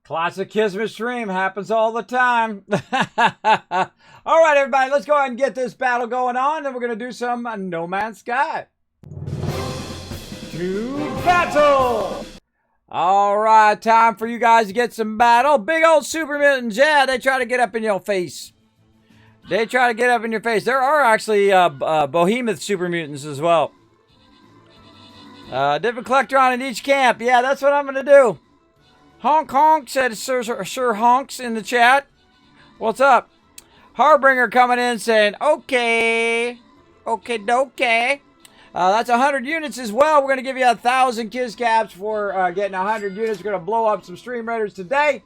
Classic Kismet stream happens all the time. All right, everybody, let's go ahead and get this battle going on, and we're going to do some No Man's Sky. To battle! All right, time for you guys to get some battle. Big old super mutants, yeah, they try to get up in your face. They try to get up in your face. There are actually behemoth super mutants as well. Different collectron in each camp. Yeah, that's what I'm going to do. Honk honk, said Sir Honks in the chat. What's up? Harbinger coming in saying, okay. Okay, dokey. That's 100 units as well. We're going to give you 1,000 Kiss Caps for getting 100 units. We're going to blow up some Stream Raiders today.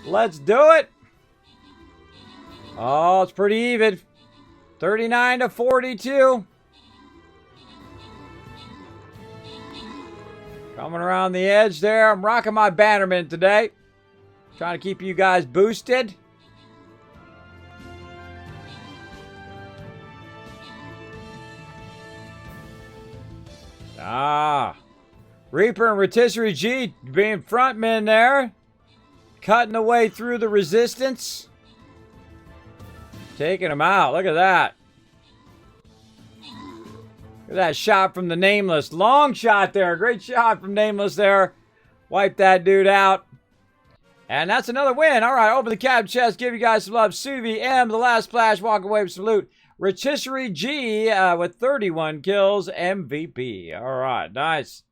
Let's do it. Oh, it's pretty even. 39 to 42. Coming around the edge there. I'm rocking my Bannerman today. Trying to keep you guys boosted. Reaper and Rotisserie G being frontmen there. Cutting the way through the resistance. Taking them out. Look at that. Look at that shot from the Nameless. Long shot there. Great shot from Nameless there. Wipe that dude out. And that's another win. All right, open the cab chest. Give you guys some love. Suvi M, the last splash. Walk away with some loot. Rotisserie G with 31 kills. MVP. All right, nice.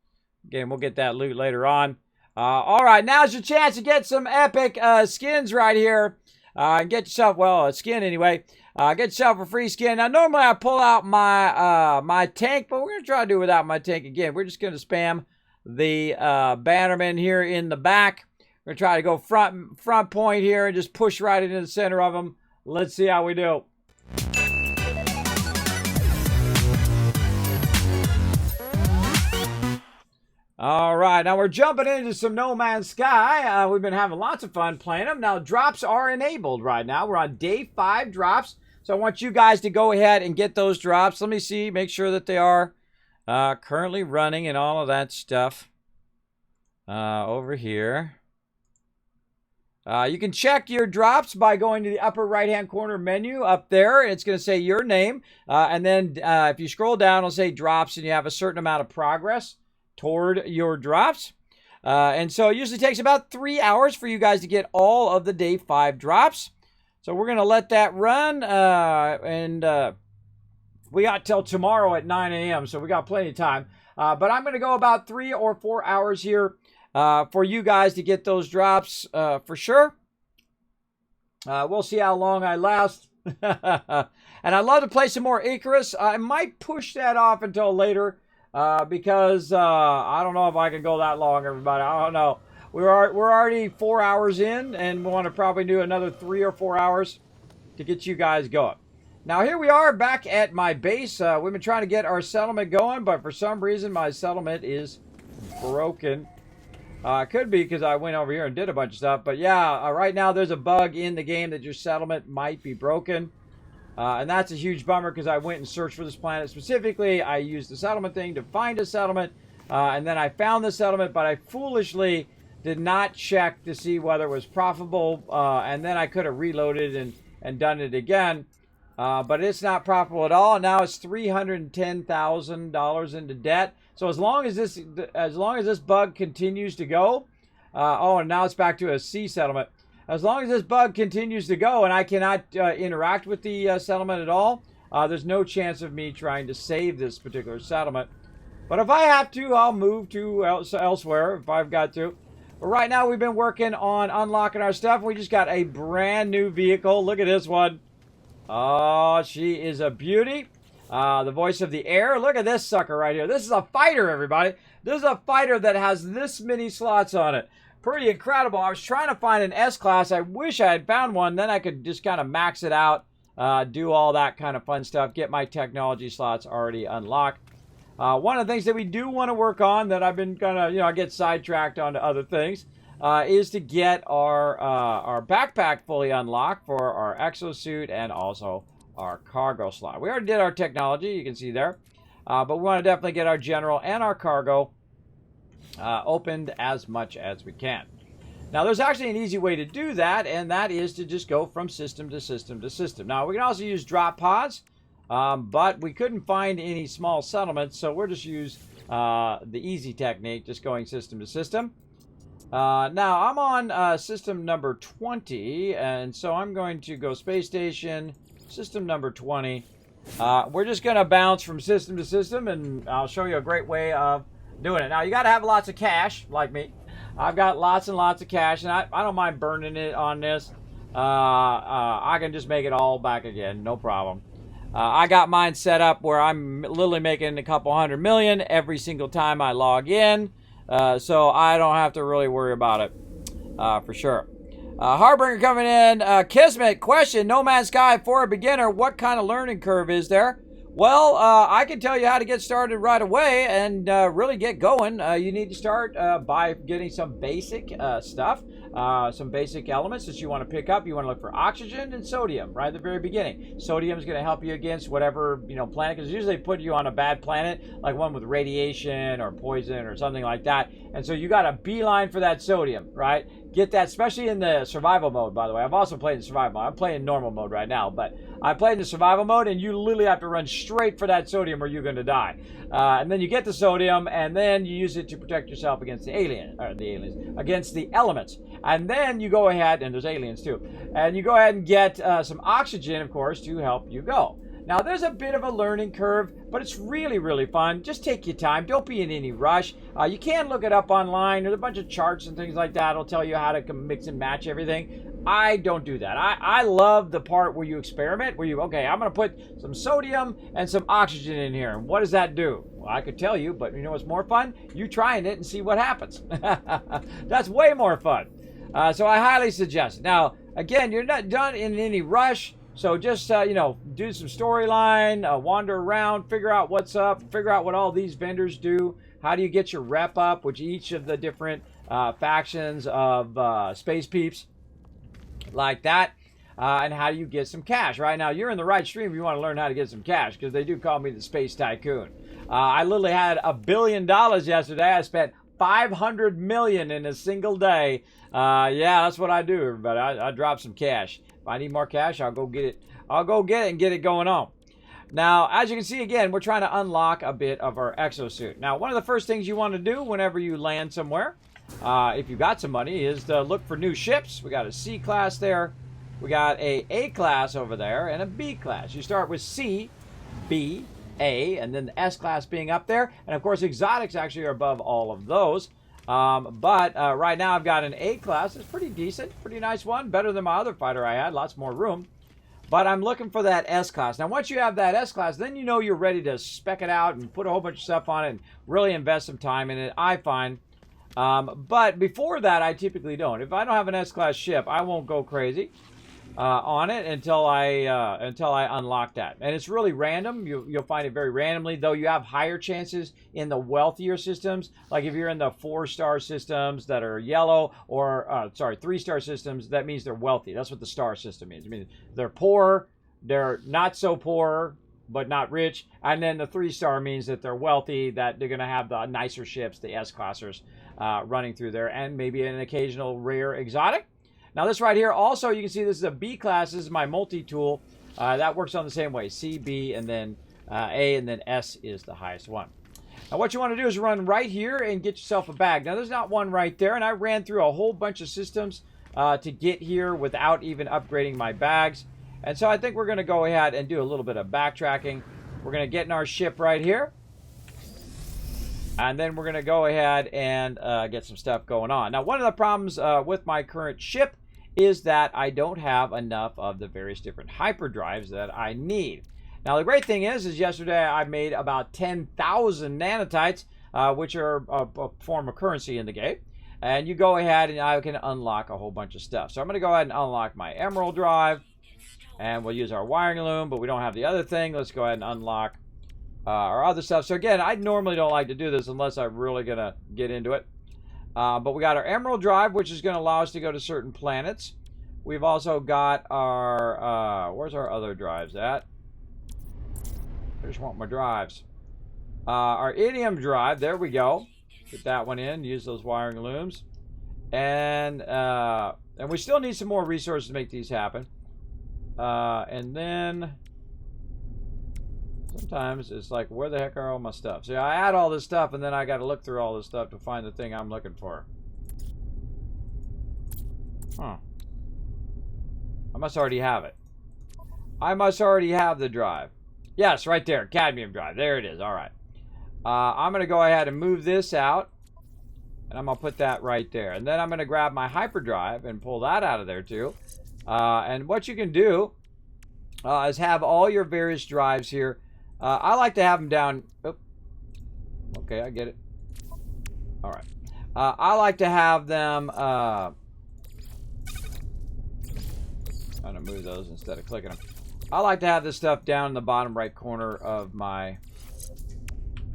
Again, we'll get that loot later on. All right, now's your chance to get some epic skins right here. Get yourself, well, a skin anyway. Get yourself a free skin. Now, normally I pull out my my tank, but we're going to try to do it without my tank again. We're just going to spam the Bannerman here in the back. We're going to try to go front point here and just push right into the center of them. Let's see how we do. All right, now we're jumping into some No Man's Sky. We've been having lots of fun playing them. Now, drops are enabled right now. We're on day 5 drops. So I want you guys to go ahead and get those drops. Let me see, make sure that they are currently running and all of that stuff over here. You can check your drops by going to the upper right-hand corner menu up there. It's going to say your name. And then if you scroll down, it'll say drops, and you have a certain amount of progress toward your drops. And so it usually takes about 3 hours for you guys to get all of the day 5 drops. So we're going to let that run. We got till tomorrow at 9 a.m. So we got plenty of time. But I'm going to go about 3 or 4 hours here for you guys to get those drops for sure. We'll see how long I last. And I'd love to play some more Icarus. I might push that off until later. Because I don't know if I can go that long, everybody. I don't know. We're already 4 hours in, and we want to probably do another 3 or 4 hours to get you guys going. Now, here we are back at my base. We've been trying to get our settlement going, but for some reason, my settlement is broken. Could be because I went over here and did a bunch of stuff. But yeah, right now, there's a bug in the game that your settlement might be broken. And that's a huge bummer because I went and searched for this planet. Specifically, I used the settlement thing to find a settlement. And then I found the settlement, but I foolishly did not check to see whether it was profitable. And then I could have reloaded and done it again. But it's not profitable at all. Now it's $310,000 into debt. So as long as this bug continues to go, oh, and now it's back to a C settlement. As long as this bug continues to go and I cannot interact with the settlement at all, there's no chance of me trying to save this particular settlement. But if I have to, I'll move to elsewhere if I've got to. But right now, we've been working on unlocking our stuff. We just got a brand new vehicle. Look at this one. Oh, she is a beauty. The voice of the air. Look at this sucker right here. This is a fighter, everybody. This is a fighter that has this many slots on it. Pretty incredible. I was trying to find an S-Class. I wish I had found one. Then I could just kind of max it out, do all that kind of fun stuff, get my technology slots already unlocked. One of the things that we do want to work on that I've been kind of, I get sidetracked onto other things, is to get our backpack fully unlocked for our exosuit and also our cargo slot. We already did our technology, you can see there. But we want to definitely get our general and our cargo opened as much as we can. Now, there's actually an easy way to do that, and that is to just go from system to system to system. Now, we can also use drop pods, but we couldn't find any small settlements, so we'll just use the easy technique, just going system to system. Now, I'm on system number 20, and so I'm going to go space station, system number 20. We're just going to bounce from system to system, and I'll show you a great way of doing it. Now, you got to have lots of cash, like me. I've got lots and lots of cash, and I don't mind burning it on this. I can just make it all back again, no problem. I got mine set up where I'm literally making a couple $100 million every single time I log in, so I don't have to really worry about it, for sure. Harbinger coming in. Kismet, question, No Man's Sky for a beginner, what kind of learning curve is there? Well, I can tell you how to get started right away and really get going. You need to start by getting some basic stuff, some basic elements that you want to pick up. You want to look for oxygen and sodium right at the very beginning. Sodium is going to help you against whatever, planet, because usually they put you on a bad planet, like one with radiation or poison or something like that. And so you got a beeline for that sodium, right? Get that, especially in the survival mode, by the way. I've also played in survival mode. I'm playing normal mode right now, but I played in the survival mode, and you literally have to run straight for that sodium or you're going to die. And then you get the sodium, and then you use it to protect yourself against against the elements. And then you go ahead, and there's aliens too, and you go ahead and get some oxygen, of course, to help you go. Now, there's a bit of a learning curve, but it's really, really fun. Just take your time. Don't be in any rush. You can look it up online. There's a bunch of charts and things like that. It'll tell you how to mix and match everything. I don't do that. I love the part where you experiment, where okay, I'm going to put some sodium and some oxygen in here. And what does that do? Well, I could tell you, but you know what's more fun? You trying it and see what happens. That's way more fun. So I highly suggest it. Now, again, you're not done in any rush. So just, do some storyline, wander around, figure out what's up, figure out what all these vendors do. How do you get your rep up with each of the different factions of space peeps like that? And how do you get some cash? Right now, you're in the right stream if you want to learn how to get some cash, because they do call me the Space Tycoon. I literally had $1 billion yesterday. I spent $500 million in a single day. Yeah, that's what I do, everybody. I drop some cash. If I need more cash, I'll go get it. I'll go get it and get it going on. Now, as you can see, again, we're trying to unlock a bit of our exosuit. Now, one of the first things you want to do whenever you land somewhere, if you've got some money, is to look for new ships. We got a C class there. We got a class over there and a B class. You start with C, B, A, and then the S class being up there. And, of course, exotics actually are above all of those. But right now I've got an A class. It's pretty decent, pretty nice one. Better than my other fighter I had. Lots more room. But I'm looking for that S class. Now, once you have that S class, then you know you're ready to spec it out and put a whole bunch of stuff on it and really invest some time in it, I find. But before that, I typically don't. If I don't have an S class ship, I won't go crazy on it until I unlock that. And it's really random. You'll find it very randomly, though you have higher chances in the wealthier systems. Like if you're in the 4-star systems that are yellow, or 3-star systems, that means they're wealthy. That's what the star system means. I mean, they're poor, they're not so poor, but not rich. And then the 3-star means that they're wealthy, that they're going to have the nicer ships, the S-classers, running through there, and maybe an occasional rare exotic. Now this right here, also you can see this is a B class. This is my multi-tool. That works on the same way. C, B, and then A, and then S is the highest one. Now what you want to do is run right here and get yourself a bag. Now there's not one right there, and I ran through a whole bunch of systems to get here without even upgrading my bags. And so I think we're going to go ahead and do a little bit of backtracking. We're going to get in our ship right here. And then we're going to go ahead and get some stuff going on. Now one of the problems with my current ship is that I don't have enough of the various different hyperdrives that I need. Now the great thing is yesterday I made about 10,000 nanotites, which are a form of currency in the game. And you go ahead and I can unlock a whole bunch of stuff. So I'm going to go ahead and unlock my emerald drive. And we'll use our wiring loom, but we don't have the other thing. Let's go ahead and unlock our other stuff. So again, I normally don't like to do this unless I'm really going to get into it. But we got our emerald drive, which is going to allow us to go to certain planets. We've also got our, where's our other drives at? I just want my drives. Our idiom drive, there we go. Get that one in, use those wiring looms. And we still need some more resources to make these happen. And then sometimes it's like, where the heck are all my stuff? So I add all this stuff, and then I got to look through all this stuff to find the thing I'm looking for. Huh. I must already have it. I must already have the drive. Yes, right there. Cadmium drive. There it is. All right. I'm going to go ahead and move this out. And I'm going to put that right there. And then I'm going to grab my hyperdrive and pull that out of there too. And what you can do is have all your various drives here. I like to have them down. Oh, okay, I get it. All right. I like to have them... I'm going to move those instead of clicking them. I like to have this stuff down in the bottom right corner of my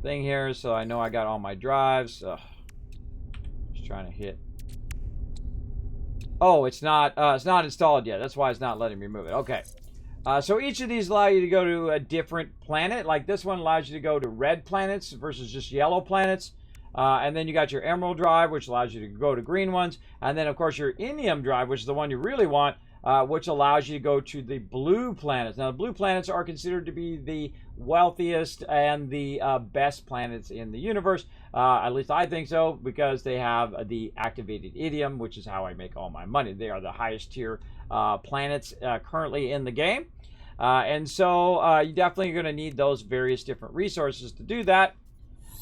thing here, so I know I got all my drives. Just trying to hit. Oh, it's not installed yet. That's why it's not letting me move it. Okay. So each of these allow you to go to a different planet. Like this one allows you to go to red planets versus just yellow planets. And then you got your emerald drive, which allows you to go to green ones. And then, of course, your indium drive, which is the one you really want, which allows you to go to the blue planets. Now, the blue planets are considered to be the wealthiest and the best planets in the universe. At least I think so, because they have the activated indium, which is how I make all my money. They are the highest tier planets currently in the game. And so you're definitely going to need those various different resources to do that.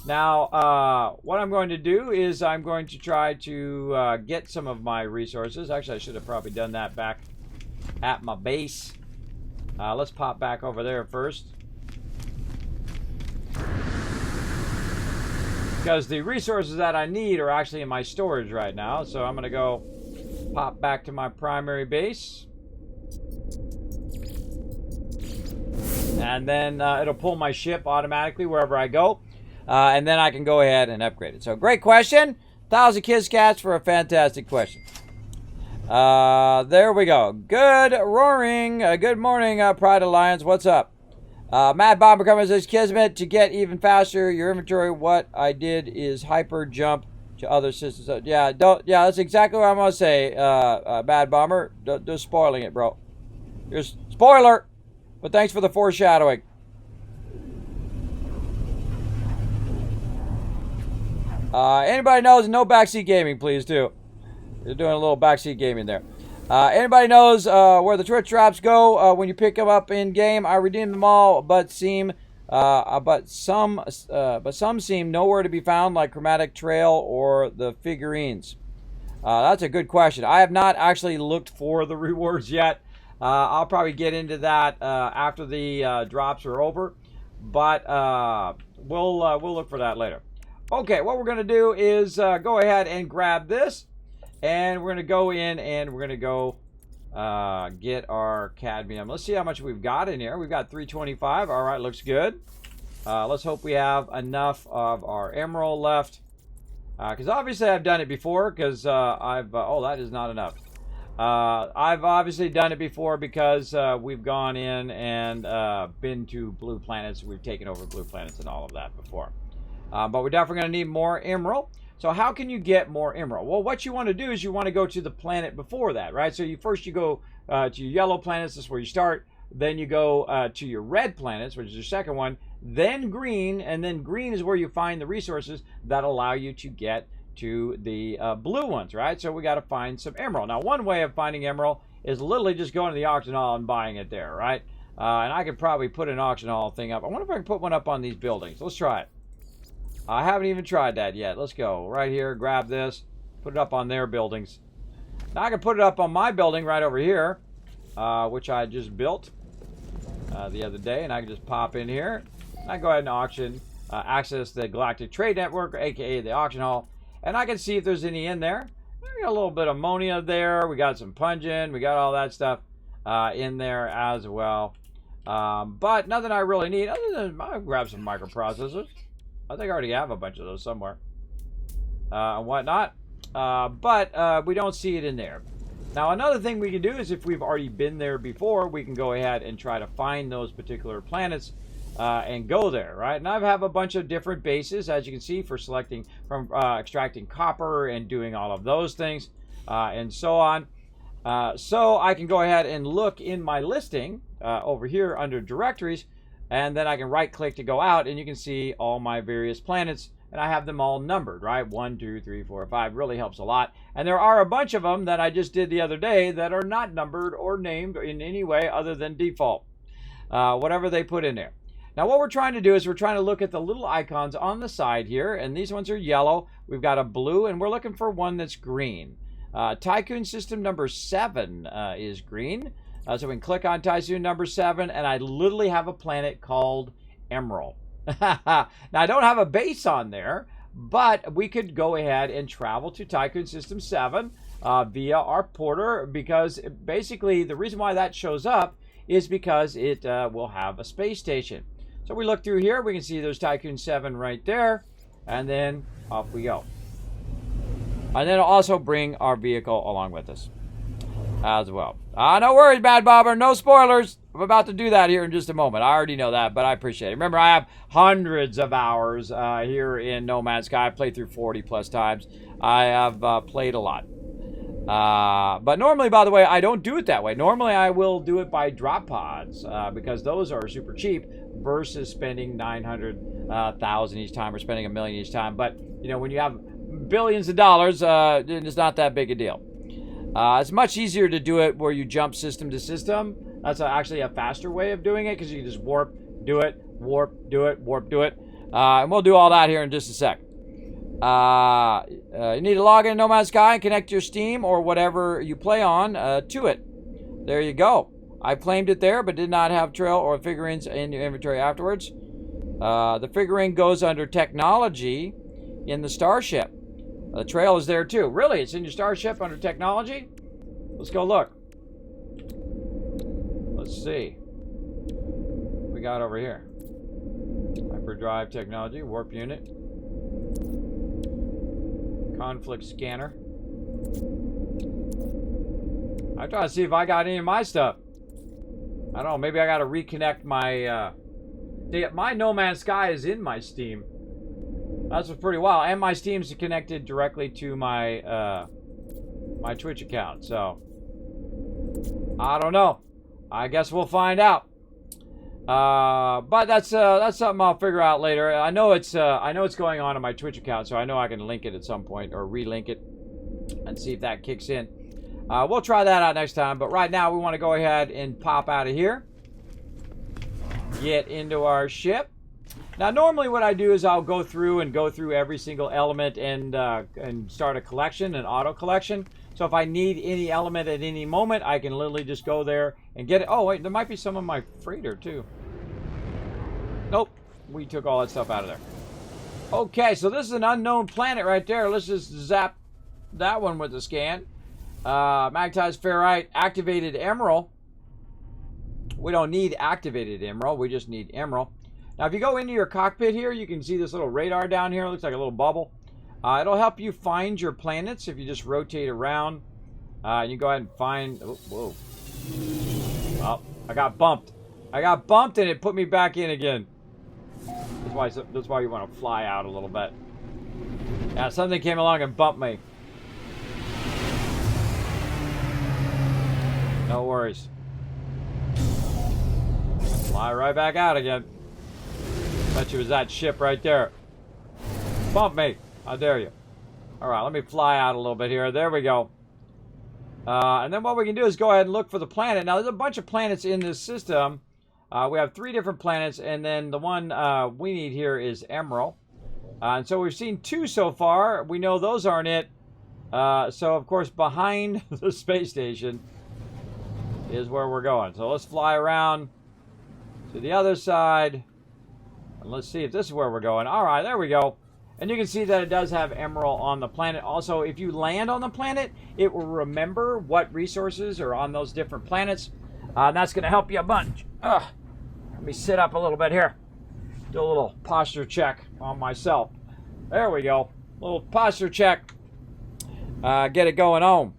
Now, what I'm going to do is I'm going to try to get some of my resources. Actually, I should have probably done that back at my base. Let's pop back over there first. Because the resources that I need are actually in my storage right now. So I'm going to go pop back to my primary base. And then it'll pull my ship automatically wherever I go. And then I can go ahead and upgrade it. So great question. 1,000 Kiss Cats for a fantastic question. There we go. Good roaring. Good morning, Pride Alliance. What's up? Mad Bomber comes says, Kismet, to get even faster your inventory, what I did is hyper jump to other systems. Yeah, that's exactly what I'm going to say, Mad Bomber. Don't spoiling it, bro. Here's spoiler. But thanks for the foreshadowing. Anybody knows no backseat gaming, please do. They're doing a little backseat gaming there. Anybody knows where the Twitch drops go when you pick them up in game? I redeemed them all, but some seem nowhere to be found, like Chromatic Trail or the figurines. That's a good question. I have not actually looked for the rewards yet. I'll probably get into that after the drops are over, but we'll look for that later. Okay, what we're going to do is go ahead and grab this, and we're going to go in and we're going to go get our cadmium. Let's see how much we've got in here. We've got 325. All right, looks good. Let's hope we have enough of our emerald left, because obviously I've done it before, because oh, that is not enough. I've obviously done it before because we've gone in and been to blue planets. We've taken over blue planets and all of that before. But we're definitely going to need more emerald. So how can you get more emerald? Well, what you want to do is you want to go to the planet before that, right? So you go to your yellow planets. That's where you start. Then you go to your red planets, which is your second one. Then green, and then green is where you find the resources that allow you to get to the blue ones, right? So we got to find some emerald. Now, one way of finding emerald is literally just going to the auction hall and buying it there, right? And I could probably put an auction hall thing up. I wonder if I can put one up on these buildings. Let's try it. I haven't even tried that yet. Let's go right here, grab this, put it up on their buildings. Now I can put it up on my building right over here, which I just built the other day, and I can just pop in here. And I go ahead and auction, access the Galactic Trade Network, aka the auction hall, and I can see if there's any in there. We got a little bit of ammonia there. We got some pungent. We got all that stuff in there as well. But nothing I really need other than I'll grab some microprocessors. I think I already have a bunch of those somewhere and whatnot. But we don't see it in there. Now, another thing we can do is if we've already been there before, we can go ahead and try to find those particular planets and go there, right? And I have a bunch of different bases, as you can see, for selecting from extracting copper and doing all of those things, and so on. So I can go ahead and look in my listing over here under directories, and then I can right click to go out, and you can see all my various planets, and I have them all numbered, right? 1, 2, 3, 4, 5. Really helps a lot. And there are a bunch of them that I just did the other day that are not numbered or named in any way other than default, whatever they put in there. Now what we're trying to do is we're trying to look at the little icons on the side here, and these ones are yellow. We've got a blue, and we're looking for one that's green. Tycoon system number 7 is green. So we can click on Tycoon number 7, and I literally have a planet called Emerald. Now I don't have a base on there, but we could go ahead and travel to Tycoon system 7 via our porter, because basically the reason why that shows up is because it will have a space station. So we look through here, we can see there's Tycoon 7 right there, and then off we go. And then it'll also bring our vehicle along with us as well. No worries, Bad Bobber, no spoilers. I'm about to do that here in just a moment. I already know that, but I appreciate it. Remember, I have hundreds of hours here in No Man's Sky. I've played through 40 plus times. I have played a lot. But normally, by the way, I don't do it that way. Normally, I will do it by drop pods because those are super cheap versus spending 900,000 each time or spending $1 million each time. But, you know, when you have billions of dollars, it's not that big a deal. It's much easier to do it where you jump system to system. That's actually a faster way of doing it because you can just warp, do it, warp, do it, warp, do it. And we'll do all that here in just a sec. You need to log in No Man's Sky and connect your Steam or whatever you play on to it. There you go. I claimed it there, but did not have trail or figurines in your inventory afterwards. The figurine goes under technology in the starship. The trail is there too. Really? It's in your starship under technology? Let's go look. Let's see. What we got over here. Hyperdrive technology, warp unit. Conflict scanner. I'm trying to see if I got any of my stuff. I don't know. Maybe I got to reconnect my... my No Man's Sky is in my Steam. That's pretty wild. And my Steam's connected directly to my my Twitch account. So I don't know. I guess we'll find out. But that's something I'll figure out later. I know it's going on my Twitch account, so I know I can link it at some point or relink it and see if that kicks in. We'll try that out next time. But right now we want to go ahead and pop out of here. Get into our ship. Now, normally what I do is I'll go through every single element and start a collection, an auto collection. So if I need any element at any moment, I can literally just go there and get it. Oh, wait, there might be some of my freighter, too. Nope, we took all that stuff out of there. Okay, so this is an unknown planet right there. Let's just zap that one with the scan. Magnetized ferrite, activated emerald. We don't need activated emerald, we just need emerald. Now, if you go into your cockpit here, you can see this little radar down here. It looks like a little bubble. It'll help you find your planets if you just rotate around. You go ahead and find... Oh, whoa. Well, I got bumped. I got bumped and it put me back in again. That's why you want to fly out a little bit. Yeah, something came along and bumped me. No worries. Fly right back out again. Bet you it was that ship right there. Bump me. How dare you. Alright, let me fly out a little bit here. There we go. And then what we can do is go ahead and look for the planet. Now, there's a bunch of planets in this system. We have 3 different planets, and then the one we need here is Emerald. And so we've seen 2 so far. We know those aren't it. So, of course, behind the space station is where we're going. So let's fly around to the other side. And let's see if this is where we're going. All right, there we go. And you can see that it does have emerald on the planet. Also, if you land on the planet, it will remember what resources are on those different planets. And that's going to help you a bunch. Let me sit up a little bit here. Do a little posture check on myself. There we go. Little posture check. Get it going on.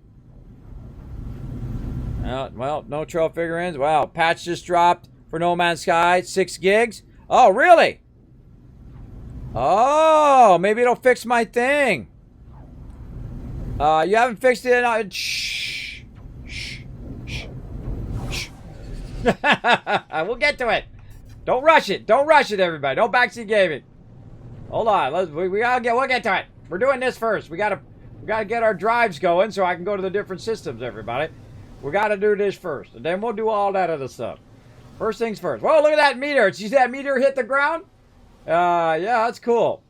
Well, no trail figurines. Wow, patch just dropped for No Man's Sky. 6 gigs. Oh, really? Oh, maybe it'll fix my thing. You haven't fixed it. Shh. Shh. Shh. Shh. We'll get to it. Don't rush it. Don't rush it, everybody. Don't backseat gaming. Hold on. We'll get to it. We're doing this first. We gotta get our drives going so I can go to the different systems, everybody. We gotta do this first, and then we'll do all that other stuff. First things first. Whoa, look at that meteor. Did you see that meteor hit the ground? Yeah, that's cool.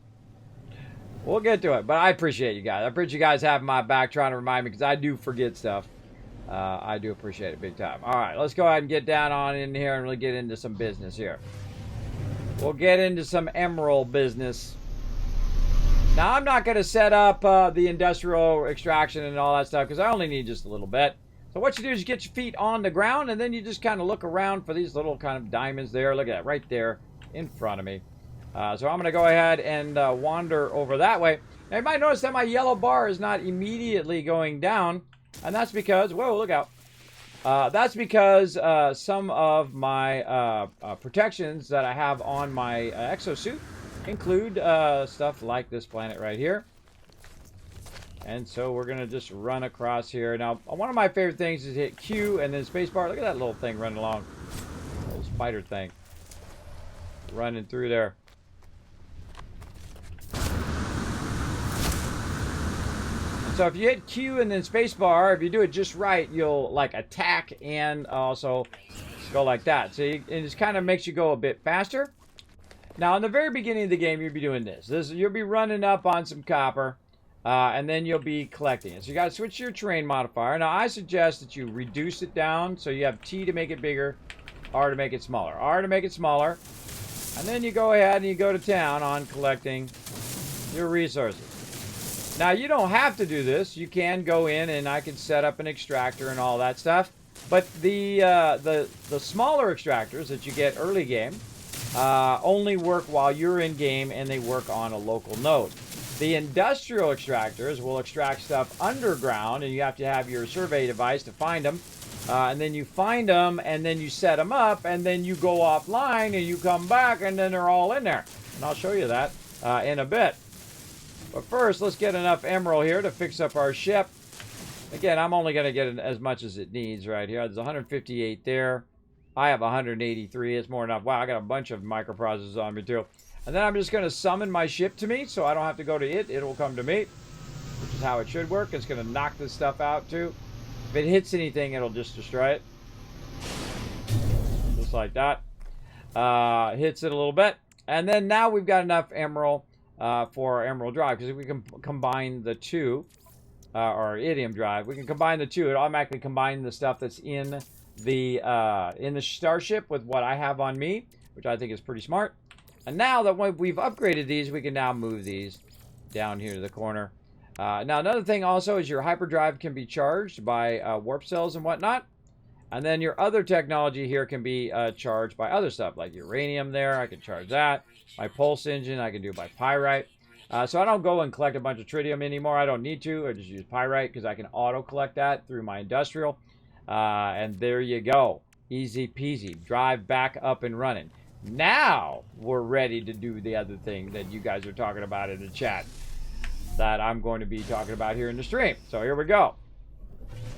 We'll get to it, but I appreciate you guys. I appreciate you guys having my back, trying to remind me, because I do forget stuff. I do appreciate it big time. All right, let's go ahead and get down on in here and really get into some business here. We'll get into some emerald business. Now, I'm not going to set up the industrial extraction and all that stuff, because I only need just a little bit. So what you do is you get your feet on the ground, and then you just kind of look around for these little kind of diamonds there. Look at that, right there in front of me. So I'm going to go ahead and wander over that way. Now, you might notice that my yellow bar is not immediately going down, and that's because, whoa, look out. That's because some of my protections that I have on my exosuit include stuff like this planet right here. And so we're going to just run across here. Now, one of my favorite things is hit Q and then spacebar. Look at that little thing running along. Little spider thing. Running through there. And so if you hit Q and then spacebar, if you do it just right, you'll like attack and also go like that. So it just kind of makes you go a bit faster. Now, in the very beginning of the game, you'll be doing this. You'll be running up on some copper. And then you'll be collecting it. So you got to switch your terrain modifier. Now, I suggest that you reduce it down. So you have T to make it bigger, R to make it smaller. R to make it smaller. And then you go ahead and you go to town on collecting your resources. Now, you don't have to do this. You can go in and I can set up an extractor and all that stuff. But the smaller extractors that you get early game only work while you're in game, and they work on a local node. The industrial extractors will extract stuff underground, and you have to have your survey device to find them. And then you find them, and then you set them up, and then you go offline, and you come back, and then they're all in there. And I'll show you that in a bit. But first, let's get enough emerald here to fix up our ship. Again, I'm only going to get as much as it needs right here. There's 158 there. I have 183. It's more than enough. Wow, I got a bunch of microprocessors on me, too. And then I'm just going to summon my ship to me, so I don't have to go to it. It'll come to me, which is how it should work. It's going to knock this stuff out, too. If it hits anything, it'll just destroy it. Just like that. Hits it a little bit. And then now we've got enough emerald for our emerald drive, because if we can combine the two, or idiom drive, we can combine the two. It automatically combines the stuff that's in the starship with what I have on me, which I think is pretty smart. And now that we've upgraded these, we can now move these down here to the corner. Now, another thing also is your hyperdrive can be charged by warp cells and whatnot. And then your other technology here can be charged by other stuff, like uranium there. I can charge that. My pulse engine, I can do by pyrite. So I don't go and collect a bunch of tritium anymore. I don't need to. I just use pyrite because I can auto-collect that through my industrial. And there you go. Easy peasy. Drive back up and running. Now we're ready to do the other thing that you guys are talking about in the chat that I'm going to be talking about here in the stream. So here we go.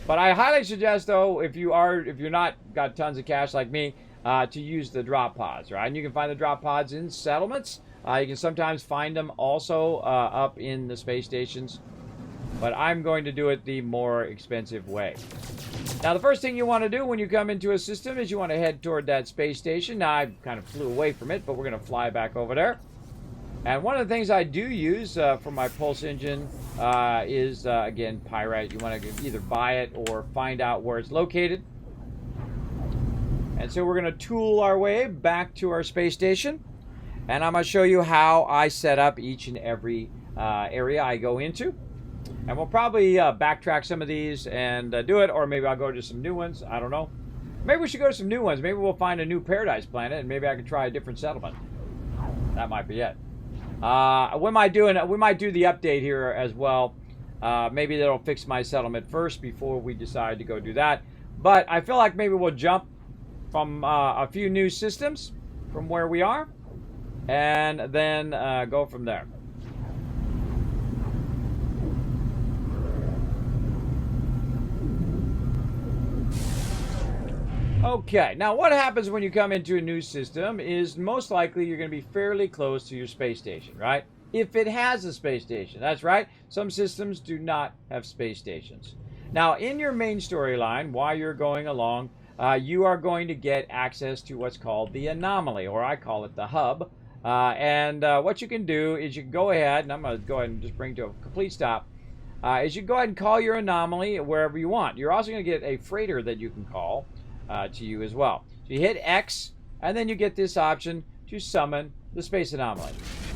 But I highly suggest, though, if you're not got tons of cash like me, to use the drop pods, right? And you can find the drop pods in settlements. You can sometimes find them also up in the space stations. But I'm going to do it the more expensive way. Now, the first thing you want to do when you come into a system is you want to head toward that space station. Now, I kind of flew away from it, but we're going to fly back over there. And one of the things I do use for my pulse engine is, again, pyrite. You want to either buy it or find out where it's located. And so we're going to tool our way back to our space station. And I'm going to show you how I set up each and every area I go into. And we'll probably backtrack some of these and do it, or maybe I'll go to some new ones. I don't know. Maybe we should go to some new ones. Maybe we'll find a new paradise planet, and maybe I can try a different settlement. That might be it. We might do the update here as well. Maybe that'll fix my settlement first before we decide to go do that. But I feel like maybe we'll jump from a few new systems from where we are. and then go from there. Okay, now what happens when you come into a new system is most likely you're going to be fairly close to your space station, right? If it has a space station. That's right, some systems do not have space stations. Now, in your main storyline, while you're going along, you are going to get access to what's called the anomaly, or I call it the hub. And what you can do is you can go ahead, and I'm going to go ahead and just bring to a complete stop, is you go ahead and call your anomaly wherever you want. You're also going to get a freighter that you can call to you as well. So you hit X, and then you get this option to summon the space anomaly.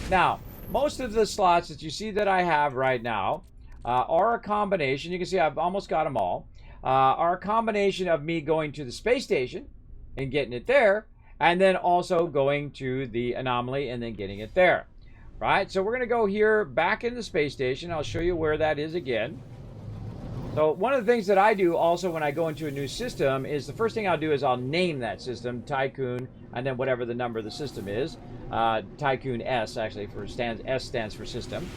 Now, most of the slots that you see that I have right now are a combination. You can see I've almost got them all. Are a combination of me going to the space station and getting it there, and then also going to the anomaly and then getting it there. Right? So we're going to go here back in the space station. I'll show you where that is again. So one of the things that I do also when I go into a new system is the first thing I'll do is I'll name that system Tycoon, and then whatever the number of the system is. Tycoon S actually S stands for system.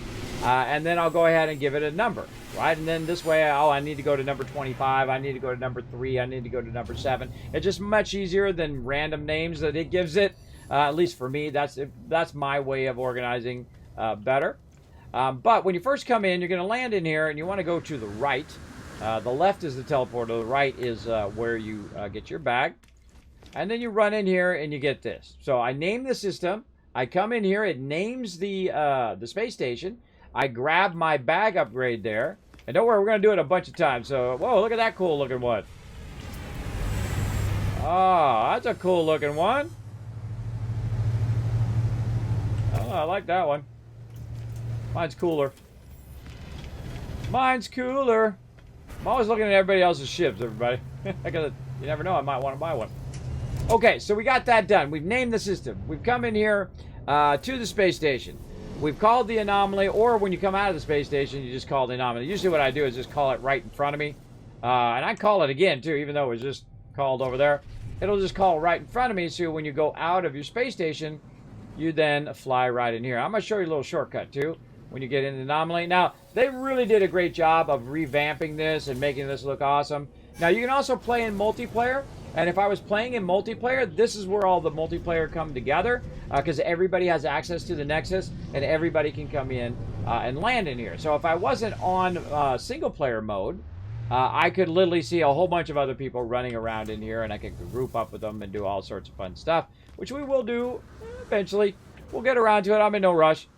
And then I'll go ahead and give it a number, right? And then this way, I need to go to number 25, I need to go to number 3, I need to go to number 7. It's just much easier than random names that it gives it. At least for me, that's my way of organizing better. But when you first come in, you're going to land in here, and you want to go to the right. The left is the teleporter. The right is where you get your bag. And then you run in here, and you get this. So I name the system. I come in here. It names the space station. I grab my bag upgrade there. And don't worry, we're going to do it a bunch of times. So, whoa, look at that cool looking one. Oh, that's a cool looking one. Oh, I like that one. Mine's cooler. Mine's cooler. I'm always looking at everybody else's ships, everybody. You never know, I might want to buy one. Okay, so we got that done. We've named the system. We've come in here to the space station. We've called the anomaly, or when you come out of the space station, you just call the anomaly. Usually what I do is just call it right in front of me. And I call it again, too, even though it was just called over there. It'll just call right in front of me, so when you go out of your space station, you then fly right in here. I'm going to show you a little shortcut, too, when you get in the anomaly. Now, they really did a great job of revamping this and making this look awesome. Now, you can also play in multiplayer. And if I was playing in multiplayer, this is where all the multiplayer come together, because everybody has access to the Nexus, and everybody can come in and land in here. So if I wasn't on single-player mode, I could literally see a whole bunch of other people running around in here, and I could group up with them and do all sorts of fun stuff, which we will do eventually. We'll get around to it. I'm in no rush.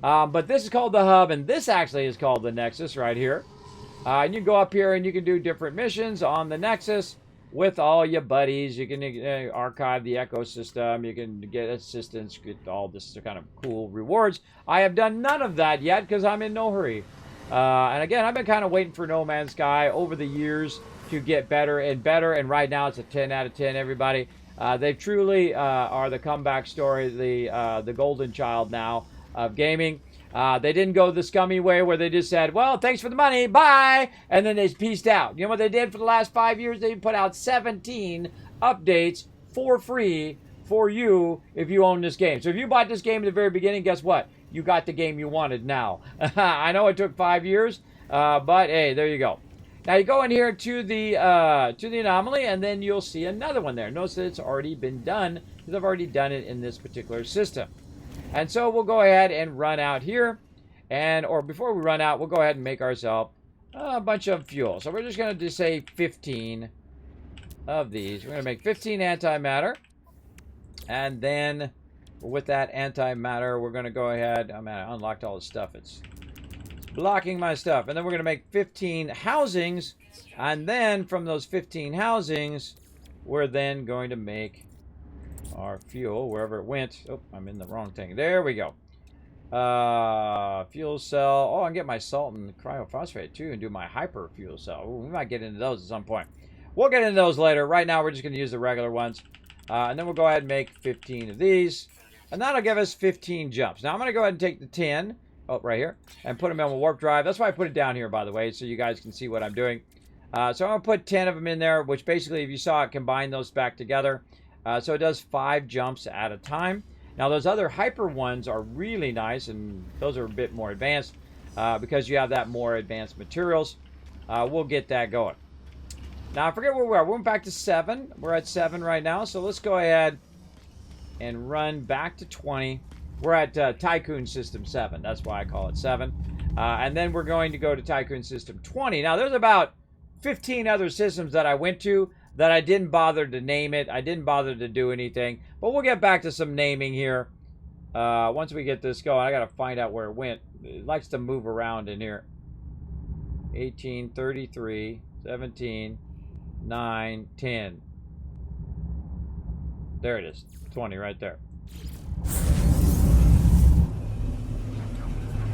But this is called the hub, and this actually is called the Nexus right here. And you can go up here, and you can do different missions on the Nexus with all your buddies. You can archive the ecosystem. You can get assistance, get all this kind of cool rewards. I have done none of that yet because I'm in no hurry. And again, I've been kind of waiting for No Man's Sky over the years to get better and better. And right now, it's a 10 out of 10, everybody. They truly are the comeback story, the golden child now of gaming. They didn't go the scummy way where they just said, well, thanks for the money, bye, and then they pieced out. You know what they did for the last 5 years? They put out 17 updates for free for you if you own this game. So if you bought this game at the very beginning, guess what? You got the game you wanted now. I know it took 5 years, but hey, there you go. Now you go in here to the anomaly, and then you'll see another one there. Notice that it's already been done because I've already done it in this particular system. And so we'll go ahead and run out here. Or before we run out, we'll go ahead and make ourselves a bunch of fuel. So we're just going to just say 15 of these. We're going to make 15 antimatter. And then with that antimatter, we're going to go ahead. Oh man, I unlocked all the stuff. It's blocking my stuff. And then we're going to make 15 housings. And then from those 15 housings, we're then going to make our fuel wherever it went. Oh, I'm in the wrong thing. There we go. Fuel cell. Oh, I can get my salt and cryophosphate too and do my hyper fuel cell. Ooh, we might get into those at some point. We'll get into those later. Right now, we're just going to use the regular ones. And then we'll go ahead and make 15 of these. And that'll give us 15 jumps. Now, I'm going to go ahead and take the 10, right here, and put them on a warp drive. That's why I put it down here, by the way, so you guys can see what I'm doing. So I'm going to put 10 of them in there, which basically, if you saw it, combine those back together. So it does 5 jumps at a time. Now those other hyper ones are really nice, and those are a bit more advanced because you have that more advanced materials. We'll get that going. Now I forget where we are. We went back to 7. We're at 7 right now, so let's go ahead and run back to 20. We're at Tycoon System 7. That's why I call it 7. And then we're going to go to Tycoon System 20. Now there's about 15 other systems that I went to that I didn't bother to name it. I didn't bother to do anything. But we'll get back to some naming here. Once we get this going, I got to find out where it went. It likes to move around in here. 18, 33, 17, 9, 10. There it is. 20 right there.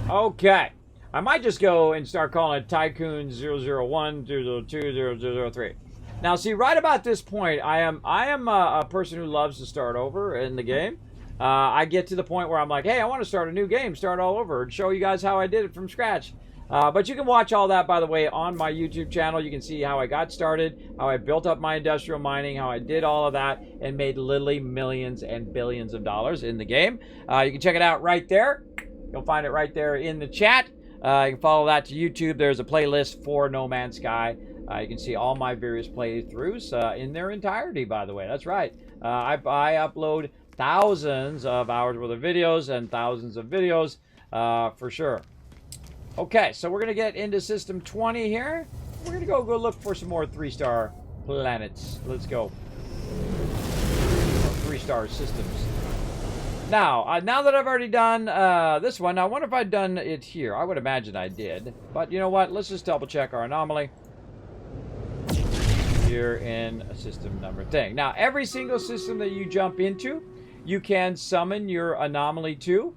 Okay. I might just go and start calling it Tycoon 001, 002, 003. Now, see, right about this point, I am a person who loves to start over in the game. I get to the point where I'm like, hey, I want to start a new game, start all over, and show you guys how I did it from scratch. But you can watch all that, by the way, on my YouTube channel. You can see how I got started, how I built up my industrial mining, how I did all of that, and made literally millions and billions of dollars in the game. You can check it out right there. You'll find it right there in the chat. You can follow that to YouTube. There's a playlist for No Man's Sky. You can see all my various playthroughs in their entirety, by the way. That's right. I upload thousands of hours worth of videos and thousands of videos for sure. Okay, so we're going to get into System 20 here. We're going to go look for some more 3-star planets. Let's go. 3-star systems. Now, now that I've already done this one, I wonder if I'd done it here. I would imagine I did. But you know what? Let's just double check our anomaly here in a system number thing. Now, every single system that you jump into, you can summon your anomaly to,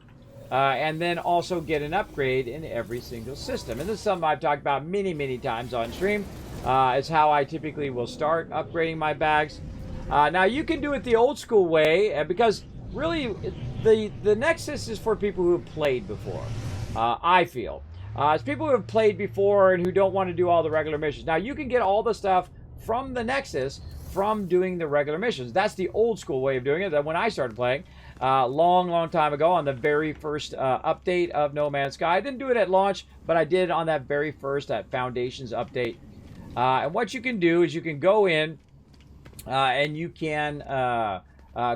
and then also get an upgrade in every single system. And this is something I've talked about many, many times on stream. It's how I typically will start upgrading my bags. Now, you can do it the old school way, because really, the Nexus is for people who have played before, I feel. It's people who have played before and who don't want to do all the regular missions. Now, you can get all the stuff from the Nexus from doing the regular missions. That's the old school way of doing it. That when I started playing, long time ago on the very first update of No Man's Sky. I didn't do it at launch, but I did on that very first Foundations update. And what you can do is you can go in and you can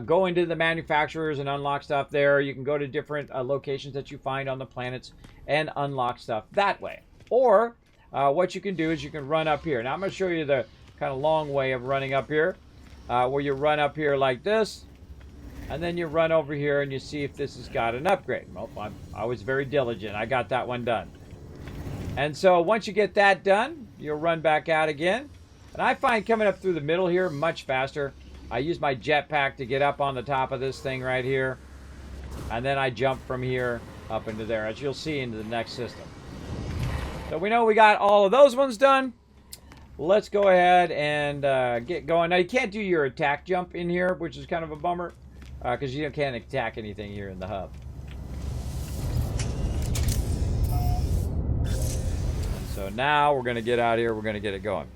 go into the manufacturers and unlock stuff there. You can go to different locations that you find on the planets and unlock stuff that way. Or what you can do is you can run up here. Now I'm going to show you the kind of long way of running up here, where you run up here like this, and then you run over here and you see if this has got an upgrade. Well, I was very diligent. I got that one done. And so once you get that done, you'll run back out again. And I find coming up through the middle here much faster. I use my jetpack to get up on the top of this thing right here. And then I jump from here up into there, as you'll see into the next system. So we know we got all of those ones done. Let's go ahead and get going. Now, you can't do your attack jump in here, which is kind of a bummer, because you can't attack anything here in the hub. And so now we're going to get out here. We're going to get it going.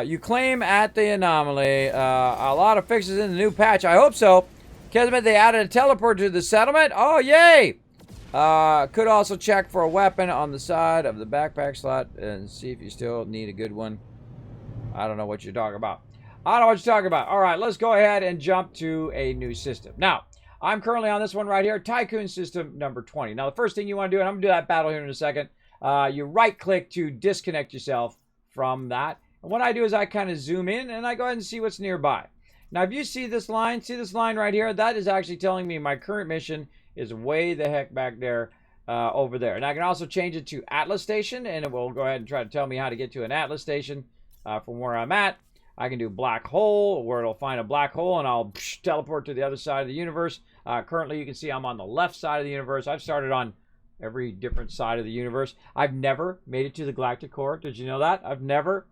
You claim at the anomaly a lot of fixes in the new patch. I hope so. Kismet, they added a teleport to the settlement. Oh, yay! Could also check for a weapon on the side of the backpack slot and see if you still need a good one. I don't know what you're talking about. I don't know what you're talking about. All right, let's go ahead and jump to a new system. Now, I'm currently on this one right here, Tycoon System number 20. Now, the first thing you want to do, and I'm going to do that battle here in a second, you right-click to disconnect yourself from that. And what I do is I kind of zoom in, and I go ahead and see what's nearby. Now, if you see this line right here, that is actually telling me my current mission is way the heck back there, over there. And I can also change it to Atlas Station, and it will go ahead and try to tell me how to get to an Atlas Station from where I'm at. I can do black hole, where it'll find a black hole, and I'll teleport to the other side of the universe. Currently, you can see I'm on the left side of the universe. I've started on every different side of the universe. I've never made it to the galactic core. Did you know that? I've never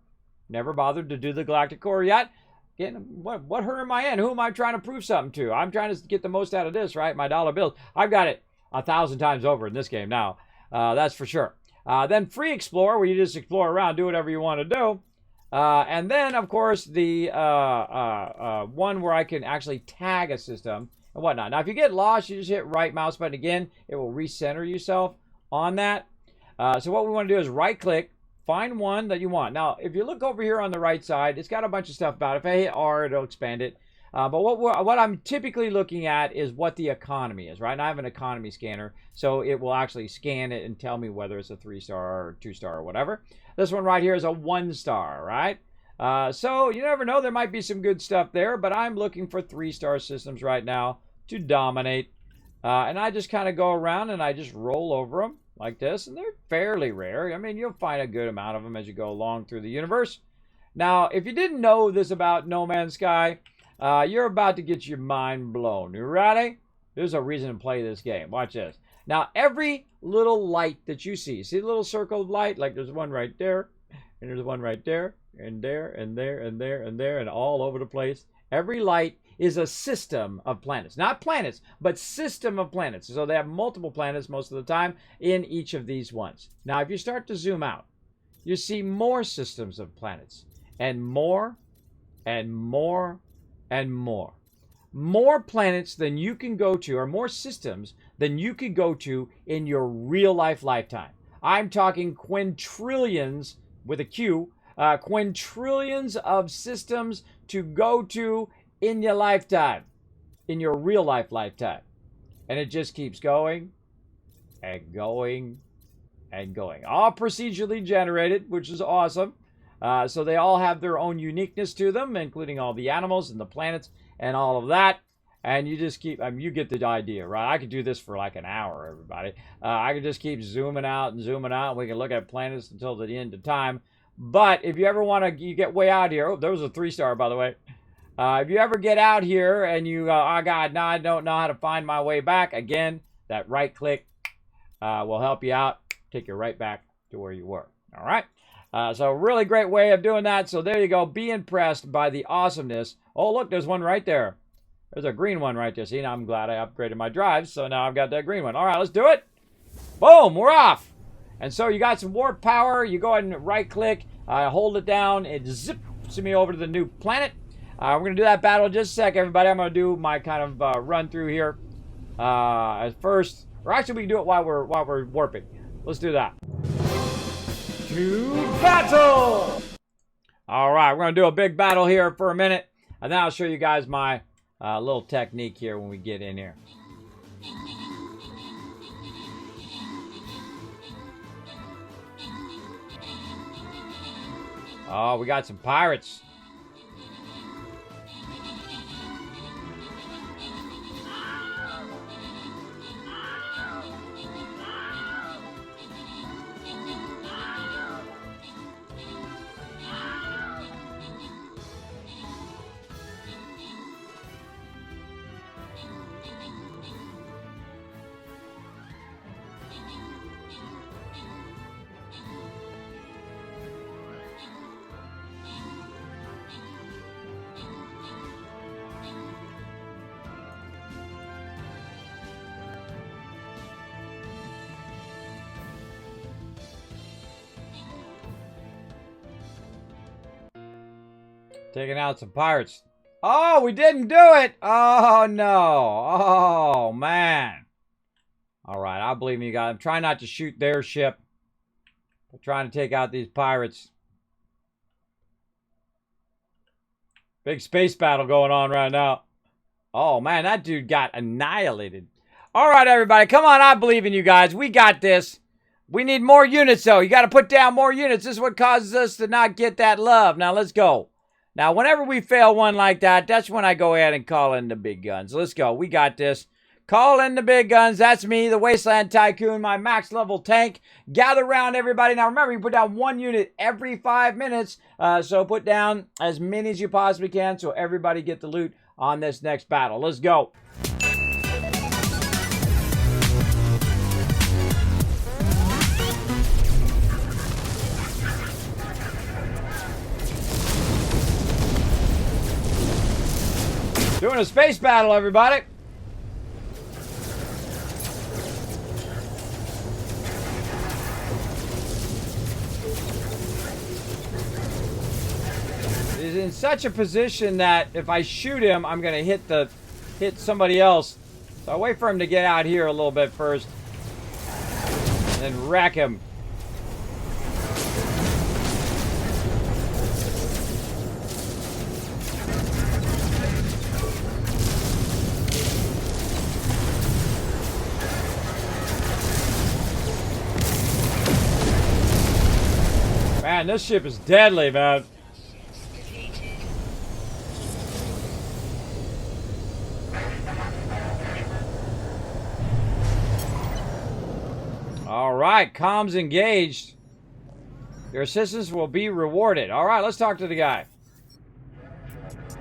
bothered to do the galactic core yet. Again, what hurt am I in? Who am I trying to prove something to? I'm trying to get the most out of this, right? My dollar bills. I've got it 1,000 times over in this game now. That's for sure. Then free explore, where you just explore around, do whatever you want to do. And then, of course, the one where I can actually tag a system and whatnot. Now, if you get lost, you just hit right mouse button again. It will recenter yourself on that. So what we want to do is right-click, find one that you want. Now, if you look over here on the right side, it's got a bunch of stuff about it. If I hit R, it'll expand it. But what I'm typically looking at is what the economy is, right? And I have an economy scanner, so it will actually scan it and tell me whether it's a 3-star or 2-star or whatever. This one right here is a 1-star, right? So you never know, there might be some good stuff there, but I'm looking for 3-star systems right now to dominate. And I just kind of go around and I just roll over them like this, and they're fairly rare. I mean, you'll find a good amount of them as you go along through the universe. Now, if you didn't know this about No Man's Sky, you're about to get your mind blown. You ready? There's a reason to play this game. Watch this. Now, every little light that you see the little circle of light? Like there's one right there, and there's one right there, and there, and there, and there, and there, and all over the place. Every light is a system of planets. Not planets, but system of planets. So they have multiple planets most of the time in each of these ones. Now, if you start to zoom out, you see more systems of planets, and more, and more, and more. More planets than you can go to, or more systems than you could go to in your real life lifetime. I'm talking quintillions with a Q, quintillions of systems to go to in your lifetime, in your real life lifetime. And it just keeps going and going and going. All procedurally generated, which is awesome. So they all have their own uniqueness to them, including all the animals and the planets and all of that. And you just keep, you get the idea, right? I could do this for like an hour, everybody. I could just keep zooming out, and we can look at planets until the end of time. But if you ever want to, you get way out here. Oh, there was a 3-star, by the way. If you ever get out here and you go, oh God, now I don't know how to find my way back. Again, that right click will help you out. Take you right back to where you were. All right. So really great way of doing that. So there you go. Be impressed by the awesomeness. Oh, look, there's one right there. There's a green one right there. See, now I'm glad I upgraded my drives. So now I've got that green one. All right, let's do it. Boom, we're off. And so you got some warp power. You go ahead and right click, hold it down. It zips me over to the new planet. We're going to do that battle in just a sec, everybody. I'm going to do my kind of run through here at first. Or actually, we can do it while we're warping. Let's do that. To battle! All right, we're going to do a big battle here for a minute. And then I'll show you guys my little technique here when we get in here. Oh, we got some pirates. Taking out some pirates. Oh, we didn't do it. Oh, no. Oh, man. All right, I believe in you guys. I'm trying not to shoot their ship. I'm trying to take out these pirates. Big space battle going on right now. Oh, man, that dude got annihilated. All right, everybody. Come on, I believe in you guys. We got this. We need more units, though. You got to put down more units. This is what causes us to not get that love. Now, let's go. Now, whenever we fail one like that, that's when I go ahead and call in the big guns. Let's go. We got this. Call in the big guns. That's me, the Wasteland Tycoon, my max level tank. Gather around, everybody. Now, remember, you put down one unit every 5 minutes. So put down as many as you possibly can so everybody get the loot on this next battle. Let's go. Doing a space battle, everybody. He's in such a position that if I shoot him, I'm going to hit the hit somebody else. So I wait for him to get out here a little bit first. And then wreck him. Man, this ship is deadly, man. All right, comms engaged. Your assistance will be rewarded. All right, let's talk to the guy.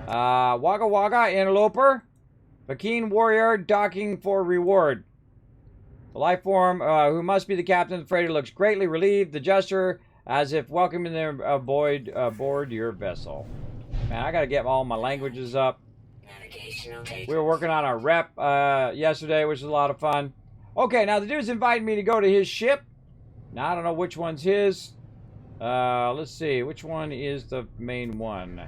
Wagga Wagga, interloper. Bakine warrior, docking for reward. The life form, who must be the captain of the freighter, looks greatly relieved. The gesture, as if welcoming them aboard your vessel. Man, I got to get all my languages up. We were working on our rep yesterday, which was a lot of fun. Okay, now the dude's inviting me to go to his ship. Now, I don't know which one's his. Let's see. Which one is the main one?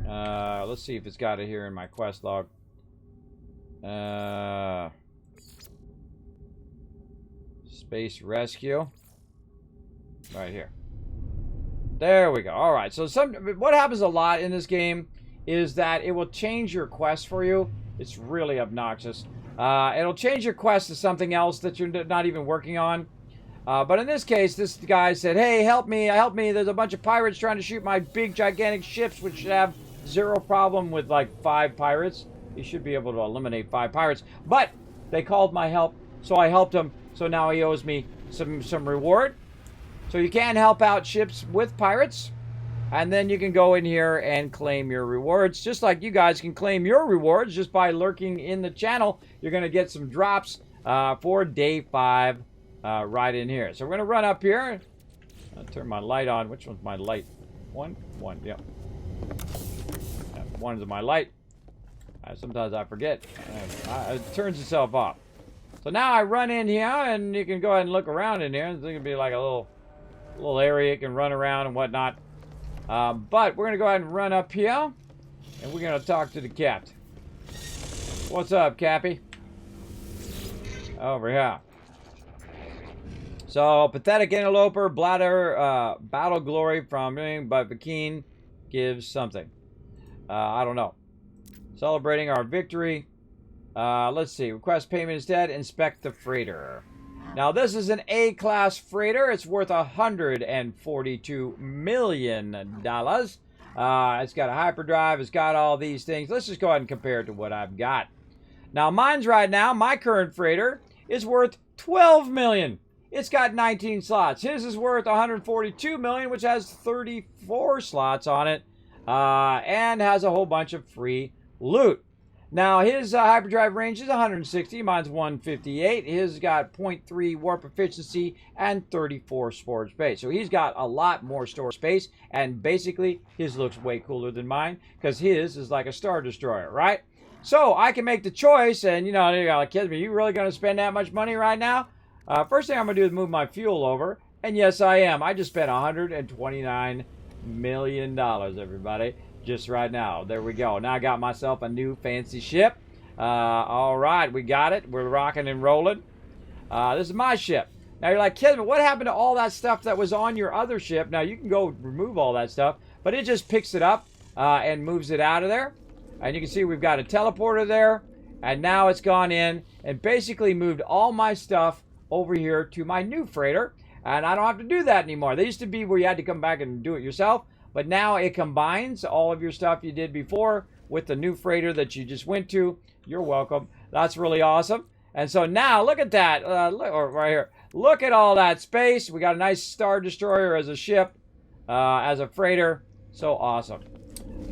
Let's see if it's got it here in my quest log. Space Rescue. Right here. There we go. All right. So what happens a lot in this game is that it will change your quest for you. It's really obnoxious. It'll change your quest to something else that you're not even working on. But in this case, this guy said, hey, help me, help me. There's a bunch of pirates trying to shoot my big, gigantic ships, which should have zero problem with like 5 pirates. He should be able to eliminate 5 pirates. But they called my help, so I helped him. So now he owes me some reward. So you can help out ships with pirates. And then you can go in here and claim your rewards. Just like you guys can claim your rewards just by lurking in the channel. You're going to get some drops for day 5 right in here. So we're going to run up here. I'll turn my light on. Which one's my light? One, yep. One is my light. Sometimes I forget. It turns itself off. So now I run in here, and you can go ahead and look around in here. There's going to be like a little area you can run around and whatnot. But we're going to go ahead and run up here, and we're going to talk to the captain. What's up, Cappy? Over here. So, pathetic interloper, bladder, battle glory from me, but Bakine gives something. I don't know. Celebrating our victory. Let's see. Request payment instead. Inspect the freighter. Now, this is an A-class freighter. It's worth $142 million. It's got a hyperdrive. It's got all these things. Let's just go ahead and compare it to what I've got. Now, mine's right now, my current freighter, is worth $12 million. It's got 19 slots. His is worth $142 million, which has 34 slots on it, and has a whole bunch of free loot. Now, his hyperdrive range is 160. Mine's 158. His got 0.3 warp efficiency and 34 storage space. So he's got a lot more storage space. And basically, his looks way cooler than mine because his is like a Star Destroyer, right? So I can make the choice. And, you know, you're like, Kismet, you really going to spend that much money right now? First thing I'm going to do is move my fuel over. And yes, I am. I just spent $129 million, everybody. Just right now. There we go. Now I got myself a new fancy ship. All right, we got it. We're rocking and rolling. This is my ship. Now you're like, Kismet, what happened to all that stuff that was on your other ship? Now you can go remove all that stuff, but it just picks it up and moves it out of there. And you can see we've got a teleporter there. And now it's gone in and basically moved all my stuff over here to my new freighter. And I don't have to do that anymore. They used to be where you had to come back and do it yourself. But now it combines all of your stuff you did before with the new freighter that you just went to. You're welcome. That's really awesome. And so now, look at that. Look, right here. Look at all that space. We got a nice Star Destroyer as a ship, as a freighter. So awesome.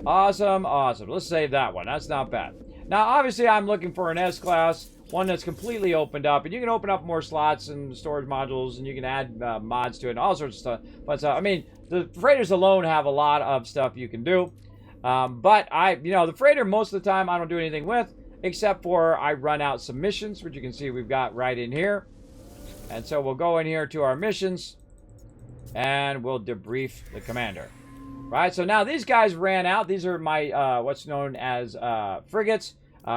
Awesome, awesome. Let's save that one. That's not bad. Now, obviously, I'm looking for an S-Class, one that's completely opened up. And you can open up more slots and storage modules, and you can add mods to it and all sorts of stuff. But, I mean, the freighters alone have a lot of stuff you can do. But the freighter, most of the time, I don't do anything with, except for I run out some missions, which you can see we've got right in here. And so we'll go in here to our missions, and we'll debrief the commander. Right, so now these guys ran out. These are my what's known as frigates,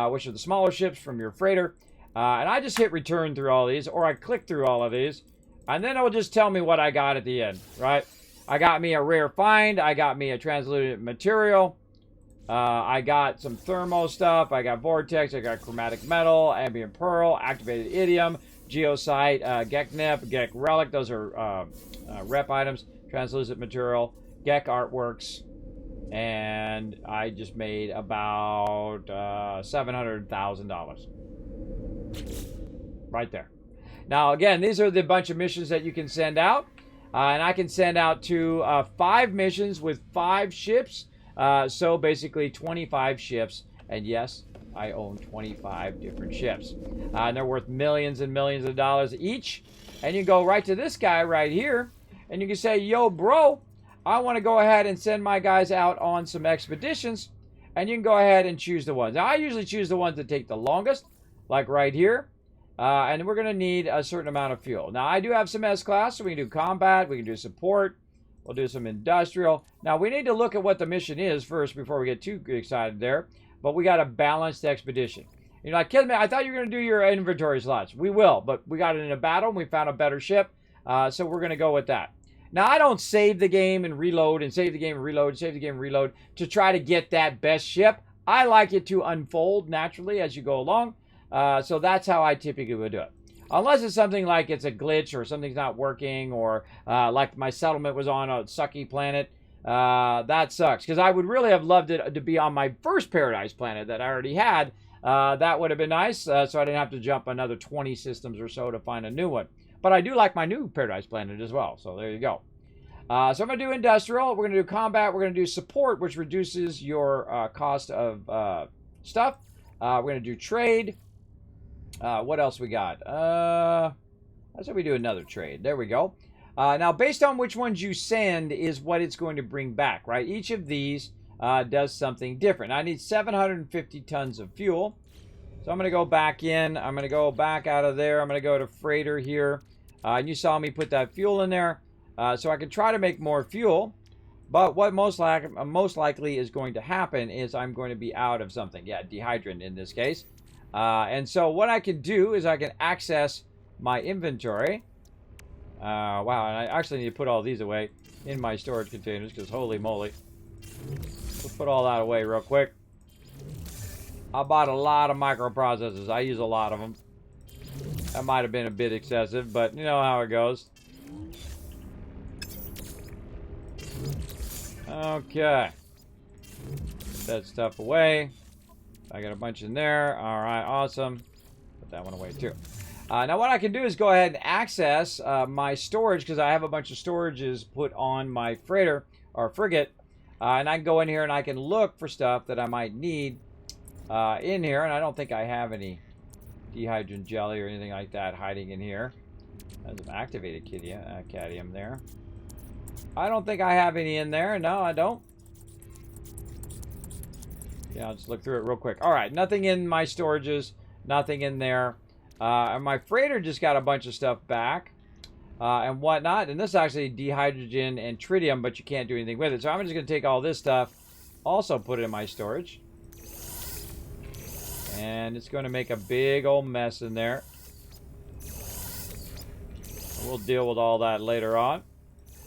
which are the smaller ships from your freighter. And I just hit return through all these, or I click through all of these, and then it will just tell me what I got at the end, right? I got me a rare find. I got me a translucent material. I got some thermo stuff. I got vortex. I got chromatic metal, ambient pearl, activated idiom, geosite, geknip, gek relic. Those are rep items. Translucent material, gek artworks, and I just made about $700,000 right there. Now again, these are the bunch of missions that you can send out, and I can send out to 5 missions with 5 ships. So basically 25 ships, and yes, I own 25 different ships. And they're worth millions and millions of dollars each. And you go right to this guy right here, and you can say, yo, bro, I want to go ahead and send my guys out on some expeditions. And you can go ahead and choose the ones. Now, I usually choose the ones that take the longest, like right here. And we're going to need a certain amount of fuel. Now, I do have some S-Class, so we can do combat, we can do support. We'll do some industrial. Now, we need to look at what the mission is first before we get too excited there. But we got a balanced expedition. You're like, Kismet, I thought you were going to do your inventory slots. We will, but we got it in a battle, and we found a better ship. So we're going to go with that. Now, I don't save the game and reload and save the game and reload, save the game and reload to try to get that best ship. I like it to unfold naturally as you go along. So that's how I typically would do it. Unless it's something like it's a glitch or something's not working, or like my settlement was on a sucky planet. That sucks, because I would really have loved it to be on my first paradise planet that I already had. That would have been nice, so I didn't have to jump another 20 systems or so to find a new one. But I do like my new paradise planet as well, so there you go. So I'm going to do industrial, we're going to do combat, we're going to do support, which reduces your cost of stuff. We're going to do trade. What else we got? I said we do another trade. There we go. Now, based on which ones you send is what it's going to bring back, right? Each of these does something different. I need 750 tons of fuel. So I'm going to go back in. I'm going to go back out of there. I'm going to go to freighter here. And you saw me put that fuel in there. So I can try to make more fuel. But what most likely is going to happen is I'm going to be out of something. Yeah, dehydrant in this case. And so what I can do is I can access my inventory. Wow, and I actually need to put all these away in my storage containers, because holy moly. Let's put all that away real quick. I bought a lot of microprocessors. I use a lot of them. That might have been a bit excessive, but you know how it goes. Okay. Put that stuff away. I got a bunch in there. All right, awesome. Put that one away too. Now what I can do is go ahead and access my storage, because I have a bunch of storages put on my freighter or frigate. And I can go in here and I can look for stuff that I might need in here. And I don't think I have any dehydrogen jelly or anything like that hiding in here. There's an activated cadmium there. I don't think I have any in there. No, I don't. Yeah, I'll just look through it real quick. All right, nothing in my storages, nothing in there. And my freighter just got a bunch of stuff back and whatnot. And this is actually dehydrogen and tritium, but you can't do anything with it. So I'm just going to take all this stuff, also put it in my storage. And it's going to make a big old mess in there. We'll deal with all that later on.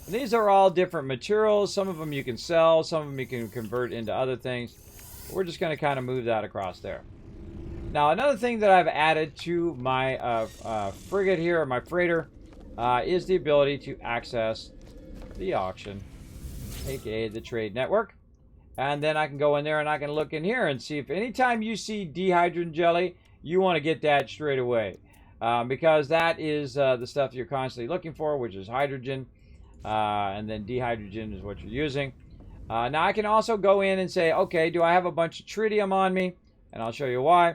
And these are all different materials. Some of them you can sell, some of them you can convert into other things. We're just going to kind of move that across there. Now, another thing that I've added to my frigate here, or my freighter, is the ability to access the auction, aka the trade network. And then I can go in there and I can look in here and see if anytime you see dehydrogen jelly, you want to get that straight away. Because that is the stuff you're constantly looking for, which is hydrogen. And then dehydrogen is what you're using. Now I can also go in and say, okay, do I have a bunch of tritium on me? And I'll show you why.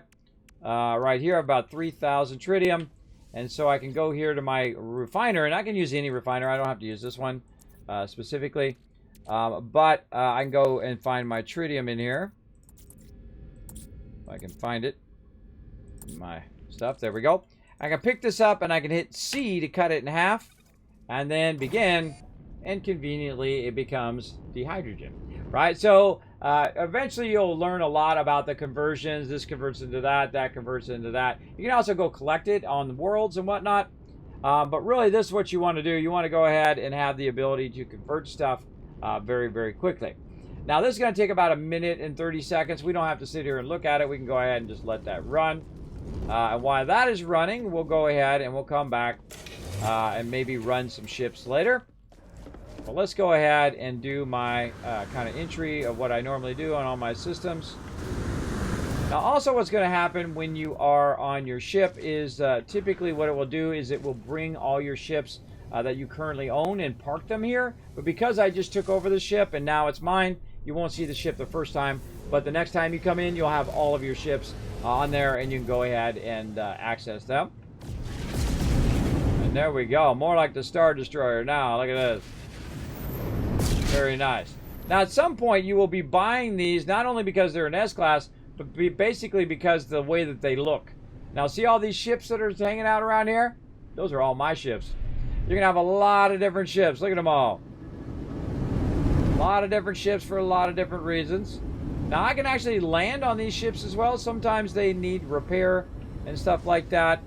Right here, about 3,000 tritium. And so I can go here to my refiner, and I can use any refiner. I don't have to use this one specifically. But I can go and find my tritium in here. If I can find it. My stuff. There we go. I can pick this up, and I can hit C to cut it in half. And then begin and conveniently it becomes dehydrogen, right? So eventually you'll learn a lot about the conversions. This converts into that, that converts into that. You can also go collect it on the worlds and whatnot. But really, this is what you want to do. You want to go ahead and have the ability to convert stuff very, very quickly. Now, this is going to take about 1 minute and 30 seconds. We don't have to sit here and look at it. We can go ahead and just let that run. And while that is running, we'll go ahead and we'll come back and maybe run some ships later. But let's go ahead and do my kind of entry of what I normally do on all my systems. Now, also what's going to happen when you are on your ship is typically what it will do is it will bring all your ships that you currently own and park them here. But because I just took over the ship and now it's mine, you won't see the ship the first time. But the next time you come in, you'll have all of your ships on there and you can go ahead and access them. And there we go. More like the Star Destroyer now. Look at this. Very nice. Now, at some point, you will be buying these not only because they're an S-Class, but basically because of the way that they look. Now, see all these ships that are hanging out around here? Those are all my ships. You're going to have a lot of different ships. Look at them all. A lot of different ships for a lot of different reasons. Now, I can actually land on these ships as well. Sometimes they need repair and stuff like that.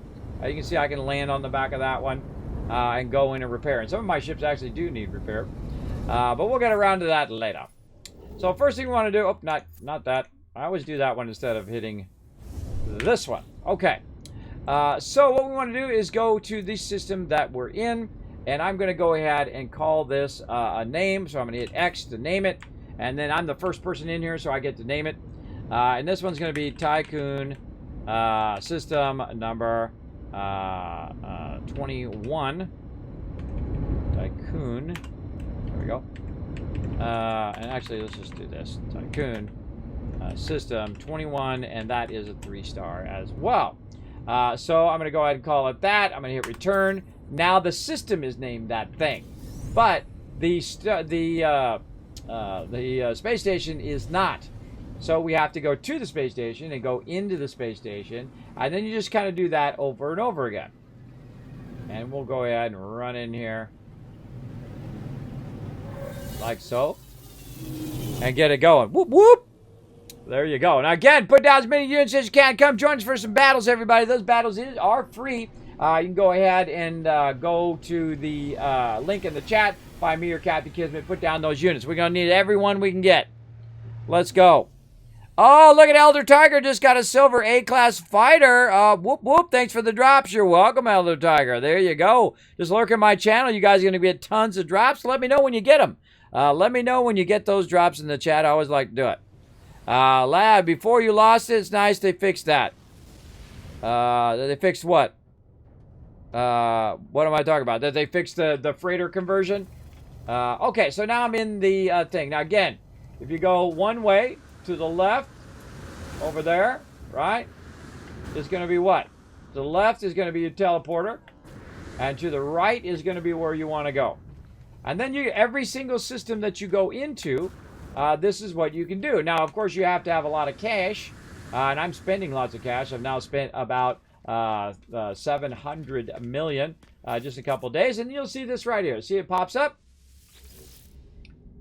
You can see I can land on the back of that one and go in and repair. And some of my ships actually do need repair. But we'll get around to that later. So first thing we want to do... Oh, not that. I always do that one instead of hitting this one. Okay. So what we want to do is go to the system that we're in. And I'm going to go ahead and call this a name. So I'm going to hit X to name it. And then I'm the first person in here, so I get to name it. And this one's going to be Tycoon system number 21. Tycoon. There we go. And actually, let's just do this. Tycoon system 21, and that is a 3-star as well. So I'm going to go ahead and call it that. I'm going to hit return. Now the system is named that thing, but the space station is not. So we have to go to the space station and go into the space station, and then you just kind of do that over and over again. And we'll go ahead and run in here like so and get it going. Whoop whoop. There you go. Now again, put down as many units as you can. Come join us for some battles, everybody. Those battles are free. You can go ahead and go to the link in the chat. Find me or Captain Kismet. Put down those units. We're going to need everyone we can get. Let's go. Oh, look at Elder Tiger. Just got a silver A-class fighter. Whoop, whoop. Thanks for the drops. You're welcome, Elder Tiger. There you go. Just lurk in my channel. You guys are going to get tons of drops. Let me know when you get them. Let me know when you get those drops in the chat. I always like to do it. Lad, before you lost it, it's nice they fixed that. They fixed what? What am I talking about? That they fixed the freighter conversion? Okay, so now I'm in the thing. Now again, if you go one way to the left, over there, right, is going to be what? To the left is going to be your teleporter, and to the right is going to be where you want to go. And then every single system that you go into, this is what you can do. Now, of course, you have to have a lot of cash, and I'm spending lots of cash. I've now spent about 700 million just a couple days, and you'll see this right here. See, it pops up,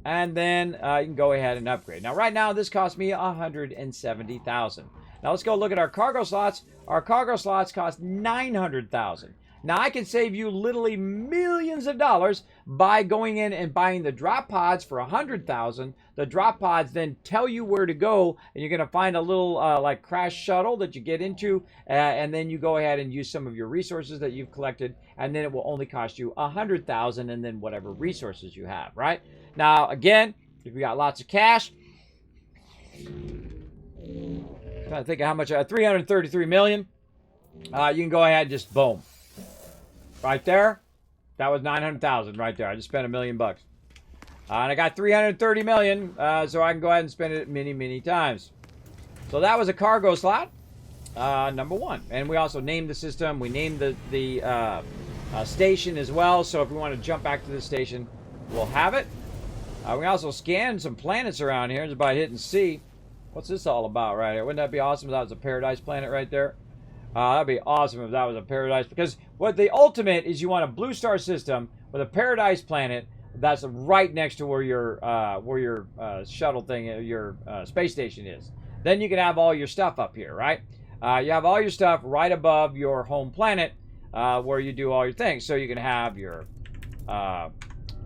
and then you can go ahead and upgrade. Now, right now, this cost me 170,000. Now, let's go look at our cargo slots. Our cargo slots cost 900,000. Now, I can save you literally millions of dollars by going in and buying the drop pods for 100,000. The drop pods then tell you where to go, and you're going to find a little like crash shuttle that you get into, and then you go ahead and use some of your resources that you've collected, and then it will only cost you 100,000, and then whatever resources you have, right? Now, again, if you got lots of cash, trying to think of how much, 333 million, you can go ahead and just boom. Right there, that was 900,000 right there. I just spent $1 million. And I got 330 million, so I can go ahead and spend it many, many times. So that was a cargo slot, number one. And we also named the system. We named the station as well. So if we want to jump back to the station, we'll have it. We also scanned some planets around here. It's about hitting C. What's this all about right here? Wouldn't that be awesome if that was a paradise planet right there? That'd be awesome if that was a paradise, because what the ultimate is, you want a blue star system with a paradise planet That's right next to where your shuttle thing, your space station is. Then you can have all your stuff up here, right? You have all your stuff right above your home planet, where you do all your things. So you can have your, oh, I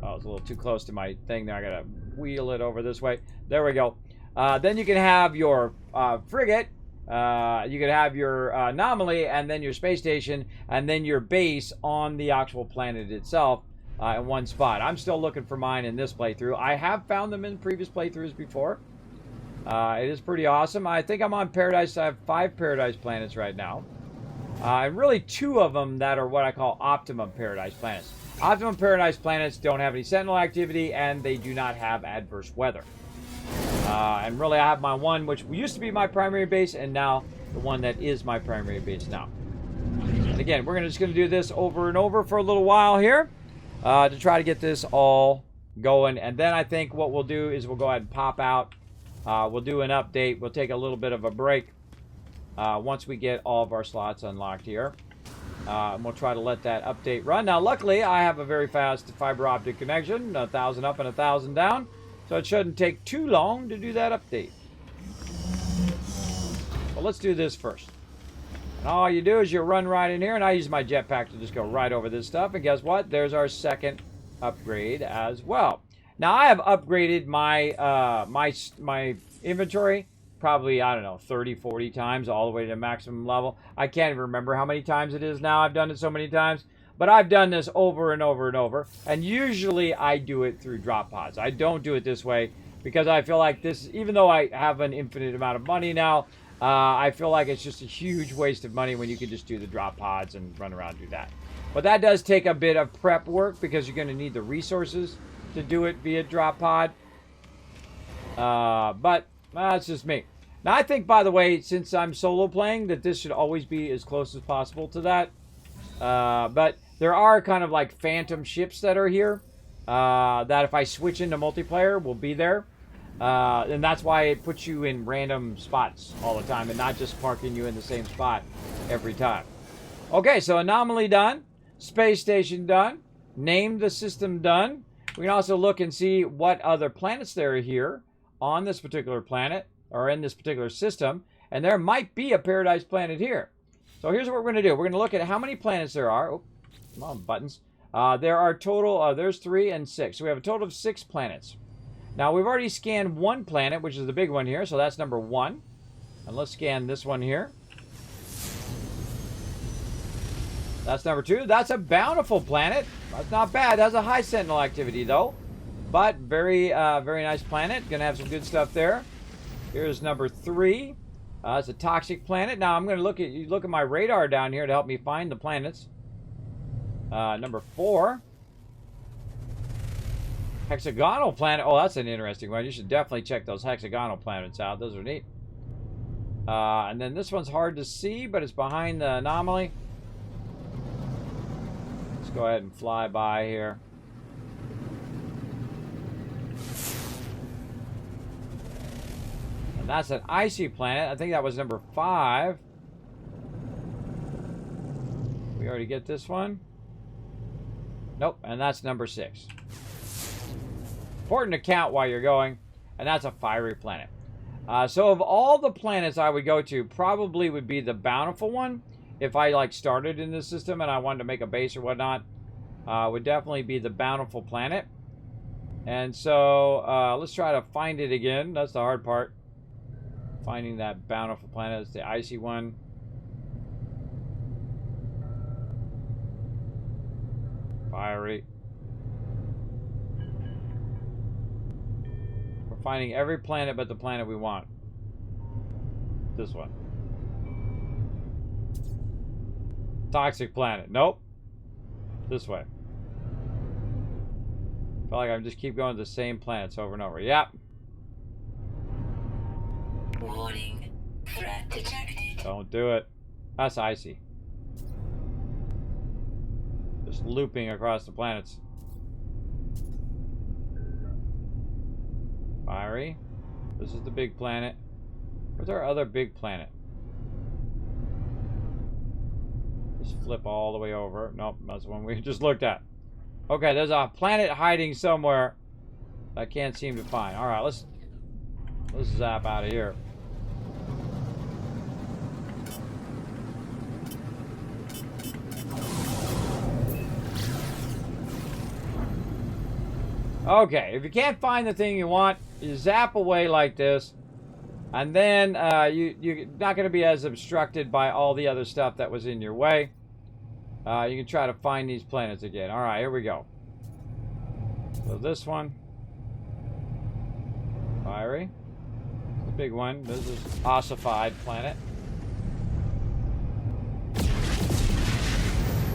was a little too close to my thing there. I gotta wheel it over this way. There we go. Then you can have your frigate. You can have your anomaly, and then your space station, and then your base on the actual planet itself in one spot. I'm still looking for mine in this playthrough. I have found them in previous playthroughs before. It is pretty awesome. I think I'm on Paradise. I have 5 Paradise planets right now. And really 2 of them that are what I call Optimum Paradise planets. Optimum Paradise planets don't have any Sentinel activity, and they do not have adverse weather. And really, I have my one, which used to be my primary base, and now the one that is my primary base now. And again, we're just going to do this over and over for a little while here to try to get this all going. And then I think what we'll do is we'll go ahead and pop out. We'll do an update. We'll take a little bit of a break once we get all of our slots unlocked here. And we'll try to let that update run. Now, luckily, I have a very fast fiber optic connection, 1,000 up and 1,000 down. So it shouldn't take too long to do that update. Well, let's do this first. And all you do is you run right in here, and I use my jetpack to just go right over this stuff. And guess what? There's our second upgrade as well. Now, I have upgraded my my inventory probably, I don't know, 30, 40 times all the way to maximum level. I can't even remember how many times it is now. I've done it so many times. But I've done this over and over and over. And usually I do it through drop pods. I don't do it this way because I feel like this, even though I have an infinite amount of money now, I feel like it's just a huge waste of money when you can just do the drop pods and run around and do that. But that does take a bit of prep work because you're going to need the resources to do it via drop pod. But that's just me. Now I think, by the way, since I'm solo playing, that this should always be as close as possible to that. But there are kind of like phantom ships that are here that if I switch into multiplayer will be there. And that's why it puts you in random spots all the time and not just parking you in the same spot every time. Okay, so anomaly done. Space station done. Name the system done. We can also look and see what other planets there are here on this particular planet or in this particular system. And there might be a Paradise planet here. So here's what we're going to do. We're going to look at how many planets there are. Oh, come on, buttons. There are total, there's 3 and 6. So we have a total of 6 planets. Now, we've already scanned one planet, which is the big one here. So that's number 1. And let's scan this one here. That's number 2. That's a bountiful planet. That's not bad. That's a high Sentinel activity, though. But very, very nice planet. Going to have some good stuff there. Here's number 3. It's a toxic planet. Now I'm going to look at my radar down here to help me find the planets. Number 4. Hexagonal planet. Oh, that's an interesting one. You should definitely check those hexagonal planets out. Those are neat. And then this one's hard to see, but it's behind the anomaly. Let's go ahead and fly by here. And that's an icy planet. I think that was number 5. We already get this one. Nope, and that's number 6. Important to count while you're going, and that's a fiery planet. So of all the planets I would go to, probably would be the bountiful one. If I like started in this system and I wanted to make a base or whatnot, would definitely be the bountiful planet. And so let's try to find it again. That's the hard part. Finding that bountiful planet. It's the icy one. Fiery. We're finding every planet but the planet we want. This one. Toxic planet. Nope. This way. I feel like I just keep going to the same planets over and over. Yep. Warning. Threat detected. Don't do it. That's icy. Just looping across the planets. Fiery. This is the big planet. Where's our other big planet? Just flip all the way over. Nope, that's the one we just looked at. Okay, there's a planet hiding somewhere I can't seem to find. All right, let's zap out of here. Okay, if you can't find the thing you want, you zap away like this, and then you're not going to be as obstructed by all the other stuff that was in your way. You can try to find these planets again. All right, here we go. So this one, fiery, the big one. This is ossified planet.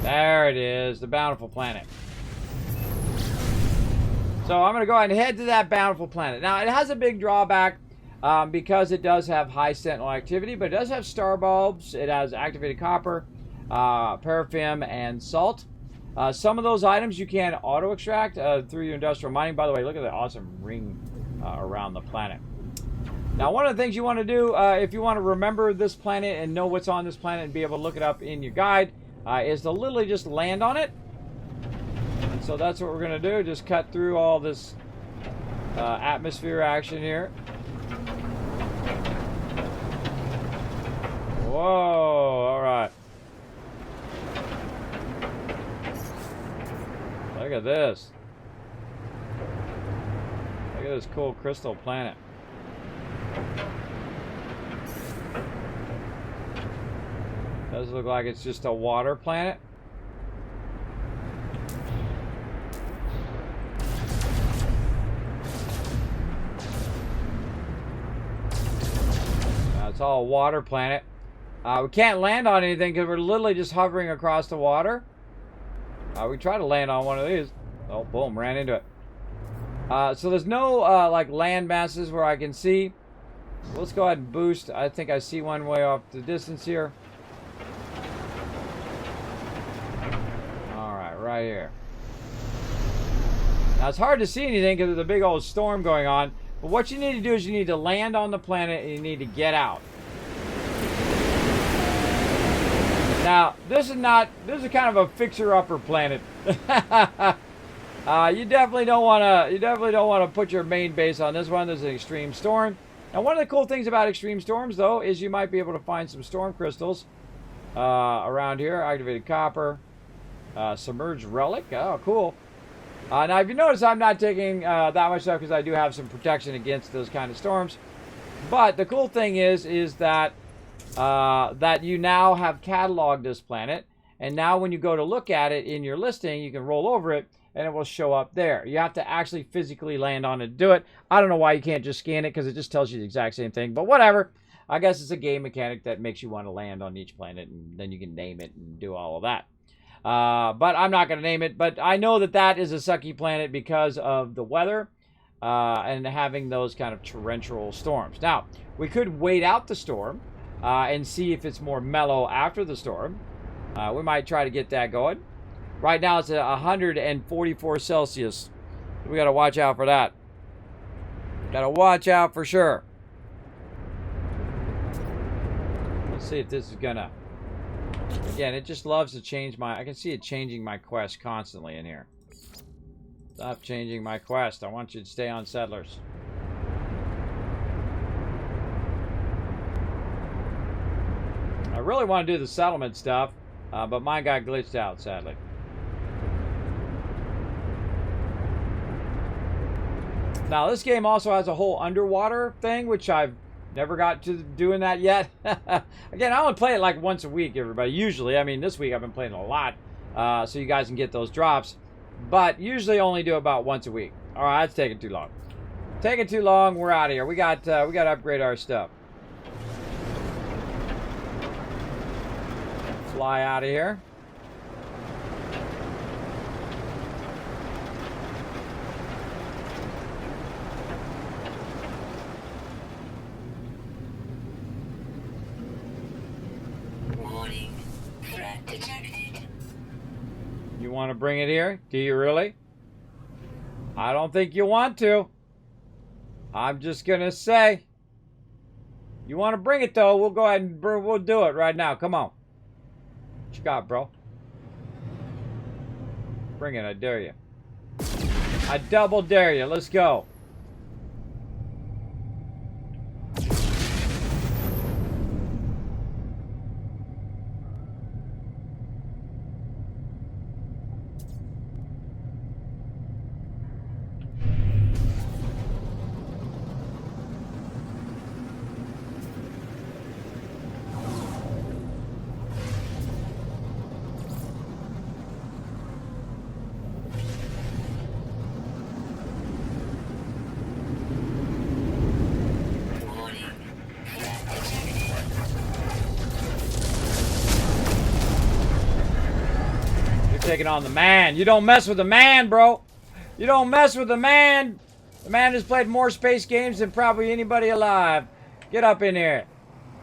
There it is, the bountiful planet. So I'm going to go ahead and head to that bountiful planet. Now, it has a big drawback because it does have high sentinel activity, but it does have star bulbs. It has activated copper, paraffin, and salt. Some of those items you can auto-extract through your industrial mining. By the way, look at the awesome ring around the planet. Now, one of the things you want to do if you want to remember this planet and know what's on this planet and be able to look it up in your guide is to literally just land on it. So that's what we're going to do. Just cut through all this atmosphere action here. Whoa, all right. Look at this. Look at this cool crystal planet. Does look like it's just a water planet. It's all a water planet. We can't land on anything because we're literally just hovering across the water. We try to land on one of these. Oh, boom, ran into it. So there's no like land masses where I can see. Let's go ahead and boost. I think I see one way off the distance here. All right, right here. Now it's hard to see anything because there's a big old storm going on. But what you need to do is you need to land on the planet and you need to get out. Now, this is kind of a fixer-upper planet. You definitely don't want to put your main base on this one. There's an extreme storm. Now, one of the cool things about extreme storms, though, is you might be able to find some storm crystals around here. Activated copper, submerged relic. Oh, cool. Now, if you notice, I'm not taking that much stuff because I do have some protection against those kind of storms. But the cool thing is that that you now have cataloged this planet, and now when you go to look at it in your listing, you can roll over it, and it will show up there. You have to actually physically land on it to do it. I don't know why you can't just scan it because it just tells you the exact same thing. But whatever. I guess it's a game mechanic that makes you want to land on each planet, and then you can name it and do all of that. But I'm not going to name it. But I know that that is a sucky planet because of the weather and having those kind of torrential storms. Now, we could wait out the storm and see if it's more mellow after the storm. We might try to get that going. Right now, it's at 144 Celsius. We got to watch out for that. Got to watch out for sure. Let's see if this is going to... Again, it just loves to change my... I can see it changing my quest constantly in here. Stop changing my quest. I want you to stay on Settlers. I really want to do the settlement stuff, but mine got glitched out, sadly. Now, this game also has a whole underwater thing, which I've never got to doing that yet. Again, I only play it like once a week, everybody. Usually, I mean, this week I've been playing a lot, so you guys can get those drops. But usually only do about once a week. All right, that's taking too long. Taking too long, we're out of here. We got to upgrade our stuff. Fly out of here. Warning. Threat detected. You want to bring it here? Do you really? I don't think you want to. I'm just going to say. You want to bring it, though, we'll go ahead and we'll do it right now. Come on. What you got, bro? Bring it, I dare you. I double dare you. Let's go. Warning. Threat detected. You're taking on the man. You don't mess with the man, bro. You don't mess with the man. The man has played more space games than probably anybody alive. Get up in here.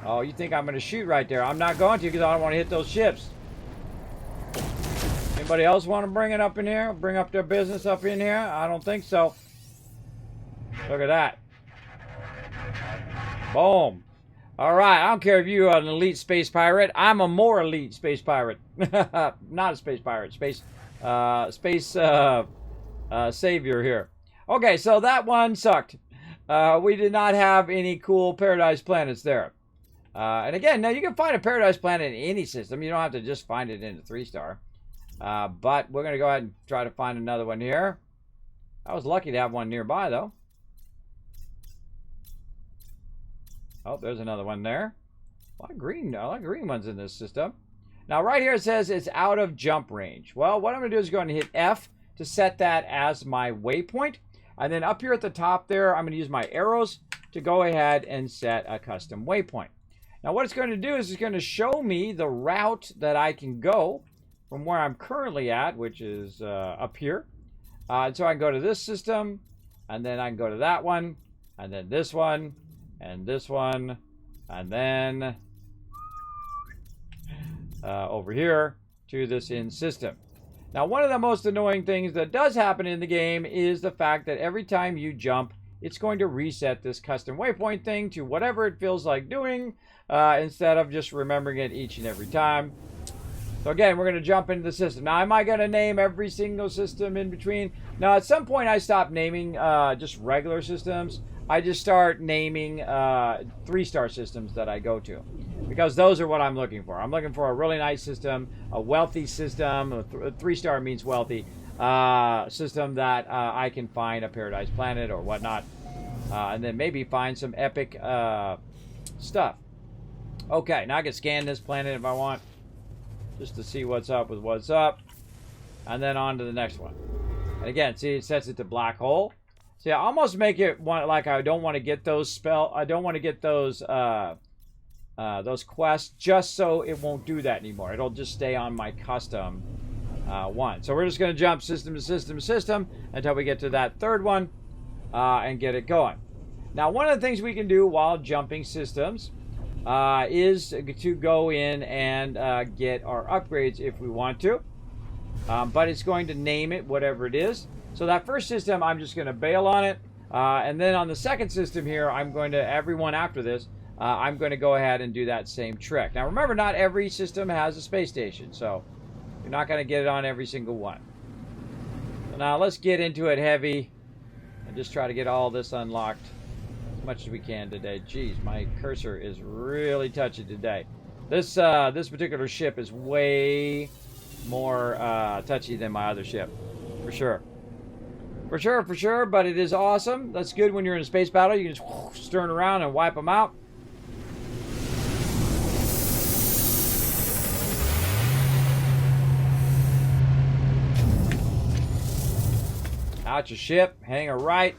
Oh, you think I'm going to shoot right there? I'm not going to because I don't want to hit those ships. Anybody else want to bring it up in here? Bring up their business up in here? I don't think so. Look at that. Boom. All right. I don't care if you're an elite space pirate. I'm a more elite space pirate. Not a space pirate. Space savior here. Okay, so that one sucked. We did not have any cool paradise planets there. And again, now you can find a paradise planet in any system. You don't have to just find it in a 3-star. But we're going to go ahead and try to find another one here. I was lucky to have one nearby, though. Oh, there's another one there. A lot of green ones in this system. Now, right here it says it's out of jump range. Well, what I'm going to do is go ahead and hit F to set that as my waypoint. And then up here at the top there, I'm going to use my arrows to go ahead and set a custom waypoint. Now, what it's going to do is it's going to show me the route that I can go from where I'm currently at, which is up here. And so I can go to this system, and then I can go to that one, and then this one, and this one, and then over here to this in system. Now, one of the most annoying things that does happen in the game is the fact that every time you jump, it's going to reset this custom waypoint thing to whatever it feels like doing instead of just remembering it each and every time. So again, we're going to jump into the system. Now, am I going to name every single system in between? Now, at some point, I stopped naming just regular systems. I just start naming 3-star systems that I go to, because those are what I'm looking for. I'm looking for a really nice system, a wealthy system. A 3-star means wealthy system that I can find a paradise planet or whatnot, and then maybe find some epic stuff. Okay, now I can scan this planet if I want, just to see what's up with what's up, and then on to the next one. And again, see, it sets it to black hole. See, I almost make it like I don't want to get those I don't want to get those quests, just so it won't do that anymore. It'll just stay on my custom one. So we're just going to jump system to system to system until we get to that third one and get it going. Now, one of the things we can do while jumping systems is to go in and get our upgrades if we want to. But it's going to name it whatever it is. So that first system, I'm just going to bail on it. And then on the second system here, I'm going to, everyone after this, I'm going to go ahead and do that same trick. Now remember, not every system has a space station, so you're not going to get it on every single one. So now let's get into it heavy and just try to get all this unlocked as much as we can today. Jeez, my cursor is really touchy today. This particular ship is way more touchy than my other ship, for sure. For sure, but it is awesome. That's good when you're in a space battle. You can just turn around and wipe them out. Out your ship, hang a right.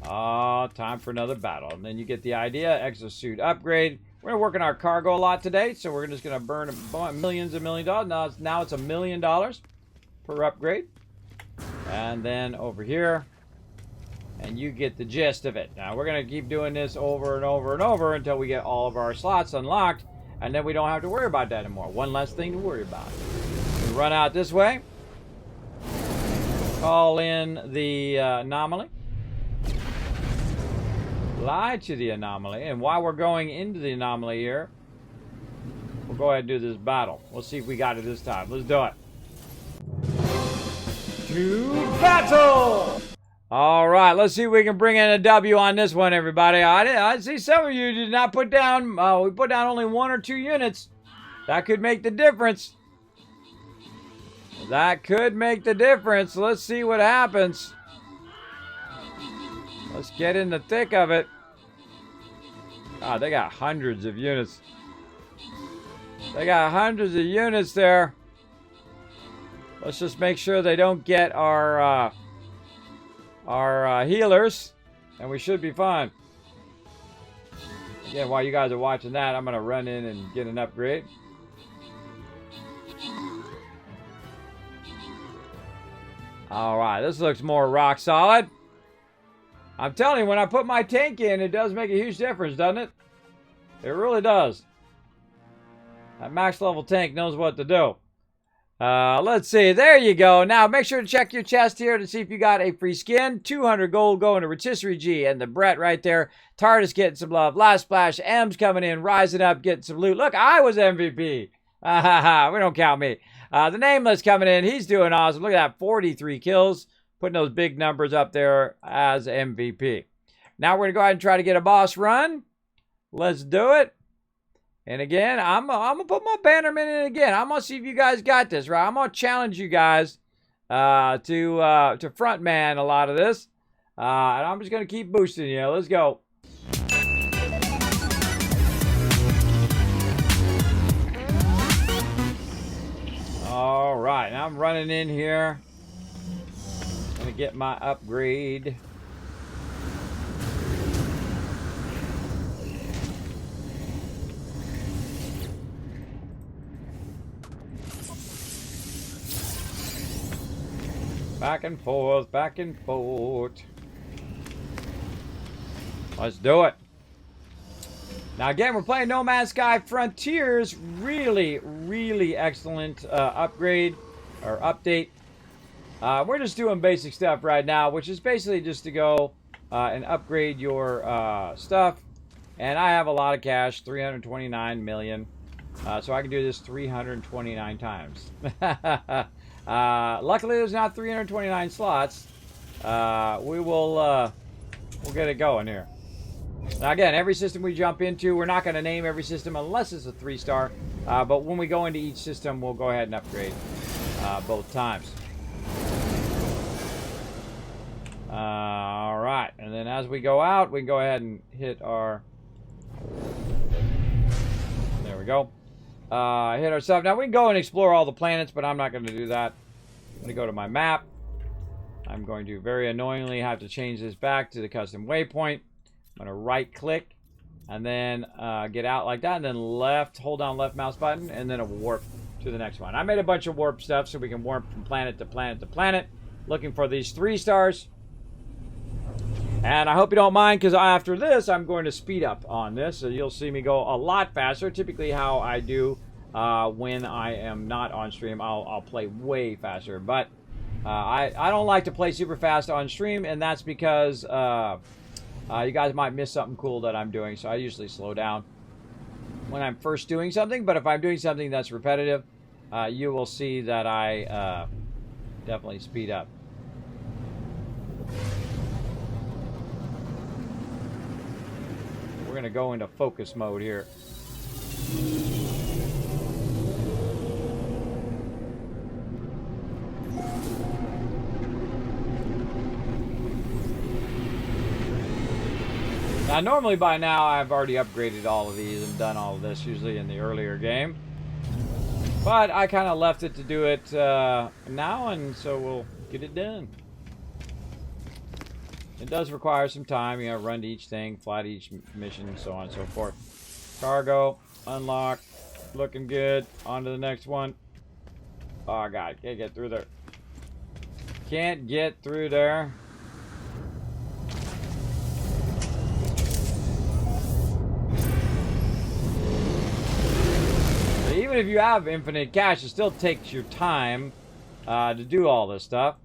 Oh, time for another battle. And then you get the idea. Exosuit upgrade. We're going to work on our cargo a lot today, so we're just going to burn millions and millions of dollars. Now it's $1 million per upgrade. And then over here, and you get the gist of it. Now we're going to keep doing this over and over and over until we get all of our slots unlocked, and then we don't have to worry about that anymore. One less thing to worry about. We run out this way. Call in the anomaly. Fly to the anomaly, and while we're going into the anomaly here, we're we'll go ahead and do this battle. We'll see if we got it this time. Let's do it. To battle! All right, let's see if we can bring in a W on this one, everybody. I see some of you did not put down, we put down only 1 or 2 units. That could make the difference. That could make the difference. Let's see what happens. Let's get in the thick of it. God, they got hundreds of units. They got hundreds of units there. Let's just make sure they don't get our healers, and we should be fine. Again, while you guys are watching that, I'm going to run in and get an upgrade. All right, this looks more rock solid. I'm telling you, when I put my tank in, it does make a huge difference, doesn't it? It really does. That max level tank knows what to do. Let's see. There you go. Now, make sure to check your chest here to see if you got a free skin. 200 gold going to Rotisserie G and the Brett right there. Tardis getting some love. Last Splash. M's coming in, rising up, getting some loot. Look, I was MVP. We don't count me. The Nameless coming in. He's doing awesome. Look at that. 43 kills. Putting those big numbers up there as MVP. Now we're going to go ahead and try to get a boss run. Let's do it. And again, I'm going to put my bannerman in again. I'm going to see if you guys got this, right? I'm going to challenge you guys to front man a lot of this. And I'm just going to keep boosting you. Let's go. All right, now I'm running in here. Going to get my upgrade. Back and forth, back and forth. Let's do it. Now again, we're playing No Man's Sky Frontiers. Really, really excellent upgrade or update. We're just doing basic stuff right now, which is basically just to go and upgrade your stuff. And I have a lot of cash, 329 million. So I can do this 329 times. Luckily, there's not 329 slots. We'll get it going here. Now, again, every system we jump into, we're not going to name every system unless it's a 3-star. But when we go into each system, we'll go ahead and upgrade both times. All right, and then as we go out, we can go ahead and hit our. There we go. Hit our stuff. Now we can go and explore all the planets, but I'm not going to do that. I'm going to go to my map. I'm going to very annoyingly have to change this back to the custom waypoint. I'm going to right click and then get out like that, and then left, hold down left mouse button, and then a warp to the next one. I made a bunch of warp stuff so we can warp from planet to planet to planet, looking for these 3 stars. And I hope you don't mind, because after this, I'm going to speed up on this. So you'll see me go a lot faster. Typically how I do when I am not on stream, I'll play way faster. But I don't like to play super fast on stream, and that's because you guys might miss something cool that I'm doing. So I usually slow down when I'm first doing something. But if I'm doing something that's repetitive, you will see that I definitely speed up. We're going to go into focus mode here. Now, normally by now, I've already upgraded all of these and done all of this, usually in the earlier game. But I kind of left it to do it now, and so we'll get it done. It does require some time, you know, run to each thing, fly to each mission, and so on and so forth. Cargo, unlock, looking good. On to the next one. Oh, God, can't get through there. Can't get through there. But even if you have infinite cash, it still takes your time to do all this stuff.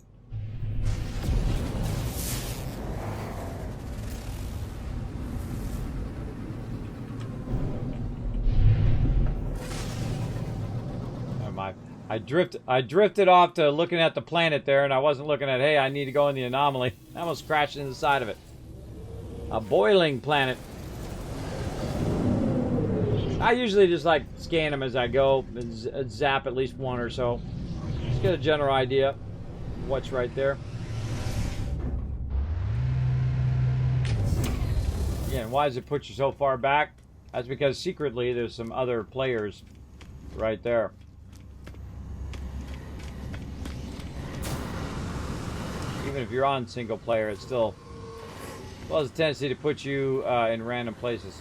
I drifted off to looking at the planet there, and I wasn't looking at, hey, I need to go in the anomaly. I almost crashed into the side of it. A boiling planet. I usually just like scan them as I go and zap at least one or so. Just get a general idea of what's right there. Again, why does it put you so far back? That's because secretly there's some other players right there. Even if you're on single player, it still has a tendency to put you in random places.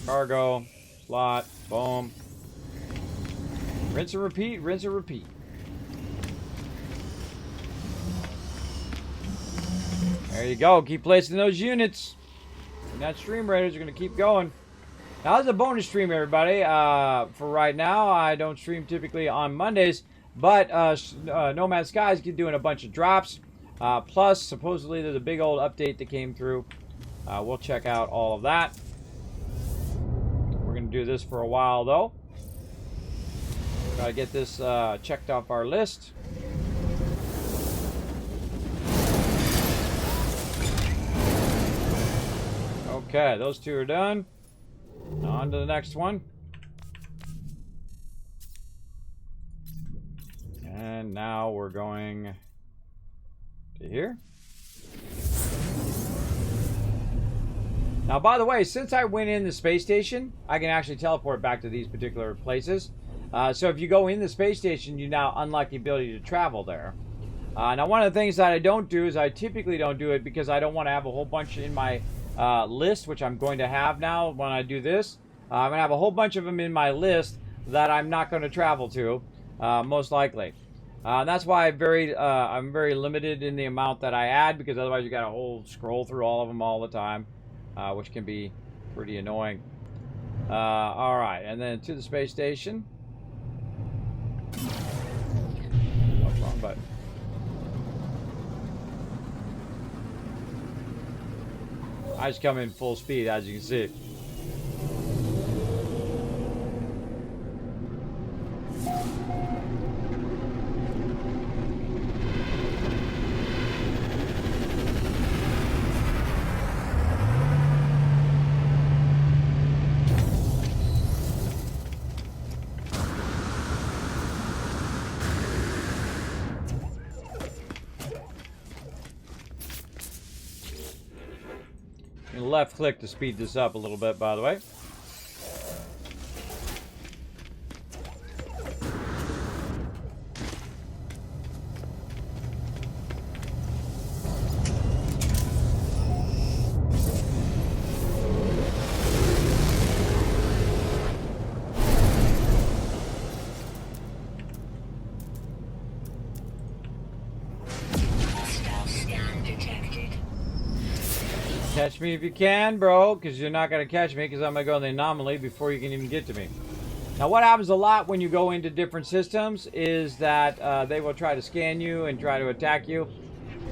Cargo, slot, boom. Rinse and repeat, rinse and repeat. There you go. Keep placing those units. And that stream raiders are going to keep going. Now, this is a bonus stream, everybody. For right now, I don't stream typically on Mondays. But Nomad Skies keep doing a bunch of drops. Plus, supposedly, there's a big old update that came through. We'll check out all of that. We're going to do this for a while, though. Got to get this checked off our list. Okay, those two are done. On to the next one. And now we're going to here. Now, by the way, since I went in the space station, I can actually teleport back to these particular places. So if you go in the space station, you now unlock the ability to travel there. Now, one of the things that I don't do is I typically don't do it because I don't want to have a whole bunch in my list, which I'm going to have now when I do this. I'm going to have a whole bunch of them in my list that I'm not going to travel to, most likely. That's why I'm very limited in the amount that I add, because otherwise you got a whole scroll through all of them all the time, which can be pretty annoying. All right, and then to the space station. Oh, wrong button. I just come in full speed, as you can see. Left click to speed this up a little bit, by the way. Catch me if you can, bro, because you're not going to catch me, because I'm going to go in the anomaly before you can even get to me. Now, what happens a lot when you go into different systems is that they will try to scan you and try to attack you.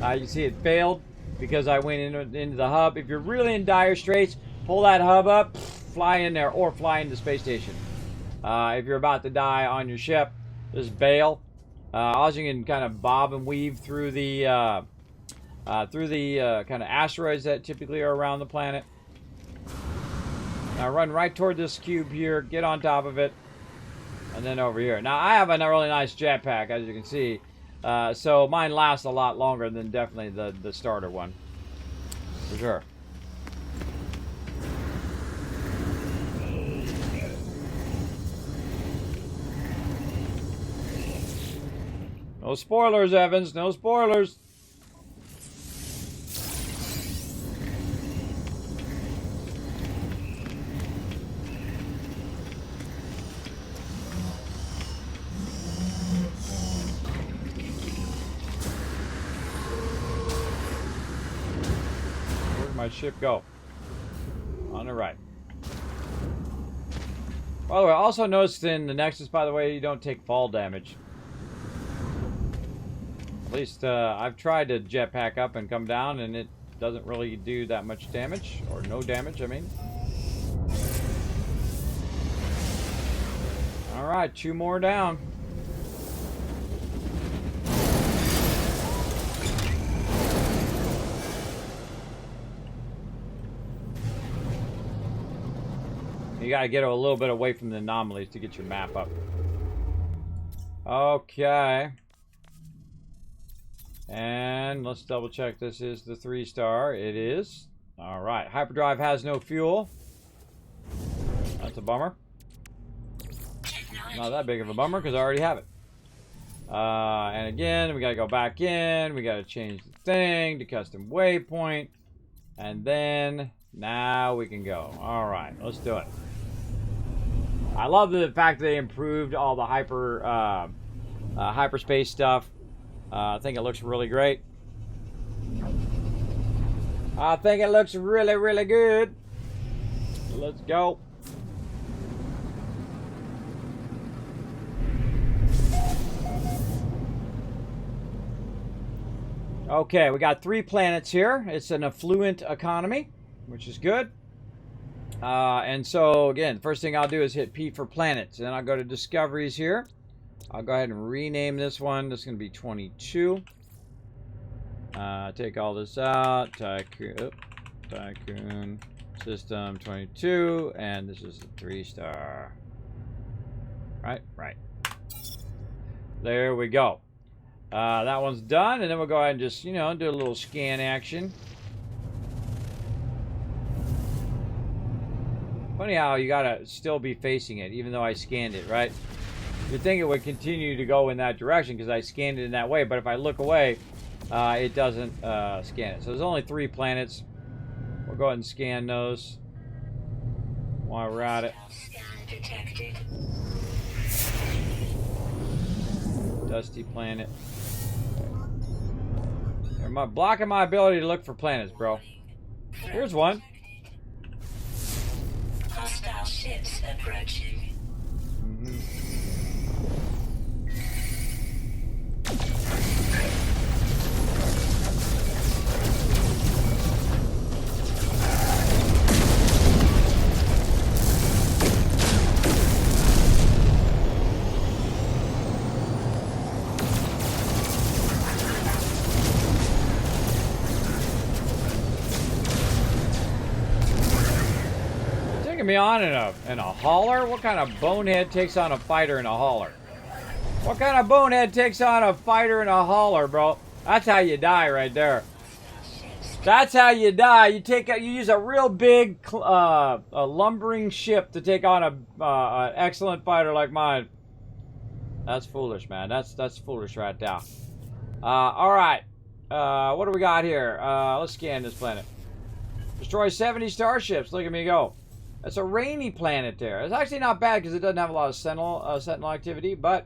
You see it failed because I went into the hub. If you're really in dire straits, pull that hub up, fly in there, or fly into the space station. If you're about to die on your ship, just bail. Also, you can kind of bob and weave through the kind of asteroids that typically are around the planet. Now run right toward this cube here, get on top of it, and then over here. Now I have a really nice jetpack, as you can see, so mine lasts a lot longer than definitely the starter one, for sure. No spoilers, Evans, no spoilers. My ship go on the right. By the way, I also noticed in the Nexus, by the way, you don't take fall damage. At least I've tried to jetpack up and come down, and it doesn't really do that much damage. Or no damage, I mean. Alright, 2 more down. You gotta get a little bit away from the anomalies to get your map up. Okay. And let's double check this is the 3-star. It is. Alright. Hyperdrive has no fuel. That's a bummer. Not that big of a bummer because I already have it. And again, we gotta go back in. We gotta change the thing to custom waypoint. And then now we can go. Alright, let's do it. I love the fact that they improved all the hyperspace stuff. I think it looks really great. I think it looks really, really good. Let's go. Okay, we got 3 planets here. It's an affluent economy, which is good. And so, again, first thing I'll do is hit P for planets. Then I'll go to discoveries here. I'll go ahead and rename this one. This is going to be 22. Take all this out. Tycoon System 22. And this is a 3-star. Right? Right. There we go. That one's done. And then we'll go ahead and just, you know, do a little scan action. Funny how you gotta still be facing it, even though I scanned it, right? You'd think it would continue to go in that direction because I scanned it in that way, but if I look away, it doesn't scan it. So there's only 3 planets. We'll go ahead and scan those while we're at it. Dusty planet. They're blocking my ability to look for planets, bro. Here's one. Hostile ships approaching. Me on in a hauler? What kind of bonehead takes on a fighter in a hauler? What kind of bonehead takes on a fighter in a hauler, bro? That's how you die right there. That's how you die. You use a real big a lumbering ship to take on a excellent fighter like mine. That's foolish, man. That's foolish right there. All right. What do we got here? Let's scan this planet. Destroy 70 starships. Look at me go. It's a rainy planet there. It's actually not bad because it doesn't have a lot of sentinel activity, but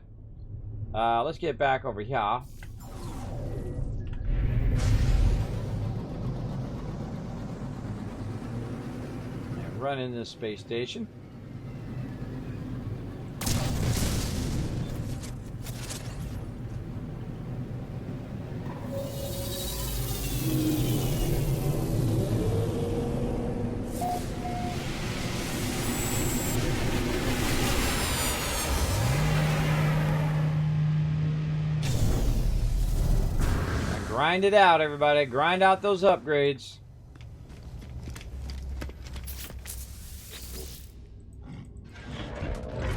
let's get back over here. And run in this space station. Grind it out, everybody. Grind out those upgrades.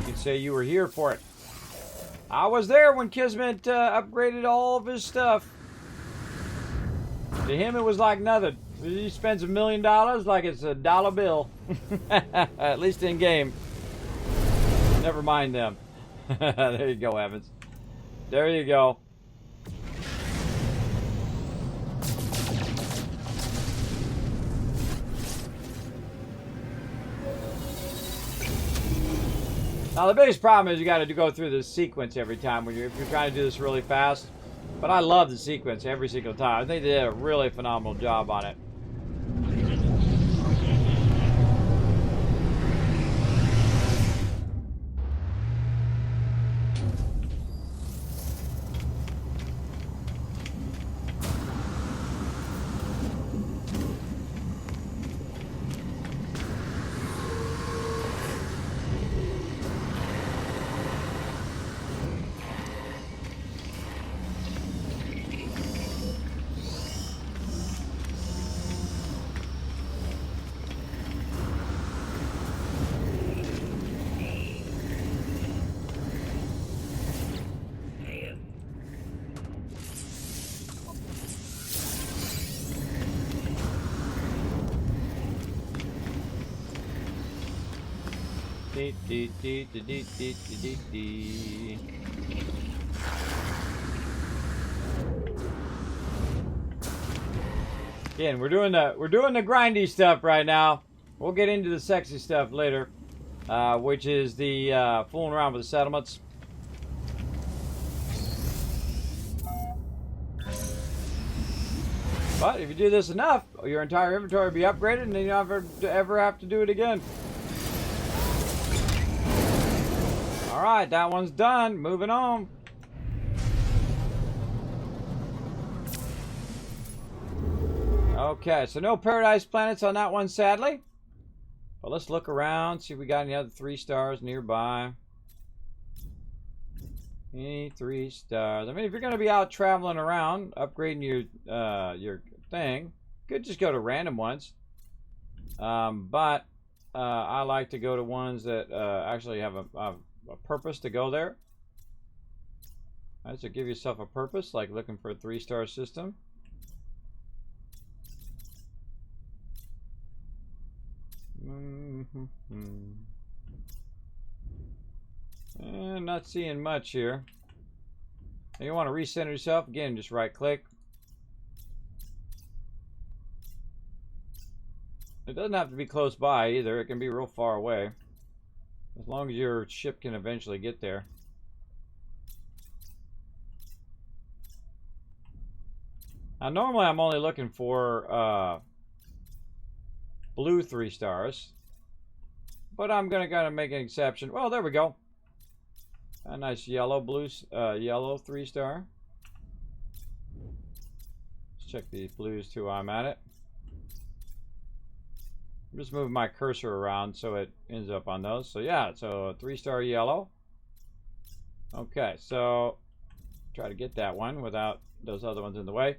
You can say you were here for it. I was there when Kismet upgraded all of his stuff. To him, it was like nothing. He spends $1 million like it's a dollar bill. At least in game. Never mind them. There you go, Evans. There you go. Now the biggest problem is you got to go through the sequence every time if you're trying to do this really fast. But I love the sequence every single time. I think they did a really phenomenal job on it. Dee, dee, dee, dee, dee, dee, dee, dee. Again, we're doing the grindy stuff right now. We'll get into the sexy stuff later, which is the fooling around with the settlements. But if you do this enough, your entire inventory will be upgraded, and then you don't ever have to do it again. All right, that one's done. Moving on. Okay, so no paradise planets on that one, sadly. But let's look around, see if we got any other 3 stars nearby. Any 3 stars? I mean, if you're going to be out traveling around, upgrading your thing, you could just go to random ones. But I like to go to ones that actually have a purpose to go there. All right, so give yourself a purpose, like looking for a 3-star system. And not seeing much here. You want to recenter yourself again, just right click. It doesn't have to be close by either, it can be real far away, as long as your ship can eventually get there. Now normally I'm only looking for blue 3 stars, but I'm gonna make an exception. Well, there we go. A nice yellow 3-star. Let's check these blues too while I'm at it. I'm just moving my cursor around so it ends up on those. So yeah, so a 3-star yellow. Okay, so try to get that one without those other ones in the way.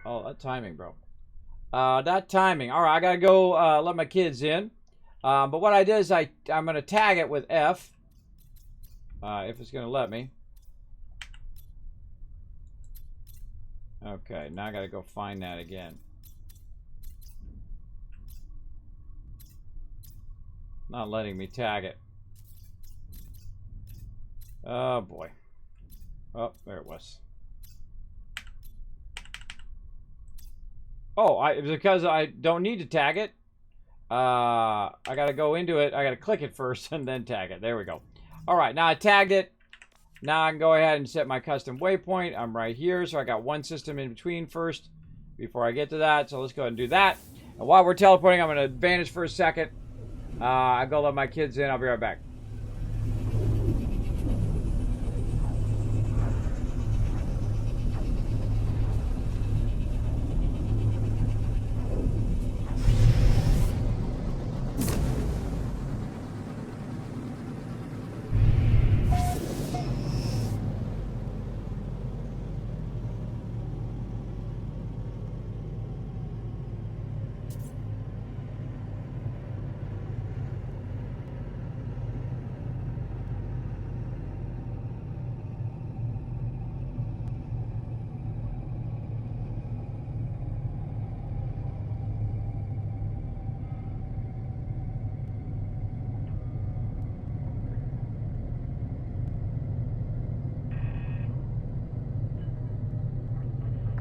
Oh, that timing, bro. That timing. All right, I gotta go let my kids in. But what I did is I'm gonna tag it with F. If it's gonna let me. Okay, now I gotta go find that again. Not letting me tag it. Oh boy. Oh, there it was. Oh, because I don't need to tag it. I gotta go into it. I gotta click it first and then tag it. There we go. All right, now I tagged it. Now I can go ahead and set my custom waypoint. I'm right here, so I got one system in between first before I get to that. So let's go ahead and do that. And while we're teleporting, I'm gonna vanish for a second. I'll go let my kids in. I'll be right back.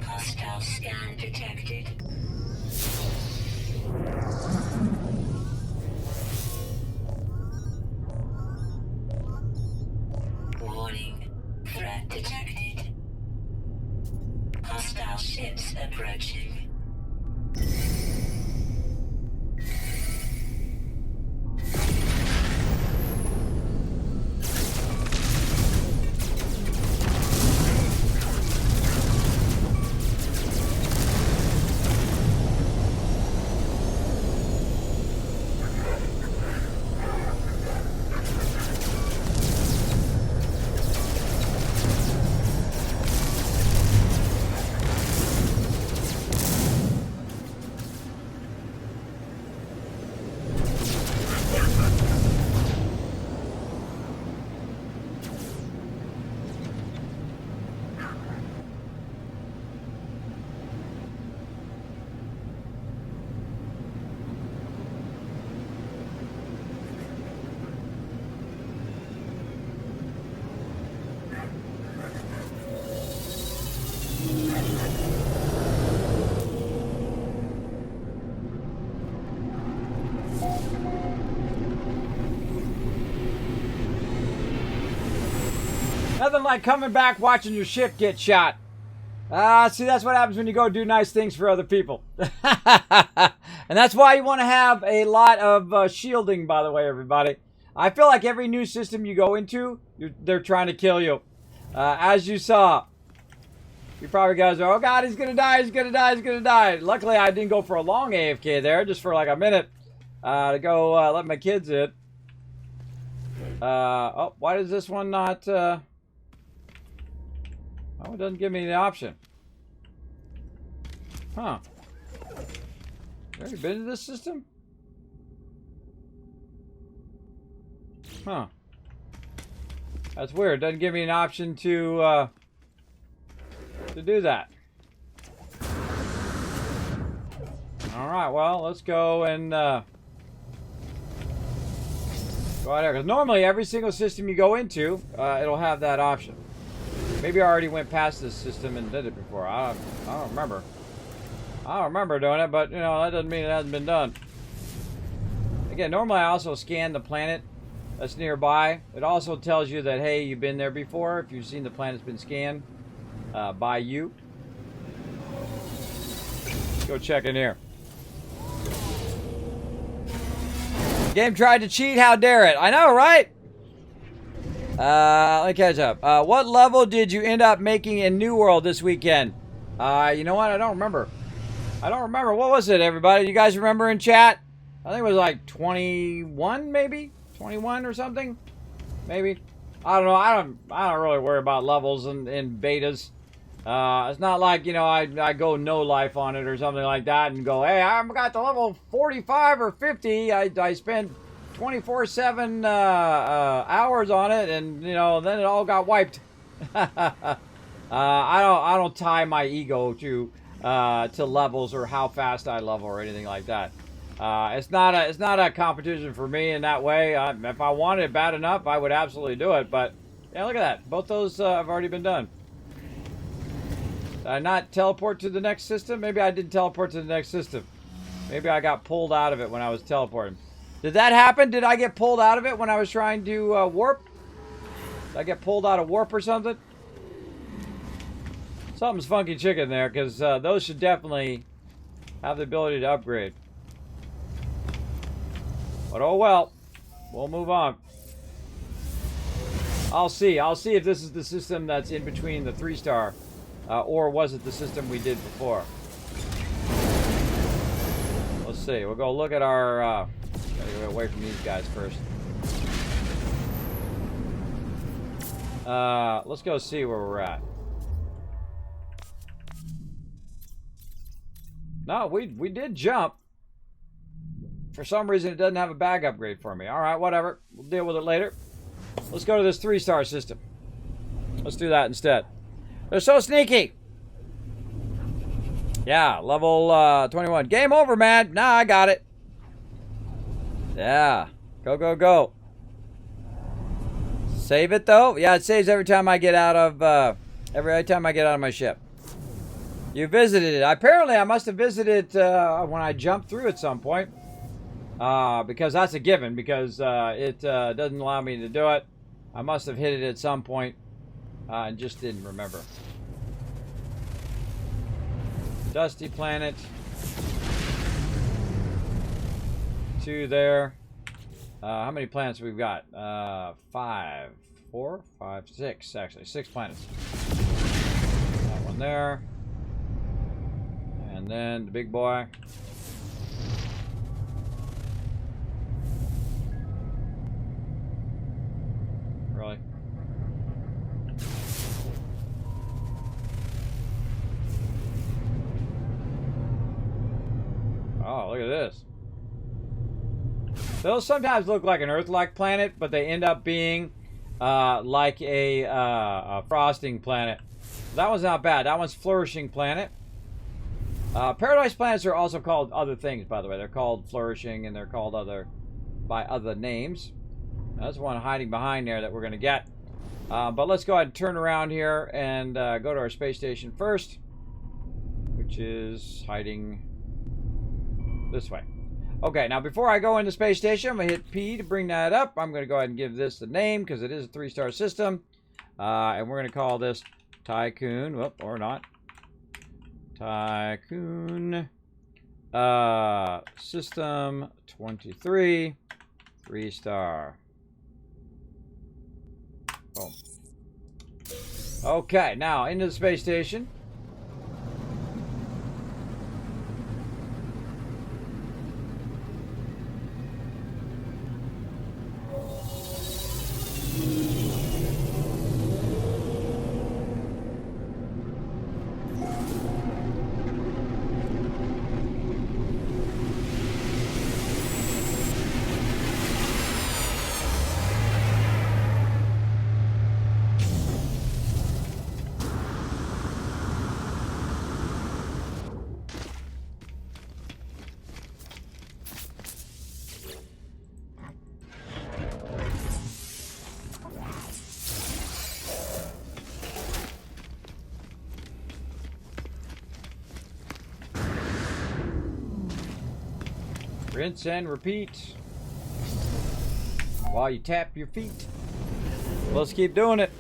Hostile scan detected. Warning. Threat detected. Hostile ships approaching. Nothing like coming back watching your ship get shot. See, that's what happens when you go do nice things for other people. And that's why you want to have a lot of shielding, by the way, everybody. I feel like every new system you go into, they're trying to kill you. As you saw. You probably guys are, oh God, he's going to die, he's going to die, he's going to die. Luckily, I didn't go for a long AFK there, just for like a minute to go let my kids in. Oh, why does this one not... Oh, it doesn't give me the option. Huh. Have you been to this system? Huh. That's weird. Doesn't give me an option to do that. Alright, well, let's go and go out there. Because normally, every single system you go into, it'll have that option. Maybe I already went past this system and did it before. I don't remember. I don't remember doing it, but, you know, that doesn't mean it hasn't been done. Again, normally I also scan the planet that's nearby. It also tells you that, hey, you've been there before, if you've seen the planet's been scanned by you. Let's go check in here. Game tried to cheat, how dare it? I know, right? Let me catch up. What level did you end up making in New World this weekend? You know what? I don't remember. I don't remember. What was it, everybody? You guys remember in chat? I think it was like 21, maybe? 21 or something? Maybe. I don't know. I don't really worry about levels in betas. It's not like, you know, I go no life on it or something like that and go, hey, I've got the level 45 or 50. I spent 24/7 hours on it, and you know, then it all got wiped. I don't tie my ego to levels or how fast I level or anything like that. It's not a competition for me in that way. If I wanted it bad enough, I would absolutely do it. But yeah, look at that. Both those have already been done. Did I not teleport to the next system? Maybe I did teleport to the next system. Maybe I got pulled out of it when I was teleporting. Did that happen? Did I get pulled out of it when I was trying to warp? Did I get pulled out of warp or something? Something's funky chicken there, because those should definitely have the ability to upgrade. But oh well. We'll move on. I'll see. I'll see if this is the system that's in between the 3-star. Or was it the system we did before? Let's see. We'll go look at our... gotta get away from these guys first. Let's go see where we're at. No, we did jump. For some reason, it doesn't have a bag upgrade for me. Alright, whatever. We'll deal with it later. Let's go to this 3-star system. Let's do that instead. They're so sneaky. Yeah, level 21. Game over, man. Nah, I got it. Yeah. Go, go, go. Save it, though? Yeah, it saves every time I get out of, every time I get out of my ship. You visited it. Apparently, I must have visited when I jumped through at some point. Because that's a given, because it doesn't allow me to do it. I must have hit it at some point and just didn't remember. Dusty planet. 2 there. How many planets we've got? 5, 4, 5, 6, actually. 6 planets. That one there. And then the big boy. Really? Oh, look at this. Those sometimes look like an Earth-like planet, but they end up being like a frosting planet. That one's not bad. That one's flourishing planet. Paradise planets are also called other things, by the way. They're called flourishing, and they're called by other names. That's one hiding behind there that we're going to get. But let's go ahead and turn around here and go to our space station first, which is hiding this way. Okay, now before I go into space station, I'm going to hit P to bring that up. I'm going to go ahead and give this the name because it is a 3-star system. And we're going to call this Tycoon. Whoop, or not. Tycoon. System 23. 3-star. Boom. Okay, now into the space station. Rinse and repeat while you tap your feet. Let's keep doing it.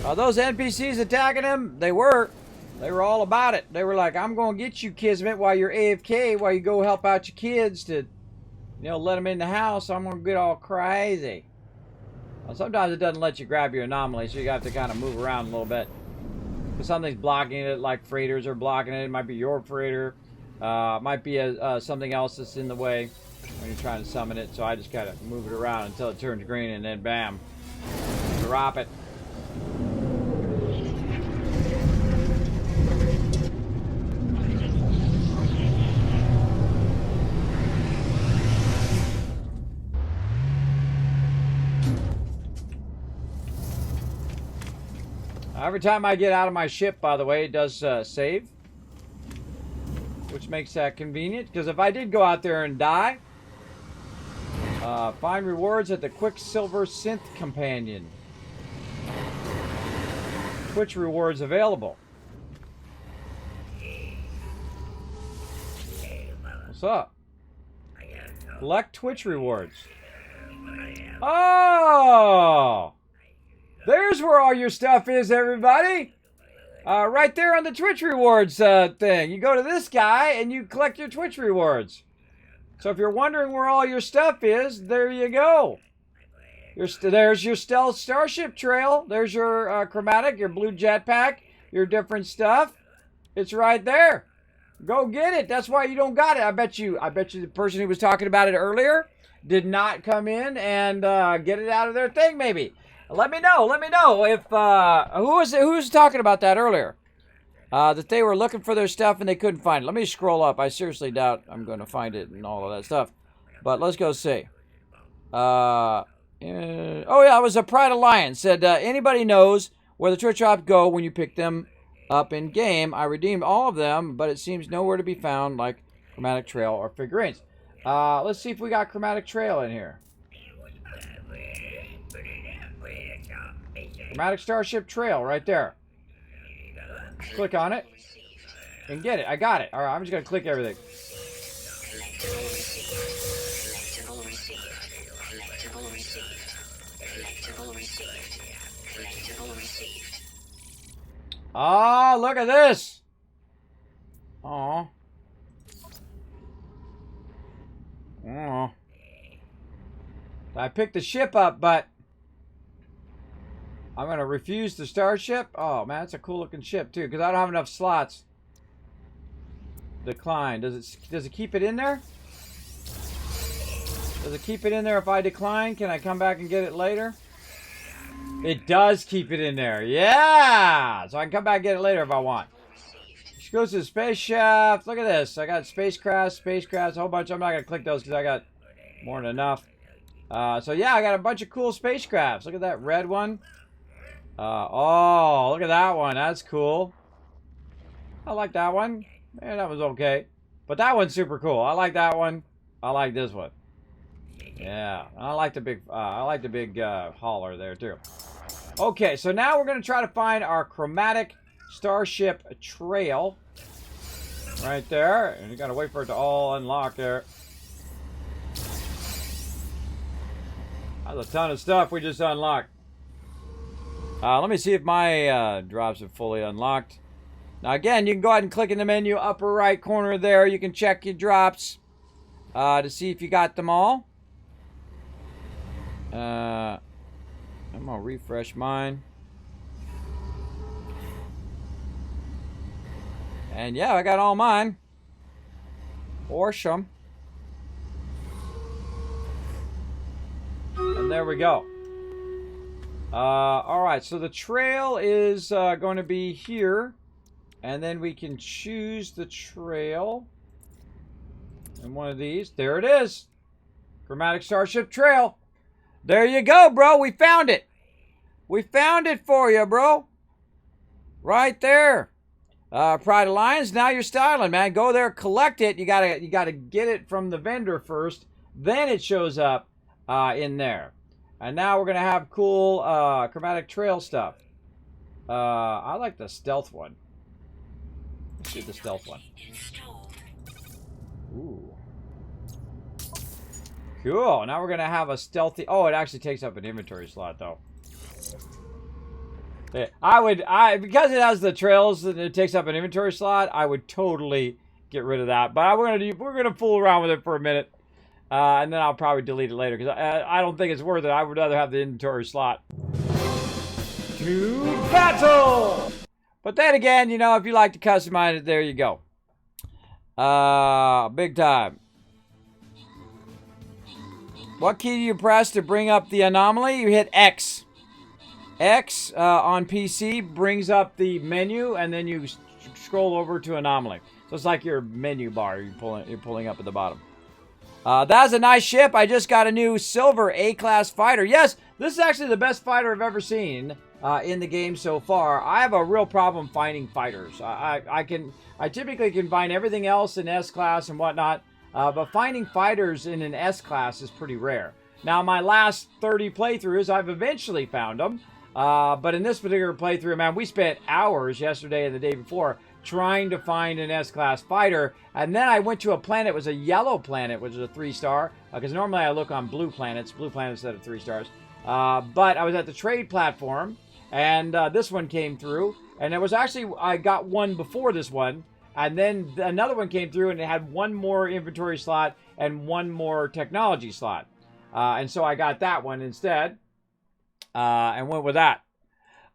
Are those NPCs attacking him? They were. They were all about it. They were like, I'm going to get you, Kismet, while you're AFK, while you go help out your kids to, let them in the house. I'm going to get all crazy. Well, sometimes it doesn't let you grab your anomaly, so you have to kind of move around a little bit. Because something's blocking it, like freighters are blocking it. It might be your freighter. Might be something else that's in the way when you're trying to summon it. So I just gotta move it around until it turns green, and then bam, drop it. Every time I get out of my ship, by the way, it does save. Which makes that convenient, because if I did go out there and die, find rewards at the Quicksilver Synth Companion. Twitch rewards available. What's up? Collect Twitch rewards. Oh! There's where all your stuff is, everybody! Right there on the Twitch rewards thing. You go to this guy and you collect your Twitch rewards. So if you're wondering where all your stuff is, there you go. There's your stealth starship trail. There's your chromatic, your blue jetpack, your different stuff. It's right there. Go get it. That's why you don't got it. I bet you the person who was talking about it earlier did not come in and get it out of their thing, maybe. Let me know if who's talking about that earlier. That they were looking for their stuff and they couldn't find it. Let me scroll up. I seriously doubt I'm going to find it and all of that stuff. But let's go see. Oh yeah, it was a Pride Alliance. Said anybody knows where the Twitch drops go when you pick them up in game. I redeemed all of them, but it seems nowhere to be found, like Chromatic Trail or figurines. Let's see if we got Chromatic Trail in here. Chromatic Starship Trail right there. Click on it and get it. I got it. All right, I'm just going to click everything. Oh, look at this. Oh. Oh. I picked the ship up, but I'm going to refuse the starship. Oh, man, that's a cool looking ship, too, because I don't have enough slots. Decline. Does it keep it in there? Does it keep it in there if I decline? Can I come back and get it later? It does keep it in there. Yeah! So I can come back and get it later if I want. She goes to the space shaft. Look at this. I got spacecrafts, a whole bunch. I'm not going to click those because I got more than enough. So, yeah, I got a bunch of cool spacecrafts. Look at that red one. Oh, look at that one. That's cool. I like that one. Yeah, that was okay. But that one's super cool. I like that one. I like this one. Yeah, I like the big hauler there too. Okay, so now we're going to try to find our chromatic starship trail. Right there. And you got to wait for it to all unlock there. That's a ton of stuff we just unlocked. Let me see if my drops are fully unlocked. Now again, you can go ahead and click in the menu, upper right corner there. You can check your drops to see if you got them all. I'm gonna refresh mine. And yeah, I got all mine. Awesome. And there we go. Alright, so the trail is going to be here. And then we can choose the trail. And one of these. There it is. Chromatic Starship Trail. There you go, bro. We found it. We found it for you, bro. Right there. Pride Alliance, now you're styling, man. Go there, collect it. You gotta get it from the vendor first. Then it shows up in there. And now we're gonna have cool chromatic trail stuff. I like the stealth one. Let's do the stealth one. Ooh. Cool. Now we're gonna have a stealthy. Oh, it actually takes up an inventory slot though. Because it has the trails and it takes up an inventory slot, I would totally get rid of that. But we're gonna fool around with it for a minute, and then I'll probably delete it later because I don't think it's worth it. I would rather have the inventory slot. To battle! But then again, you know, if you like to customize it, there you go. Big time. What key do you press to bring up the anomaly? You hit X. X on PC brings up the menu, and then you scroll over to anomaly. So it's like your menu bar you're pulling up at the bottom. That's a nice ship. I just got a new silver A-class fighter. Yes, this is actually the best fighter I've ever seen in the game so far. I have a real problem finding fighters. I typically can find everything else in S-class and whatnot, but finding fighters in an S-class is pretty rare. Now, my last 30 playthroughs, I've eventually found them. But in this particular playthrough, man, we spent hours yesterday and the day before trying to find an S-class fighter. And then I went to a planet, it was a yellow planet, which is a 3-star. Because normally I look on blue planets instead of 3 stars. But I was at the trade platform, and this one came through. And it was actually, I got one before this one. And then another one came through, and it had one more inventory slot and one more technology slot. And so I got that one instead. And went with that.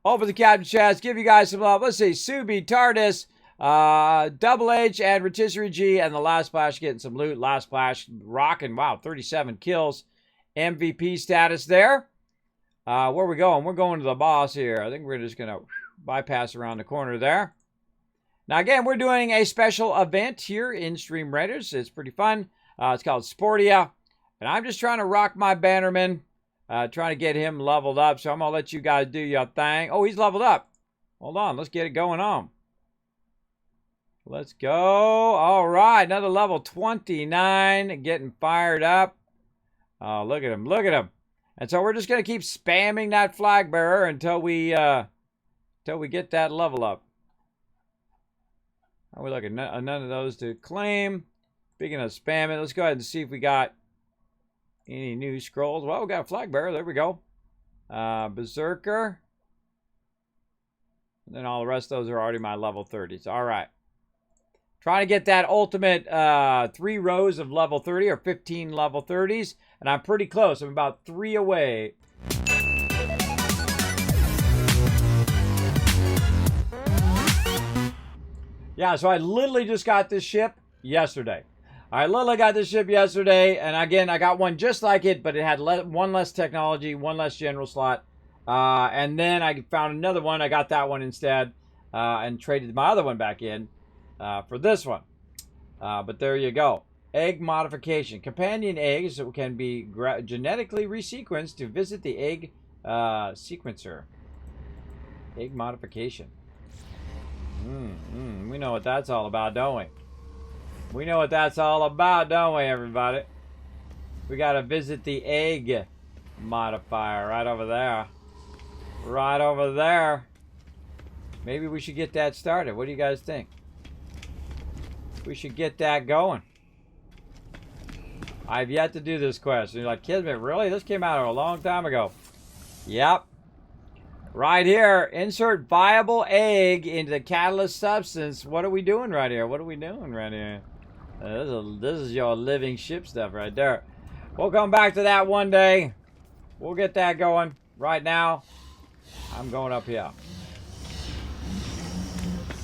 Over the Captain Chats, give you guys some love. Let's see, Subi, TARDIS, Double H, and Rotisserie G, and the Last Splash getting some loot. Last Splash rocking, wow, 37 kills. MVP status there. Where are we going? We're going to the boss here. I think we're just going to bypass around the corner there. Now, again, we're doing a special event here in Stream Raiders. It's pretty fun. It's called Sportia. And I'm just trying to rock my Bannerman. Trying to get him leveled up. So I'm going to let you guys do your thing. Oh, he's leveled up. Hold on. Let's get it going on. Let's go. All right. Another level 29. Getting fired up. Oh, look at him. Look at him. And so we're just going to keep spamming that flag bearer until we get that level up. Are we looking? None of those to claim. Speaking of spamming, let's go ahead and see if we got any new scrolls. Well, we got a flag bearer. There we go. Berserker. And then all the rest of those are already my level 30s. All right. Trying to get that ultimate 3 rows of level 30 or 15 level 30s. And I'm pretty close. I'm about 3 away. Yeah, so I literally just got this ship yesterday. I literally got this ship yesterday, and again, I got one just like it, but it had one less technology, one less general slot. And then I found another one. I got that one instead and traded my other one back in for this one. But there you go. Egg modification. Companion eggs can be genetically resequenced to visit the egg sequencer. Egg modification. We know what that's all about, don't we? We know what that's all about, don't we, everybody? We got to visit the egg modifier right over there. Right over there. Maybe we should get that started. What do you guys think? We should get that going. I've yet to do this quest. And you're like, Kismet, really? This came out a long time ago. Yep. Right here, insert viable egg into the catalyst substance. What are we doing right here? What are we doing right here? This is your living ship stuff right there. We'll come back to that one day. We'll get that going. Right now, I'm going up here.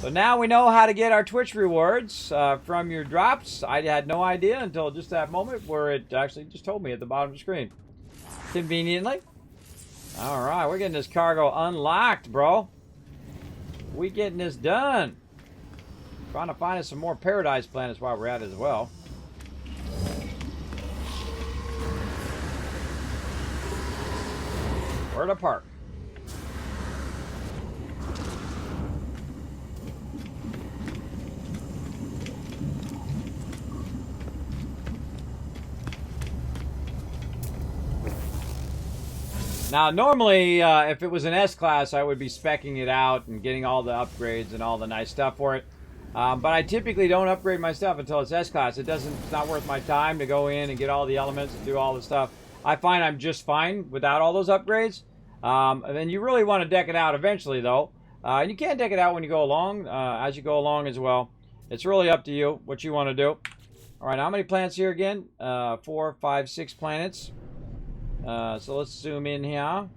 So now we know how to get our Twitch rewards from your drops. I had no idea until just that moment where it actually just told me at the bottom of the screen. Conveniently. All right, we're getting this cargo unlocked, bro. We getting this done. Trying to find us some more paradise planets while we're at it as well. Where to park? Now, normally, if it was an S-Class, I would be speccing it out and getting all the upgrades and all the nice stuff for it. But I typically don't upgrade my stuff until it's S-Class. It's not worth my time to go in and get all the elements and do all the stuff. I find I'm just fine without all those upgrades. And then you really want to deck it out eventually, though. And you can deck it out when you go along, as you go along as well. It's really up to you what you want to do. All right, how many planets here again? 4, 5, 6 planets. So let's zoom in here.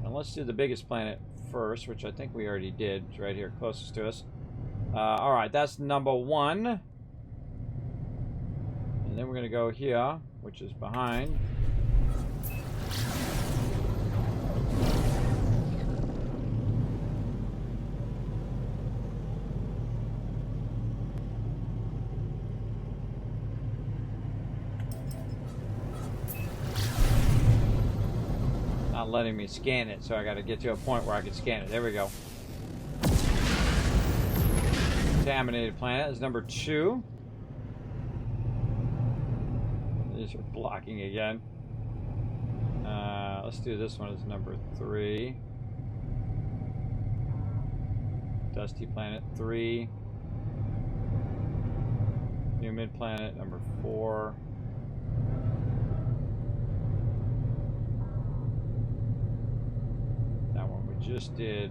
And let's do the biggest planet first, which I think we already did. It's right here, closest to us. Alright, that's number 1. And then we're going to go here, which is behind. Not letting me scan it, so I got to get to a point where I can scan it. There we go. Contaminated planet is number 2. These are blocking again. Let's do this one as number 3. Dusty planet 3. Humid planet number 4. That one we just did.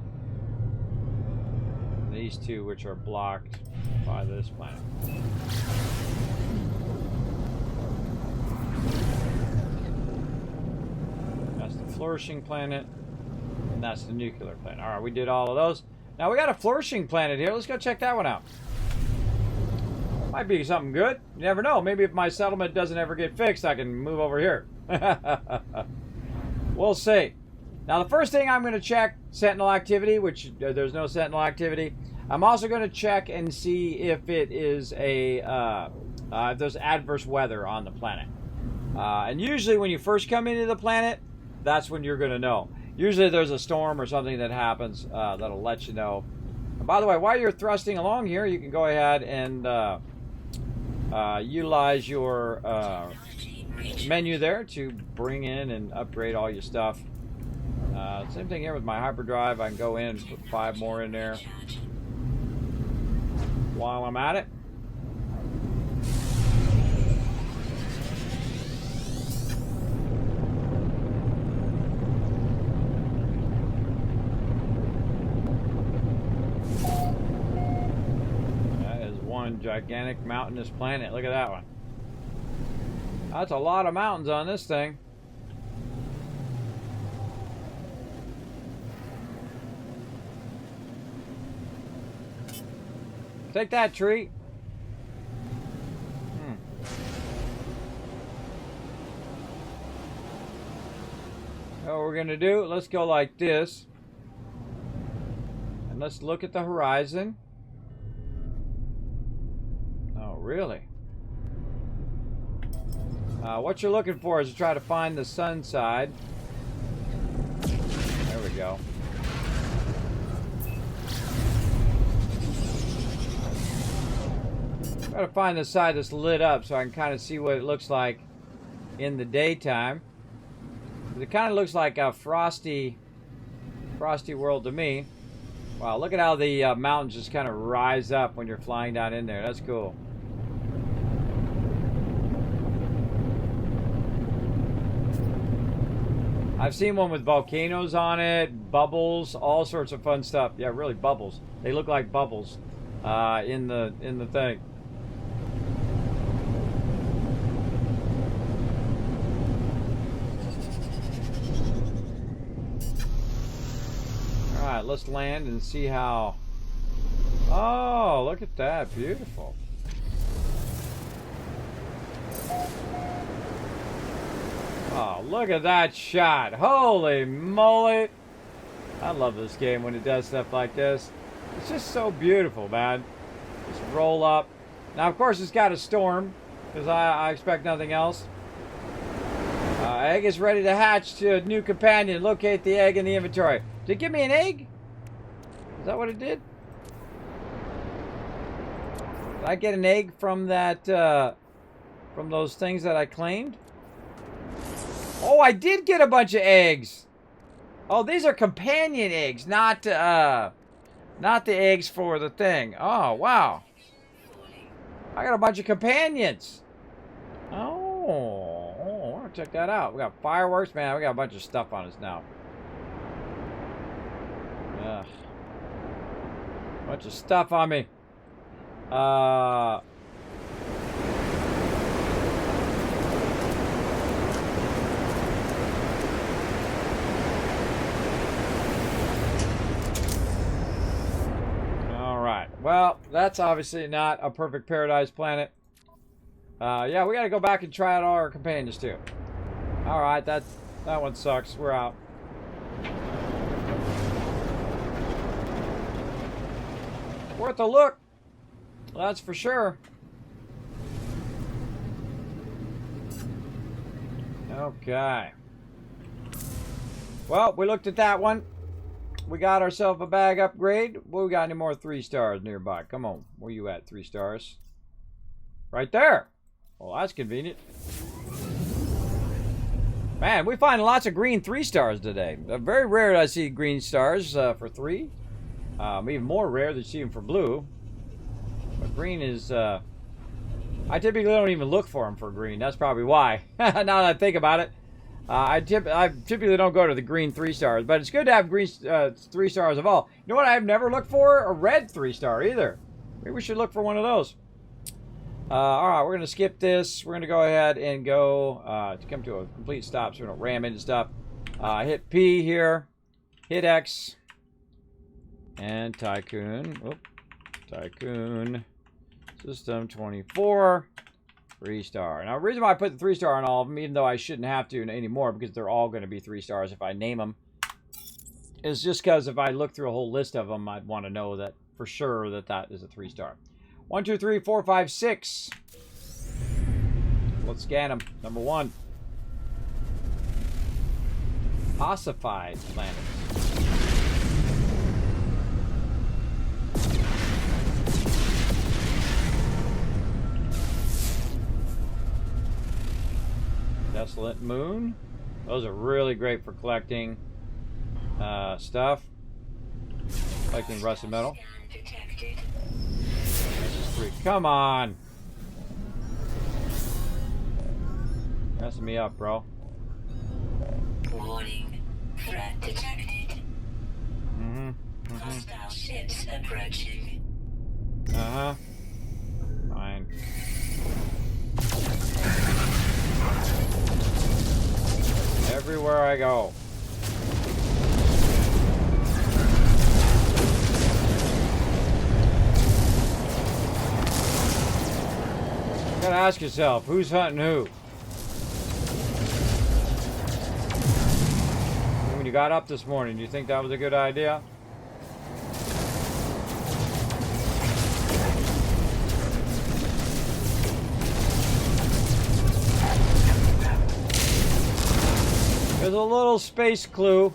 These 2 which are blocked by this planet. That's the flourishing planet, and that's the nuclear planet. Alright, we did all of those. Now we got a flourishing planet here. Let's go check that one out. Might be something good. You never know. Maybe if my settlement doesn't ever get fixed, I can move over here. We'll see. Now the first thing I'm going to check, Sentinel activity, which there's no Sentinel activity. I'm also going to check and see if it is if there's adverse weather on the planet. And usually when you first come into the planet, that's when you're going to know. Usually there's a storm or something that happens that'll let you know. And by the way, while you're thrusting along here, you can go ahead and utilize your menu there to bring in and upgrade all your stuff. Same thing here with my hyperdrive. I can go in and put 5 more in there while I'm at it. That is one gigantic mountainous planet. Look at that one. That's a lot of mountains on this thing. Take that, tree. What we're going to do, let's go like this. And let's look at the horizon. Oh, really? What you're looking for is to try to find the sun side. There we go. Try to find the side that's lit up so I can kind of see what it looks like in the daytime. It kind of looks like a frosty world to me. Wow, look at how the mountains just kind of rise up when you're flying down in there. That's cool. I've seen one with volcanoes on it, bubbles, all sorts of fun stuff. Yeah, really bubbles. They look like bubbles in the thing. All right, let's land and see how. Oh, look at that. Beautiful. Oh, look at that shot. Holy moly. I love this game when it does stuff like this. It's just so beautiful, man. Just roll up. Now, of course, it's got a storm, because I expect nothing else. Egg is ready to hatch to a new companion. Locate the egg in the inventory. Did it give me an egg? Is that what it did? Did I get an egg from that, from those things that I claimed? Oh, I did get a bunch of eggs. Oh, these are companion eggs, not the eggs for the thing. Oh, wow. I got a bunch of companions. Oh, I want to check that out. We got fireworks, man. We got a bunch of stuff on us now. Ugh. Bunch of stuff on me. Well, that's obviously not a perfect paradise planet. Yeah, we gotta go back and try out all our companions too. Alright, that one sucks. We're out. Worth a look. That's for sure. Okay. Well, we looked at that one. We got ourselves a bag upgrade. Well, we got any more 3 stars nearby? Come on. Where you at, 3 stars? Right there. Well, that's convenient. Man, we find lots of green 3 stars today. Very rare I see green stars for 3. Even more rare to see them for blue. But green is... I typically don't even look for them for green. That's probably why. Now that I think about it. I typically don't go to the green 3 stars, but it's good to have green 3 stars of all. You know what I've never looked for? A red 3 star either. Maybe we should look for one of those. Alright, we're going to skip this. We're going to go ahead and go to come to a complete stop so we don't ram into stuff. Hit P here. Hit X. And Tycoon. Oop. Tycoon. System 24. 3 star. Now, the reason why I put the 3 star on all of them, even though I shouldn't have to anymore, because they're all going to be 3 stars if I name them, is just because if I look through a whole list of them, I'd want to know that for sure that is a 3 star. 1, 2, 3, 4, 5, 6. Let's scan them. Number 1. Ossified planet. Desolate Moon. Those are really great for collecting stuff. Collecting rusted metal. Come on. Messing me up, bro. Warning. Threat detected. Hostile ships approaching. Fine. Everywhere I go. You gotta ask yourself, who's hunting who? When you got up this morning, do you think that was a good idea? There's a little space clue.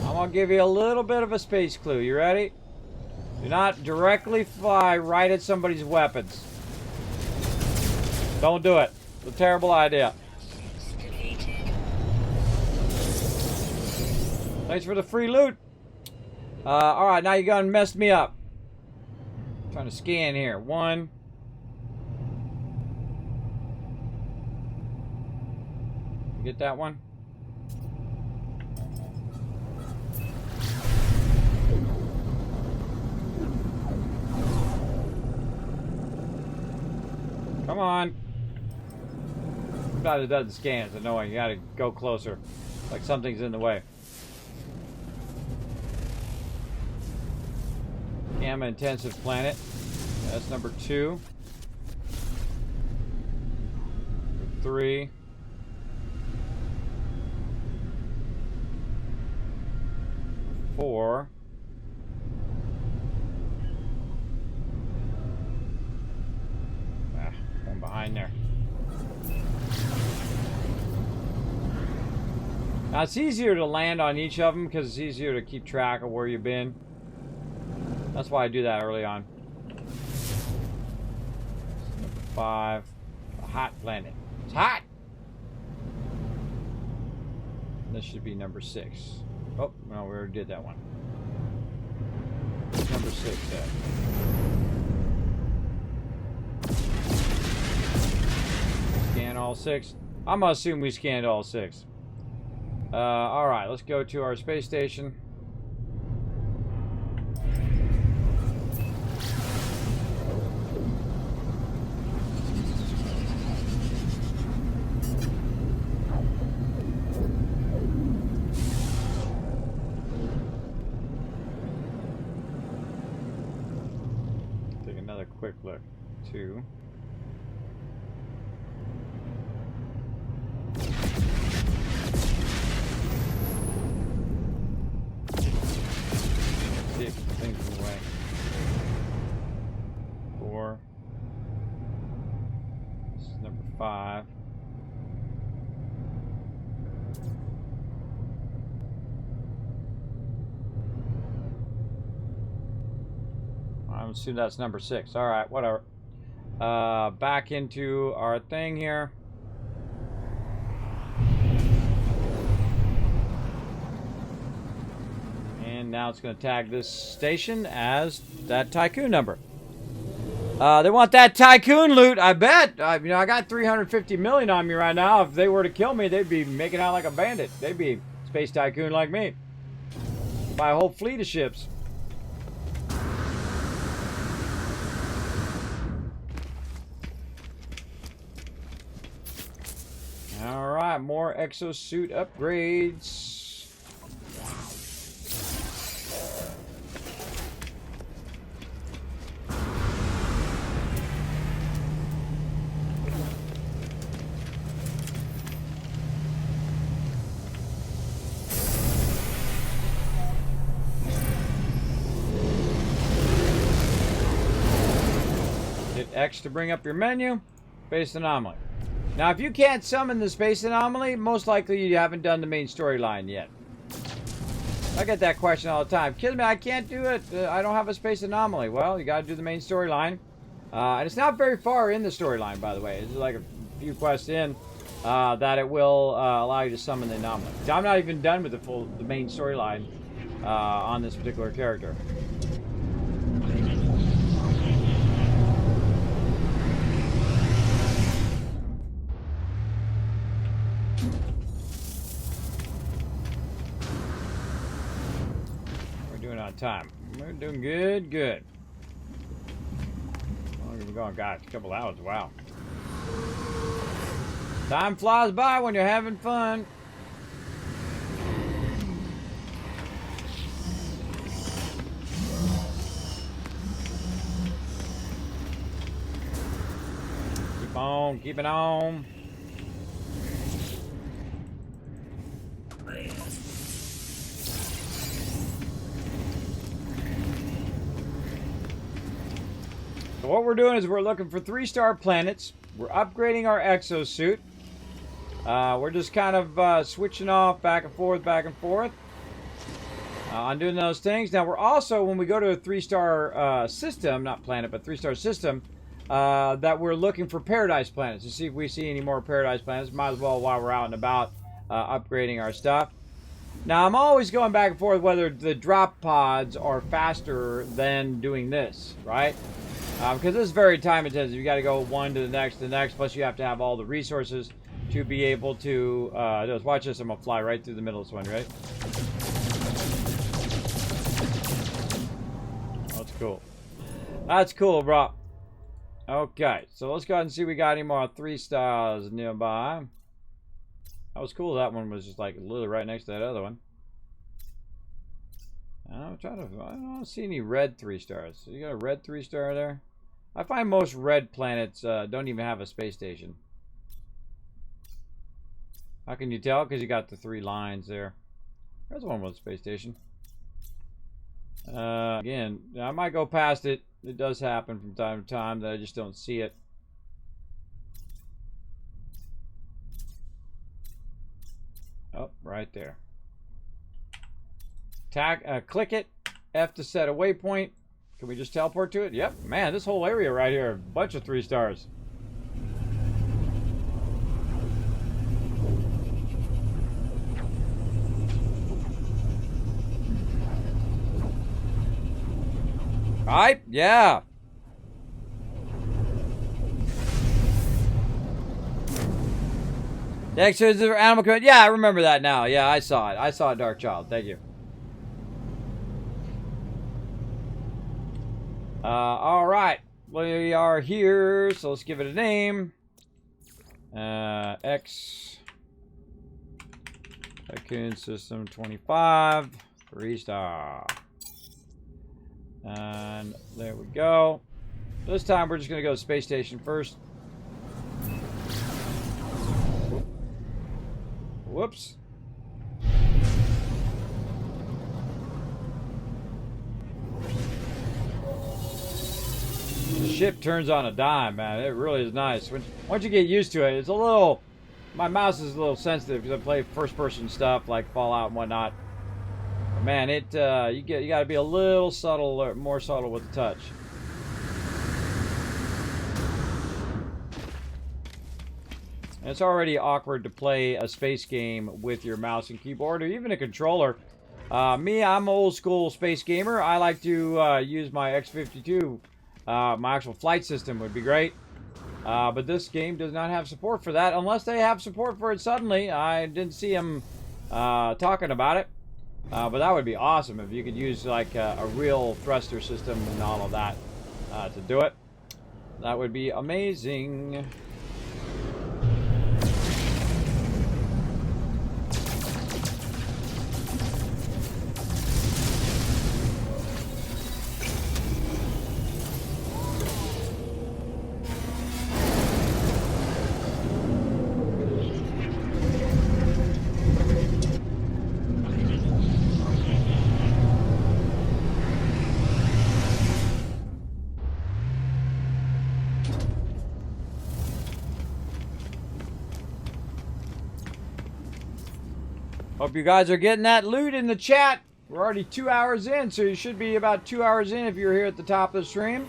I'm gonna give you a little bit of a space clue. You ready? Do not directly fly right at somebody's weapons. Don't do it. It's a terrible idea. Thanks for the free loot. Alright, now you gone messed me up. I'm trying to scan here. 1. You get that one? Come on. Sometimes it doesn't scan. It's annoying. You gotta go closer. Like something's in the way. Gamma intensive planet. That's number 2. Number 3. Number 4. One behind there. Now it's easier to land on each of them because it's easier to keep track of where you've been. That's why I do that early on. Number 5. A hot planet. It's hot! This should be number 6. Oh, no, we already did that one. What's number 6 at? Scan all 6. I'm gonna assume we scanned all 6. Alright, let's go to our space station. Take another quick look. 2. See if things in the way. 4. This is number 5. I'm assuming that's number 6. All right, whatever. Back into our thing here. And now it's going to tag this station as that Tycoon number. They want that Tycoon loot, I bet. You know, I got 350 million on me right now. If they were to kill me, they'd be making out like a bandit. They'd be Space Tycoon like me. Buy a whole fleet of ships. All right, more exosuit upgrades. Hit X to bring up your menu. Space anomaly. Now, if you can't summon the space anomaly, most likely you haven't done the main storyline yet. I get that question all the time. Kismet, I can't do it. I don't have a space anomaly. Well, you got to do the main storyline. And it's not very far in the storyline, by the way. It's like a few quests in that it will allow you to summon the anomaly. I'm not even done with the main storyline on this particular character. Time. We're doing good. How long have we gone? Gosh, a couple hours. Wow. Time flies by when you're having fun. Keep it on. So what we're doing is we're looking for 3-star planets. We're upgrading our exosuit. We're just kind of switching off back and forth on doing those things. Now we're also, when we go to a 3-star system, not planet, but 3-star system, that we're looking for paradise planets to see if we see any more paradise planets. Might as well, while we're out and about, upgrading our stuff. Now I'm always going back and forth whether the drop pods are faster than doing this, right? Because this is very time intensive. You got to go one to the next, plus you have to have all the resources to be able to do this. Watch this, I'm going to fly right through the middle of this one, right? That's cool. That's cool, bro. Okay, so let's go ahead and see if we got any more 3 stars nearby. That was cool. That one was just like literally right next to that other one. I'm trying to. I don't see any red 3 stars. So you got a red 3 star there? I find most red planets don't even have a space station. How can you tell? Because you got the 3 lines there. There's one with a space station. Again, I might go past it. It does happen from time to time that I just don't see it. Oh, right there. Click it. F to set a waypoint. Can we just teleport to it? Yep. Man, this whole area right here, a bunch of 3 stars. Right? Yeah. Next is the animal command. Yeah, I remember that now. Yeah, I saw it. I saw Dark Child. Thank you. All right. We are here, so let's give it a name. X. Tycoon System 25. 3 star. And there we go. This time we're just going to go to space station first. Whoops. The ship turns on a dime, man. It really is nice. Once you get used to it, it's a little... My mouse is a little sensitive because I play first-person stuff like Fallout and whatnot. Man, it you got to be a little subtle, or more subtle with the touch. And it's already awkward to play a space game with your mouse and keyboard, or even a controller. Me, I'm an old school space gamer. I like to use my X-52. My actual flight system would be great. But this game does not have support for that, unless they have support for it suddenly. I didn't see them talking about it. But that would be awesome if you could use like a real thruster system and all of that to do it. That would be amazing. Hope you guys are getting that loot in the chat. We're already 2 hours in, so you should be about 2 hours in if you're here at the top of the stream.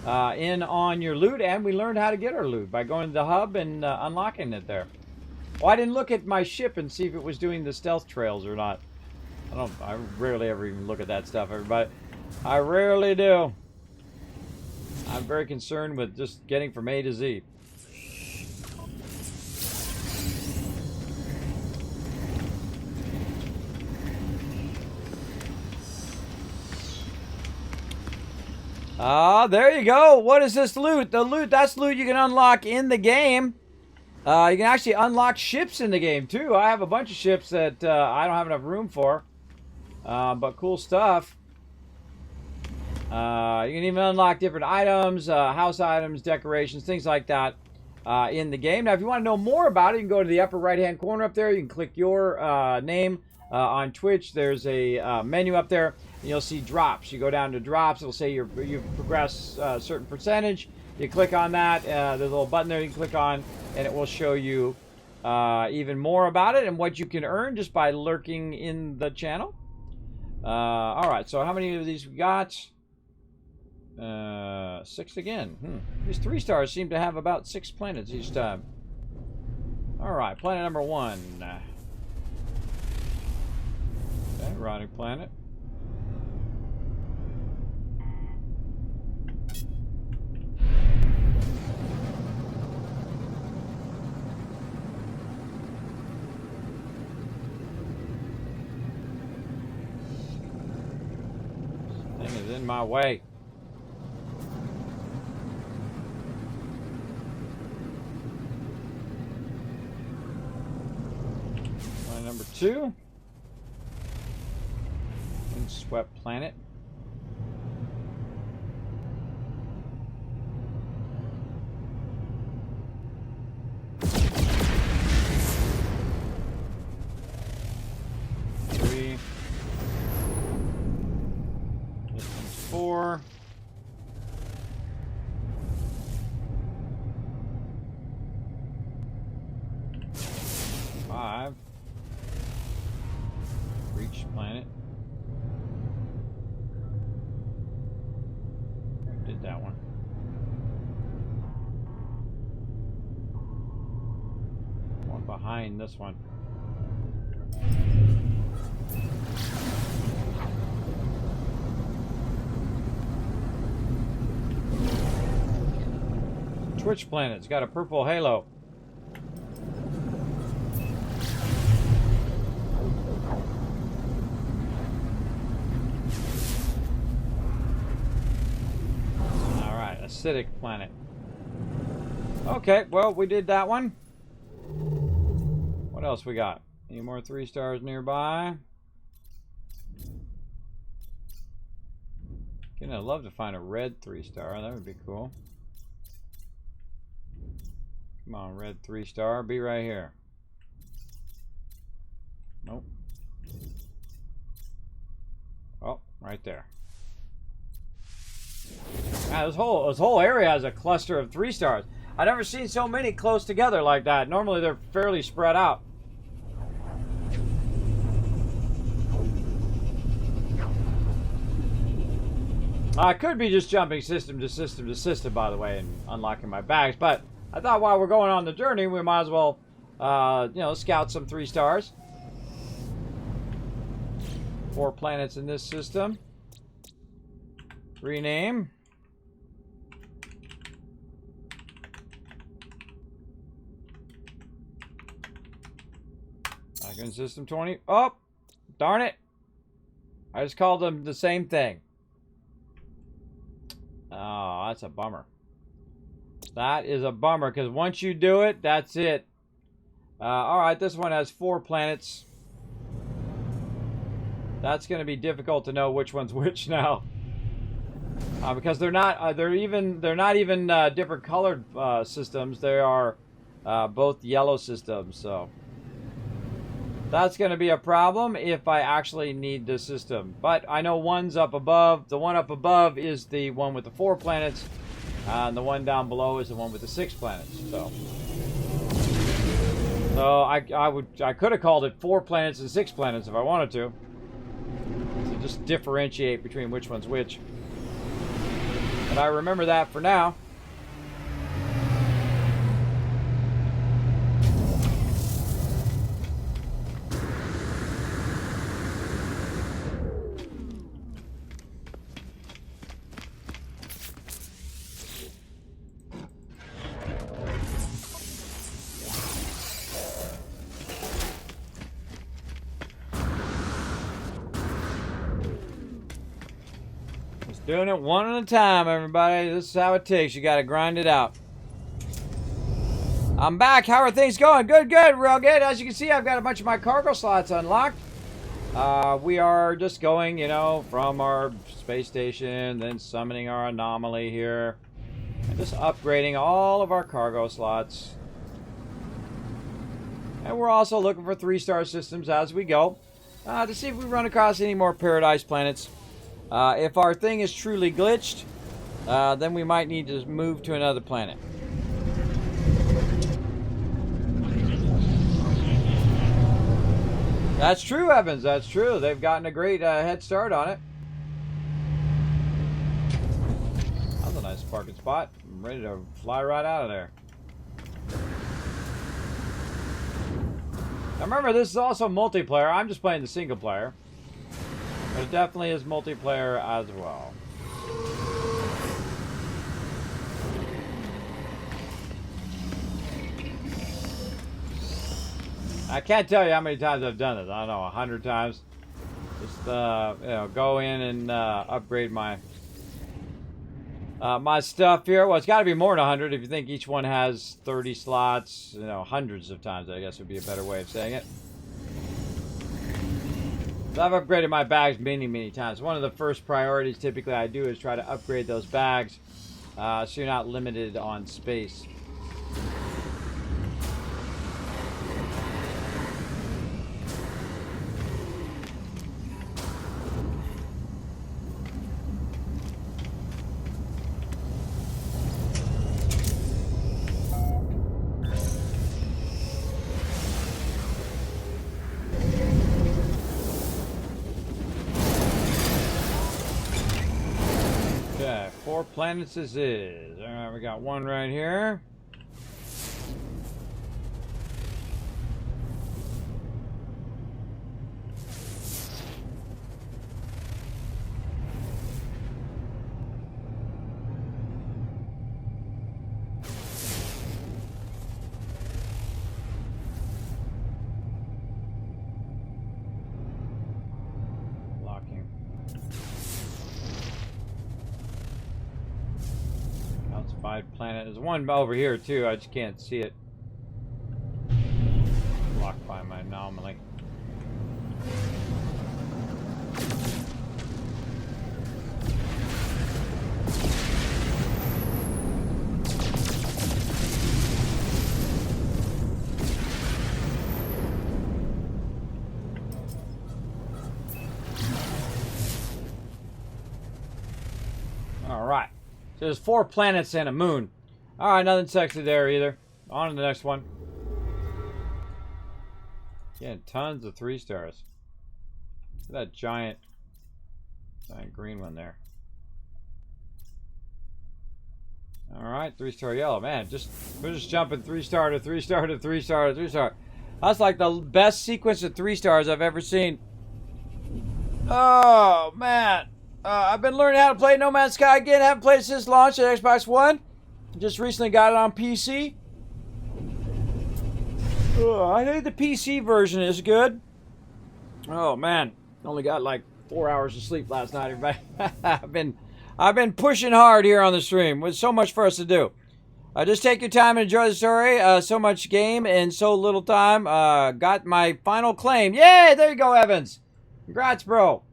In on your loot, and we learned how to get our loot by going to the hub and unlocking it there. Well, I didn't look at my ship and see if it was doing the stealth trails or not. I rarely ever even look at that stuff, everybody. I rarely do. I'm very concerned with just getting from A to Z. There you go. What is this loot? The loot, that's loot you can unlock in the game. You can actually unlock ships in the game, too. I have a bunch of ships that I don't have enough room for. But cool stuff. You can even unlock different items, house items, decorations, things like that in the game. Now, if you want to know more about it, you can go to the upper right-hand corner up there. You can click your name on Twitch. There's a menu up there. And you'll see drops. You go down to drops. It'll say you've progressed a certain percentage. You click on that. There's a little button there you can click on, and it will show you even more about it and what you can earn just by lurking in the channel. All right, so how many of these we got? 6 again. These 3 stars seem to have about 6 planets each time. All right, planet number 1. Okay, rotting planet. Thing is in my way. Number 2. Windswept planet. This one's 4. Reach planet. Did that one. One behind this one. Twitch planet's got a purple halo. Acidic planet. Okay, well, we did that one. What else we got? Any more 3 stars nearby? Again, I'd love to find a red 3-star. That would be cool. Come on, red 3-star. Be right here. Nope. Oh, right there. Man, this whole area has a cluster of 3 stars. I've never seen so many close together like that. Normally they're fairly spread out. I could be just jumping system to system to system, by the way, and unlocking my bags. But I thought while we're going on the journey, we might as well, you know, scout some 3 stars. 4 planets in this system. Rename. Icon system 20. Oh, darn it. I just called them the same thing. Oh, that's a bummer. That is a bummer, because once you do it, that's it. Alright, this one has 4 planets. That's going to be difficult to know which one's which now. Because they're not even different colored systems. They are both yellow systems, so that's going to be a problem if I actually need the system. But I know one's up above. The one up above is the one with the 4 planets, and the one down below is the one with the 6 planets. So I could have called it 4 planets and 6 planets if I wanted to just differentiate between which one's which. But I remember that for now. Doing it one at a time, everybody. This is how it takes. You got to grind it out. I'm back. How are things going? Good, good. Real good. As you can see, I've got a bunch of my cargo slots unlocked. We are just going, you know, from our space station, then summoning our anomaly here. And just upgrading all of our cargo slots. And we're also looking for 3-star systems as we go. To see if we run across any more paradise planets. If our thing is truly glitched, then we might need to move to another planet. That's true, Evans. That's true. They've gotten a great head start on it. That's a nice parking spot. I'm ready to fly right out of there. Now remember, this is also multiplayer. I'm just playing the single player. But it definitely is multiplayer as well. I can't tell you how many times I've done this. I don't know, 100 times. Just you know, go in and upgrade my my stuff here. Well, it's got to be more than 100 if you think each one has 30 slots. You know, hundreds of times, I guess would be a better way of saying it. I've upgraded my bags many times. One of the first priorities typically I do is try to upgrade those bags so you're not limited on space. Okay, 4 planets this is. Alright, we got one right here. Locking. Calcified planet. There's one over here too, I just can't see it. Blocked by my anomaly. Alright. So there's 4 planets and a moon. Alright, nothing sexy there either. On to the next one. Again, tons of 3 stars. Look at that giant green one there. Alright, 3-star yellow. Man, we're just jumping 3-star to 3-star to 3-star to 3-star. That's like the best sequence of 3 stars I've ever seen. Oh, man. I've been learning how to play No Man's Sky again. Haven't played since launch at Xbox One. Just recently got it on PC. I think the PC version is good. Oh man, only got like 4 hours of sleep last night, everybody. I've been pushing hard here on the stream with so much for us to do. Just take your time and enjoy the story. So much game in so little time. Got my final claim. Yay! There you go, Evans. Congrats, bro.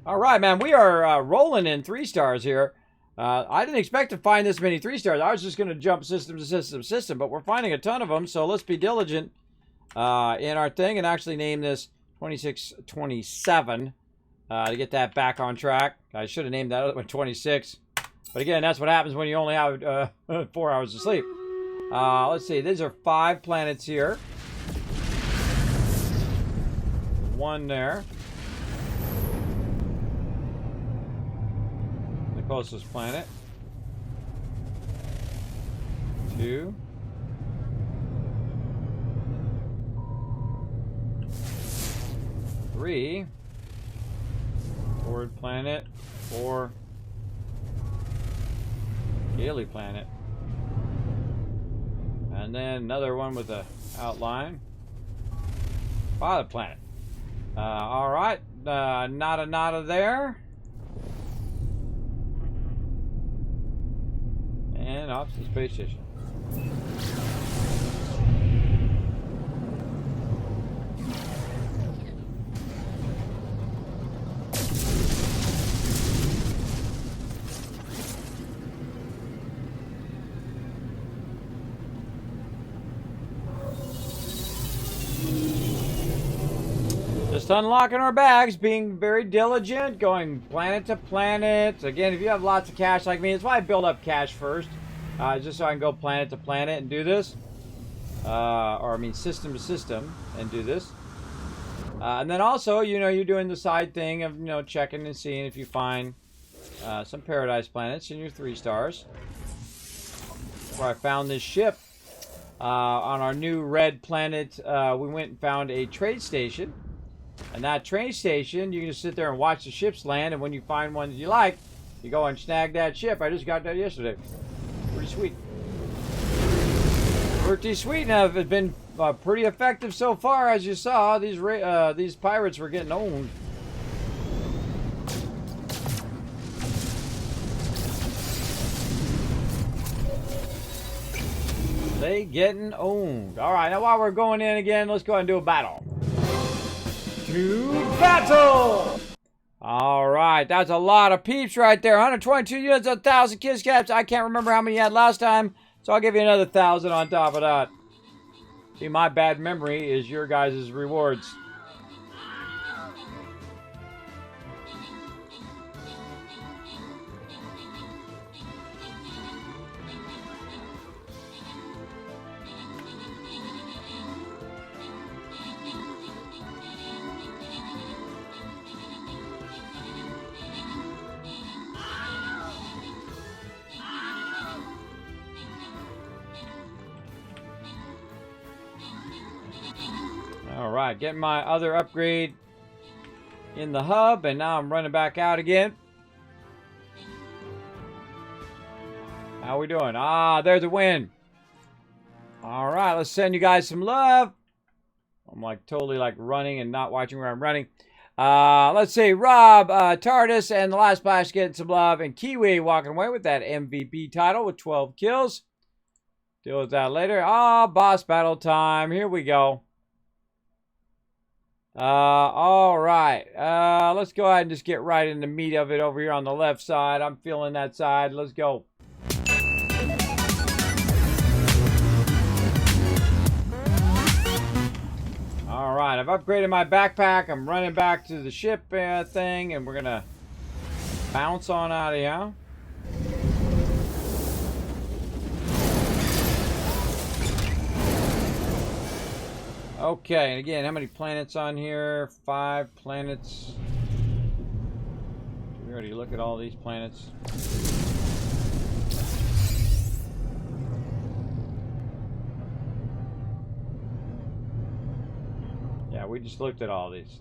All right, man. We are rolling in 3 stars here. I didn't expect to find this many 3 stars. I was just going to jump system to system to system, but we're finding a ton of them. So let's be diligent in our thing and actually name this 2627 to get that back on track. I should have named that other one 26. But again, that's what happens when you only have 4 hours of sleep. Let's see. These are 5 planets here. 1 there. The closest planet. 2. 3. Forward planet. 4. Daily planet. And then another one with a outline. Pilot planet. Alright. Nada there. And off to the space station. Just unlocking our bags, being very diligent, going planet to planet. Again, if you have lots of cash like me, that's why I build up cash first. Just so I can go planet to planet and do this. Or I mean system to system and do this. And then also, you know, you're doing the side thing of, you know, checking and seeing if you find some paradise planets in your 3 stars. Where I found this ship on our new red planet. We went and found a trade station. And that train station, you can just sit there and watch the ships land, and when you find one that you like, you go and snag that ship. I just got that yesterday. Pretty sweet. Pretty sweet. Now, it's been pretty effective so far, as you saw. These pirates were getting owned. They getting owned. All right, now while we're going in again, let's go ahead and do a battle. New battle! All right, that's a lot of peeps right there. 122 units, 1,000 kiss caps. I can't remember how many you had last time, so I'll give you another 1,000 on top of that. See, my bad memory is your guys' rewards. All right, getting my other upgrade in the hub, and now I'm running back out again. How we doing? Ah, there's a win. All right, let's send you guys some love. I'm like totally like running and not watching where I'm running. Let's see, Rob, TARDIS, and the Last Splash getting some love, and Kiwi walking away with that MVP title with 12 kills. Deal with that later. Ah, boss battle time. Here we go. All right. Let's go ahead and just get right in the meat of it over here on the left side. I'm feeling that side. Let's go. All right. I've upgraded my backpack. I'm running back to the ship thing, and we're going to bounce on out of here. Okay, and again, how many planets on here? 5 planets. Did we already look at all these planets? Yeah, we just looked at all these.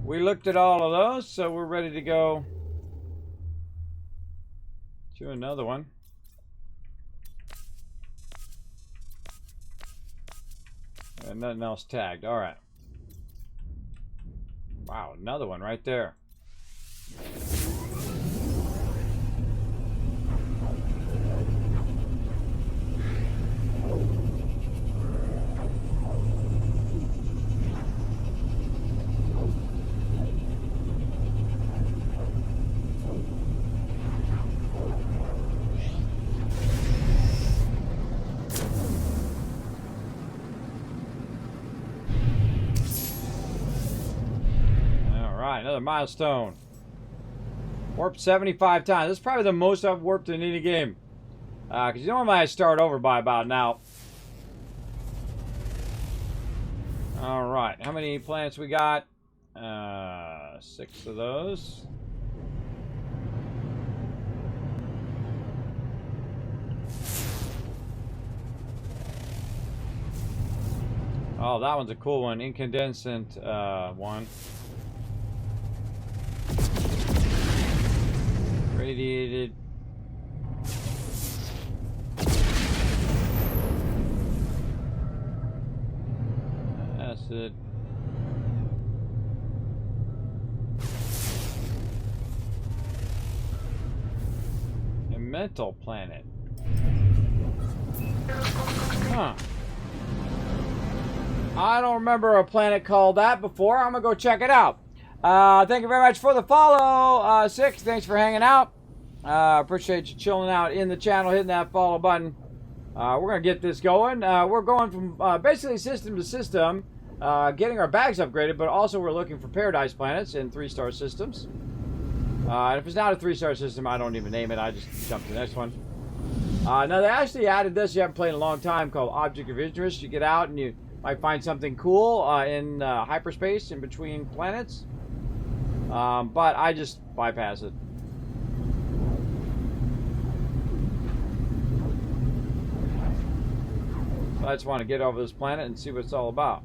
We looked at all of those, so we're ready to go to another one. And nothing else tagged. All right. Wow, another one right there. Another milestone. Warped 75 times. That's probably the most I've warped in any game. Because normally I start over by about now. Alright. How many planets we got? 6 of those. Oh, that one's a cool one. Incandescent one. Radiated. Acid. A mental planet. Huh. I don't remember a planet called that before. I'm gonna go check it out. Thank you very much for the follow, Six. Thanks for hanging out. Appreciate you chilling out in the channel, hitting that follow button. We're going to get this going. We're going from basically system to system, getting our bags upgraded, but also we're looking for paradise planets in 3-star systems. And if it's not a 3-star system, I don't even name it. I just jump to the next one. Now, they actually added this. You haven't played in a long time, called Object of Interest. You get out and you might find something cool in hyperspace in between planets. But I just bypass it. So I just want to get over this planet and see what it's all about.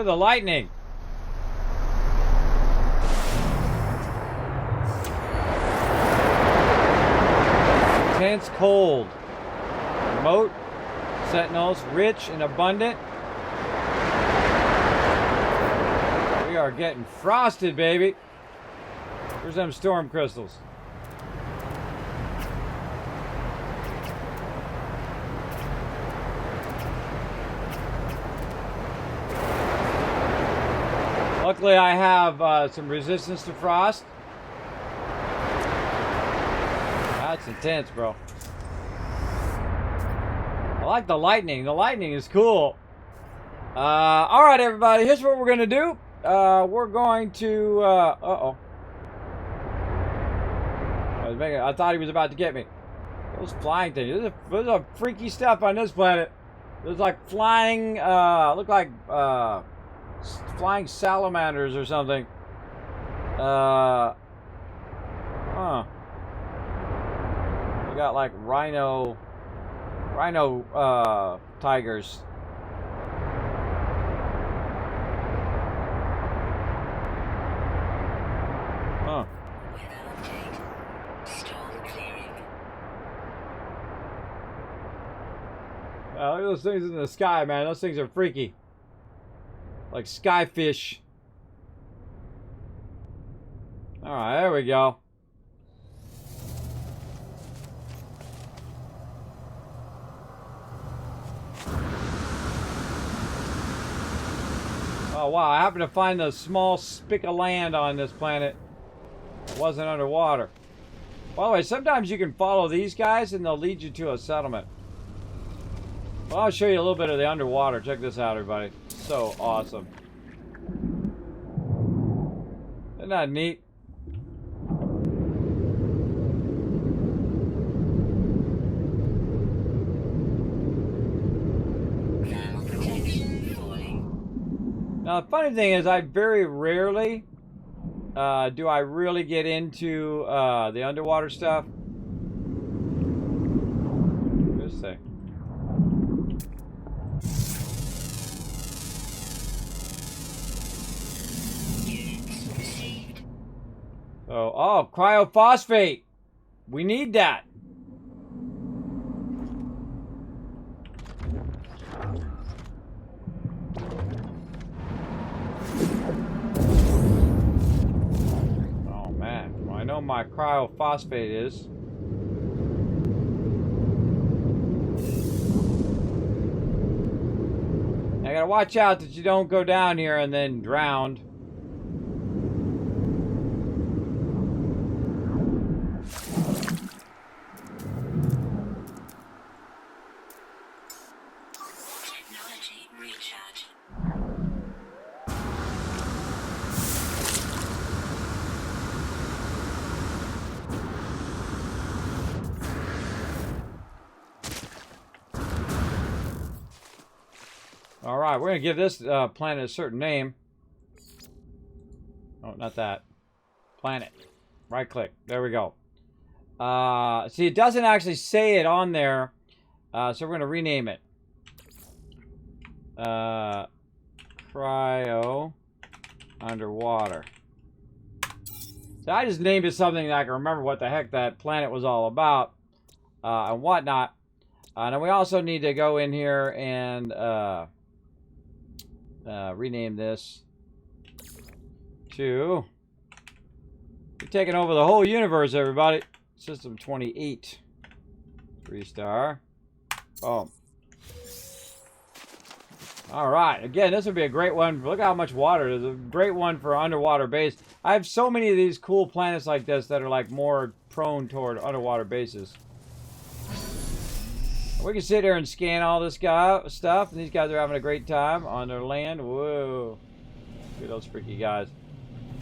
Look at the lightning. Intense cold. Remote. Sentinels. Rich and abundant. We are getting frosted, baby. Where's them storm crystals? Luckily, I have some resistance to frost. That's intense, bro. I like the lightning. The lightning is cool. All right, everybody. Here's what we're going to do. We're going to... uh-oh. I thought he was about to get me. Those flying things. There's a freaky stuff on this planet. There's like flying... look like... flying salamanders or something. Huh. We got like rhino tigers. Huh. Look at those things in the sky, man. Those things are freaky. Like skyfish. Alright, there we go. Oh wow, I happened to find a small spick of land on this planet. It wasn't underwater. By the way, sometimes you can follow these guys and they'll lead you to a settlement. Well, I'll show you a little bit of the underwater. Check this out, everybody. So awesome. Isn't that neat? Now, the funny thing is, I very rarely do I really get into the underwater stuff. This thing. Oh, cryophosphate. We need that. Oh man, well, I know my cryophosphate is. I gotta watch out that you don't go down here and then drown. Alright, we're going to give this planet a certain name. Oh, not that. Planet. Right click. There we go. See, it doesn't actually say it on there. So we're going to rename it. Cryo underwater. So I just named it something that I can remember what the heck that planet was all about. And whatnot. And we also need to go in here and... rename this to... We're taking over the whole universe, everybody. System 28. 3-star. Boom. Alright, again, this would be a great one. Look how much water. There's a great one for underwater base. I have so many of these cool planets like this that are like more prone toward underwater bases. We can sit here and scan all this stuff, and these guys are having a great time on their land. Whoa. Look at those freaky guys.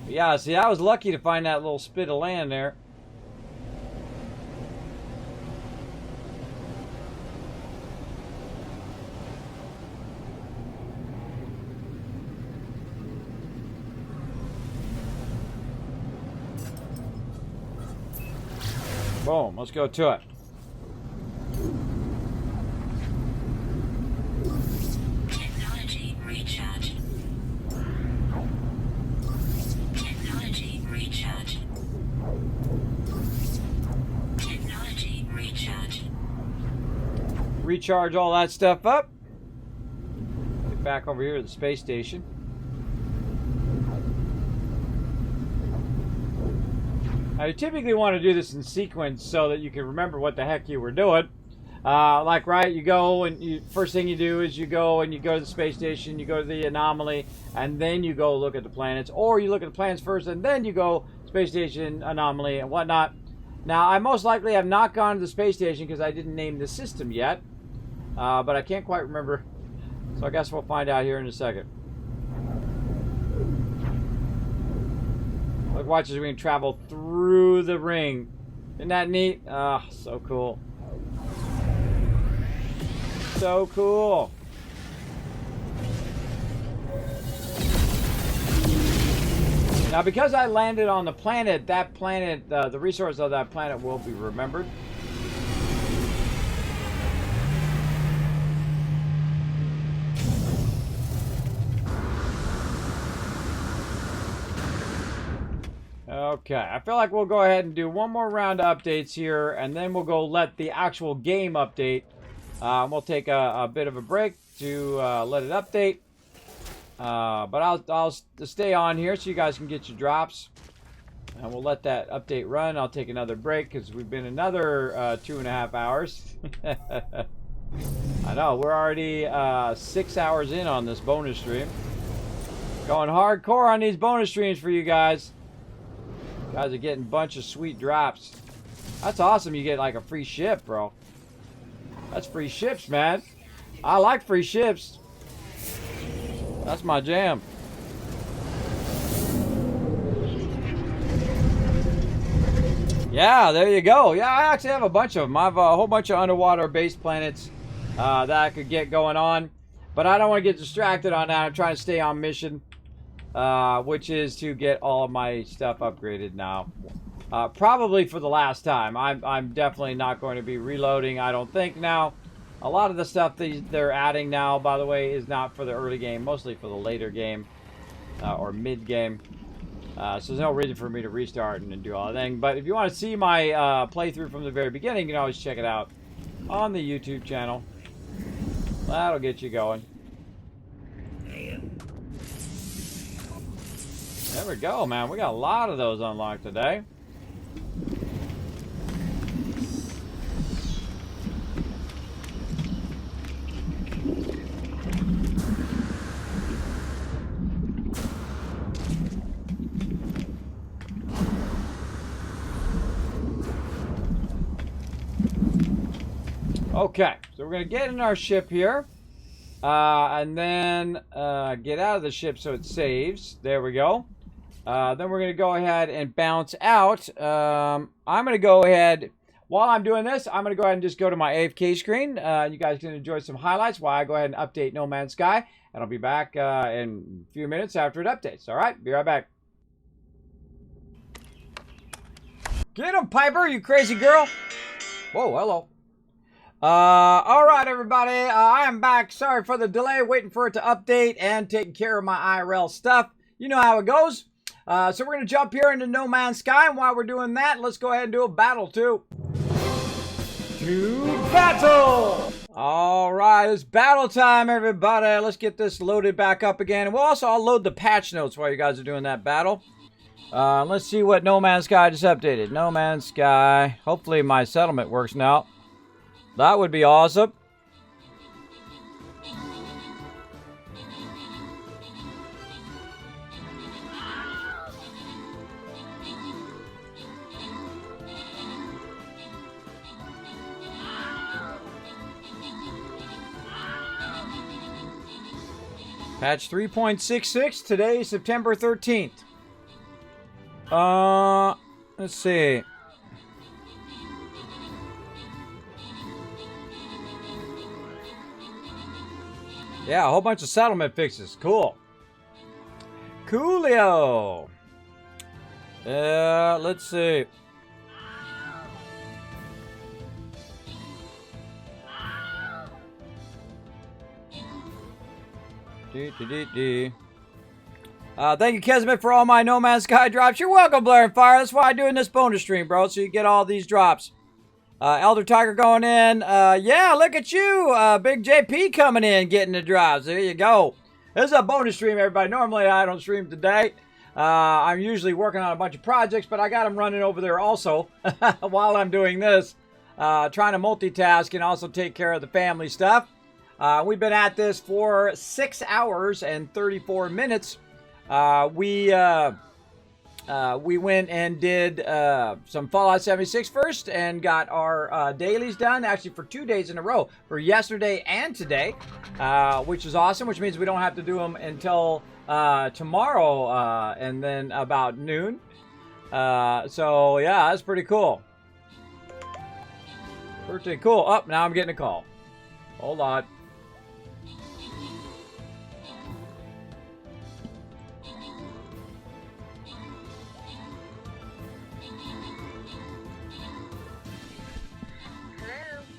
But yeah, see, I was lucky to find that little spit of land there. Boom, let's go to it. recharge all that stuff up. Get back over here to the space station. Now, you typically want to do this in sequence so that you can remember what the heck you were doing. Like, right, you go and first thing you do is you go to the space station, you go to the anomaly, and then you go look at the planets. Or you look at the planets first, and then you go space station, anomaly, and whatnot. Now, I most likely have not gone to the space station because I didn't name the system yet. But I can't quite remember. So I guess we'll find out here in a second. Look, watch as we can travel through the ring. Isn't that neat? Ah, so cool. So cool. Now, because I landed on the planet, that planet, the resources of that planet will be remembered. Okay, I feel like we'll go ahead and do one more round of updates here, and then we'll go let the actual game update. We'll take a bit of a break to let it update. But I'll stay on here so you guys can get your drops. And we'll let that update run. I'll take another break because we've been another 2.5 hours. I know, we're already 6 hours in on this bonus stream. Going hardcore on these bonus streams for you guys. You guys are getting a bunch of sweet drops. That's awesome. You get like a free ship, bro. That's free ships, man. I like free ships. That's my jam. Yeah, there you go. Yeah, I actually have a bunch of them. I have a whole bunch of underwater-based planets that I could get going on. But I don't want to get distracted on that. I'm trying to stay on mission. Which is to get all of my stuff upgraded now. Probably for the last time. I'm definitely not going to be reloading, I don't think now. A lot of the stuff they're adding now, by the way, is not for the early game. Mostly for the later game. Or mid-game. So there's no reason for me to restart and do all that thing. But if you want to see my playthrough from the very beginning, you can always check it out on the YouTube channel. That'll get you going. There we go, man. We got a lot of those unlocked today. Okay, so we're going to get in our ship here. And then get out of the ship so it saves. There we go. Then we're going to go ahead and bounce out. I'm going to go ahead, while I'm doing this, I'm going to go ahead and just go to my AFK screen. You guys can enjoy some highlights while I go ahead and update No Man's Sky. And I'll be back in a few minutes after it updates. All right, be right back. Get him, Piper, you crazy girl. Whoa, hello. All right, everybody. I am back. Sorry for the delay, waiting for it to update and taking care of my IRL stuff. You know how it goes. So we're going to jump here into No Man's Sky, and while we're doing that, let's go ahead and do a battle, too. To battle! All right, it's battle time, everybody. Let's get this loaded back up again. And I'll load the patch notes while you guys are doing that battle. Let's see what No Man's Sky just updated. No Man's Sky. Hopefully my settlement works now. That would be awesome. Patch 3.66, today, September 13th. Let's see. Yeah, a whole bunch of settlement fixes. Cool. Coolio. Let's see. Thank you, Kismet, for all my No Man's Sky drops. You're welcome, Blair and Fire. That's why I'm doing this bonus stream, bro, so you get all these drops. Elder Tiger going in. Yeah, look at you. Big JP coming in, getting the drops. There you go. This is a bonus stream, everybody. Normally, I don't stream today. I'm usually working on a bunch of projects, but I got them running over there also while I'm doing this. Trying to multitask and also take care of the family stuff. We've been at this for 6 hours and 34 minutes. We went and did some Fallout 76 first and got our dailies done, actually for 2 days in a row, for yesterday and today, which is awesome, which means we don't have to do them until tomorrow and then about noon. So, yeah, that's pretty cool. Pretty cool. Oh, now I'm getting a call. Hold on.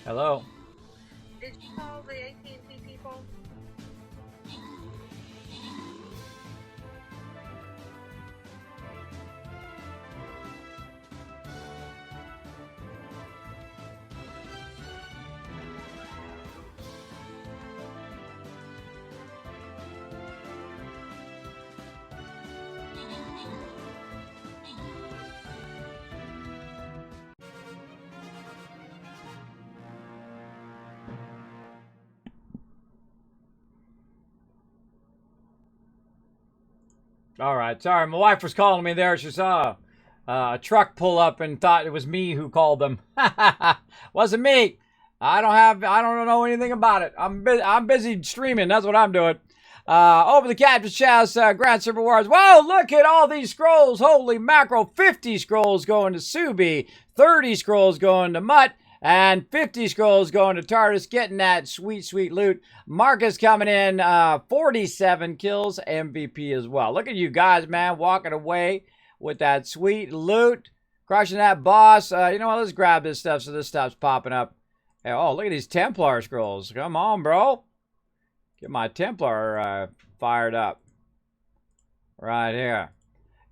Hello. Did you call the AT&T people? All right, sorry, my wife was calling me there. She saw a truck pull up and thought it was me who called them. Wasn't me. I don't know anything about it. I'm busy streaming. That's what I'm doing. Over the Captain's Chest, Grand Super Wars. Whoa, look at all these scrolls. Holy mackerel. 50 scrolls going to Subi. 30 scrolls going to Mutt. And 50 scrolls going to TARDIS, getting that sweet, sweet loot. Marcus coming in, 47 kills, MVP as well. Look at you guys, man, walking away with that sweet loot. Crushing that boss. You know what, let's grab this stuff so this stuff's popping up. Hey, oh, look at these Templar scrolls. Come on, bro. Get my Templar fired up. Right here.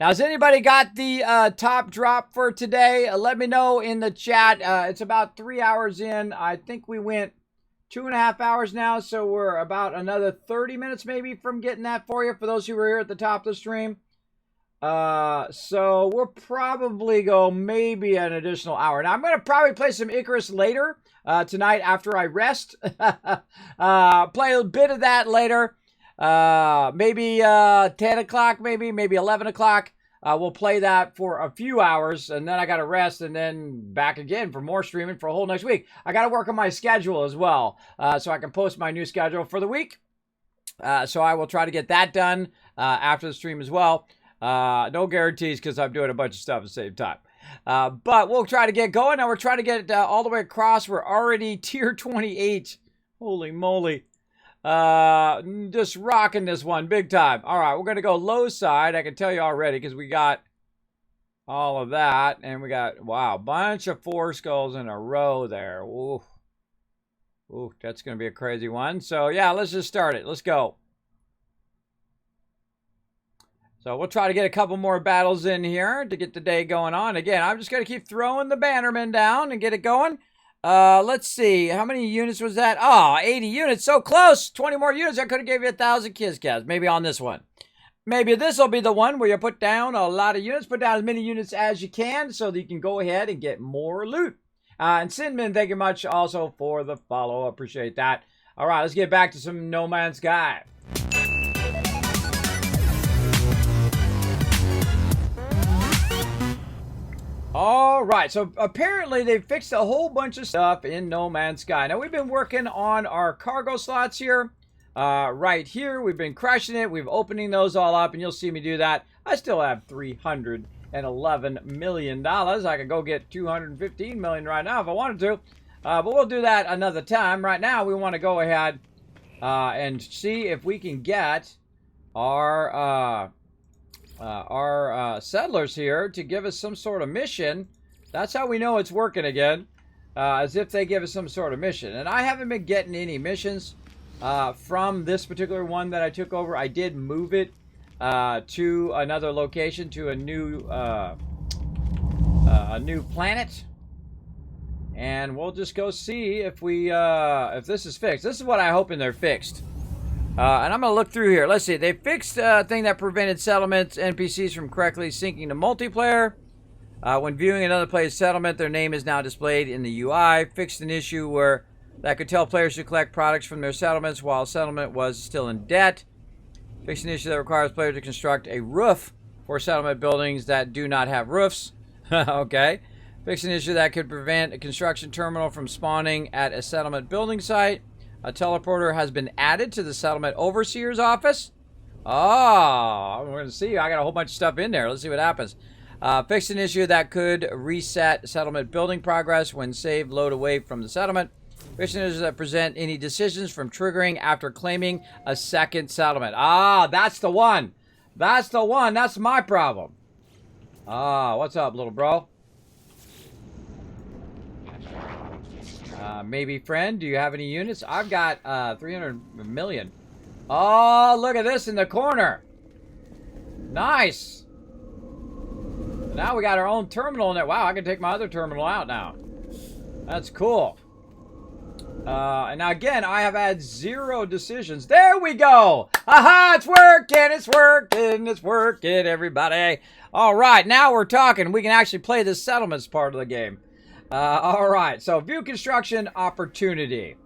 Now, has anybody got the top drop for today? Let me know in the chat. It's about 3 hours in. I think we went 2.5 hours now, so we're about another 30 minutes maybe from getting that for you, for those who were here at the top of the stream. So we'll probably go maybe an additional hour. Now, I'm going to probably play some Icarus later tonight after I rest. Play a bit of that later. Maybe 10 o'clock, maybe 11 o'clock. We'll play that for a few hours, and then I got to rest, and then back again for more streaming for a whole next week. I got to work on my schedule as well, so I can post my new schedule for the week. So I will try to get that done after the stream as well. No guarantees because I'm doing a bunch of stuff at the same time. But we'll try to get going. Now we're trying to get all the way across. We're already tier 28. Holy moly. Just rocking this one big time. All right, we're going to go low side. I can tell you already because we got all of that. And we got, wow, bunch of 4 skulls in a row there. Ooh. Ooh, that's going to be a crazy one. So, yeah, let's just start it. Let's go. So we'll try to get a couple more battles in here to get the day going on. Again, I'm just going to keep throwing the bannermen down and get it going. Let's see. How many units was that? Oh, 80 units. So close. 20 more units. I could have gave you 1,000 Kismet. Maybe on this one. Maybe this will be the one where you put down a lot of units. Put down as many units as you can so that you can go ahead and get more loot. And Sinman, thank you much also for the follow. Appreciate that. All right, let's get back to some No Man's Sky. All right, so apparently they fixed a whole bunch of stuff in No Man's Sky. Now, we've been working on our cargo slots here. Right here, we've been crushing it. We've opening those all up, and you'll see me do that. I still have $311 million. I could go get $215 million right now if I wanted to. But we'll do that another time. Right now, we want to go ahead and see if we can get our settlers here to give us some sort of mission. That's how we know it's working again, as if they give us some sort of mission. And I haven't been getting any missions from this particular one that I took over. I did move it to another location, to a new planet. And we'll just go see if we if this is fixed. This is what I'm hoping they're fixed. And I'm going to look through here. Let's see. They fixed a thing that prevented settlements NPCs from correctly syncing to multiplayer. When viewing another player's settlement, their name is now displayed in the UI. Fixed an issue where that could tell players to collect products from their settlements while settlement was still in debt. Fixed an issue that requires players to construct a roof for settlement buildings that do not have roofs. Okay. Fixed an issue that could prevent a construction terminal from spawning at a settlement building site. A teleporter has been added to the settlement overseer's office. Oh, we're going to see. I got a whole bunch of stuff in there. Let's see what happens. Fixed an issue that could reset settlement building progress when saved load away from the settlement. Fixed an issue that present any decisions from triggering after claiming a second settlement. Ah, that's the one. That's the one. That's my problem. Ah, what's up, little bro? Maybe friend, do you have any units? I've got 300 million. Oh, look at this in the corner. Nice. Now we got our own terminal in there. Wow, I can take my other terminal out now. That's cool. And now again, I have had 0 decisions. There we go. Aha, it's working, it's working, it's working, everybody. All right, now we're talking. We can actually play the settlements part of the game. All right, so view construction opportunity.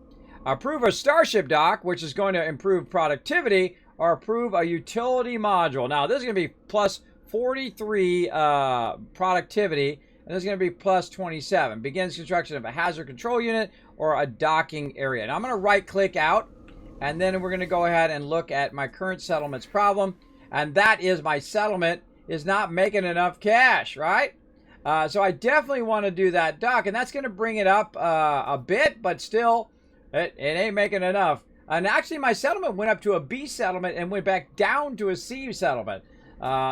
Approve a starship dock, which is going to improve productivity, or approve a utility module. Now, this is going to be plus 43 productivity, and this is going to be plus 27. Begins construction of a hazard control unit or a docking area. Now, I'm going to right-click out, and then we're going to go ahead and look at my current settlement's problem, and that is my settlement is not making enough cash, right? So I definitely want to do that dock, and that's going to bring it up a bit, but still, it ain't making enough. And actually, my settlement went up to a B settlement and went back down to a C settlement.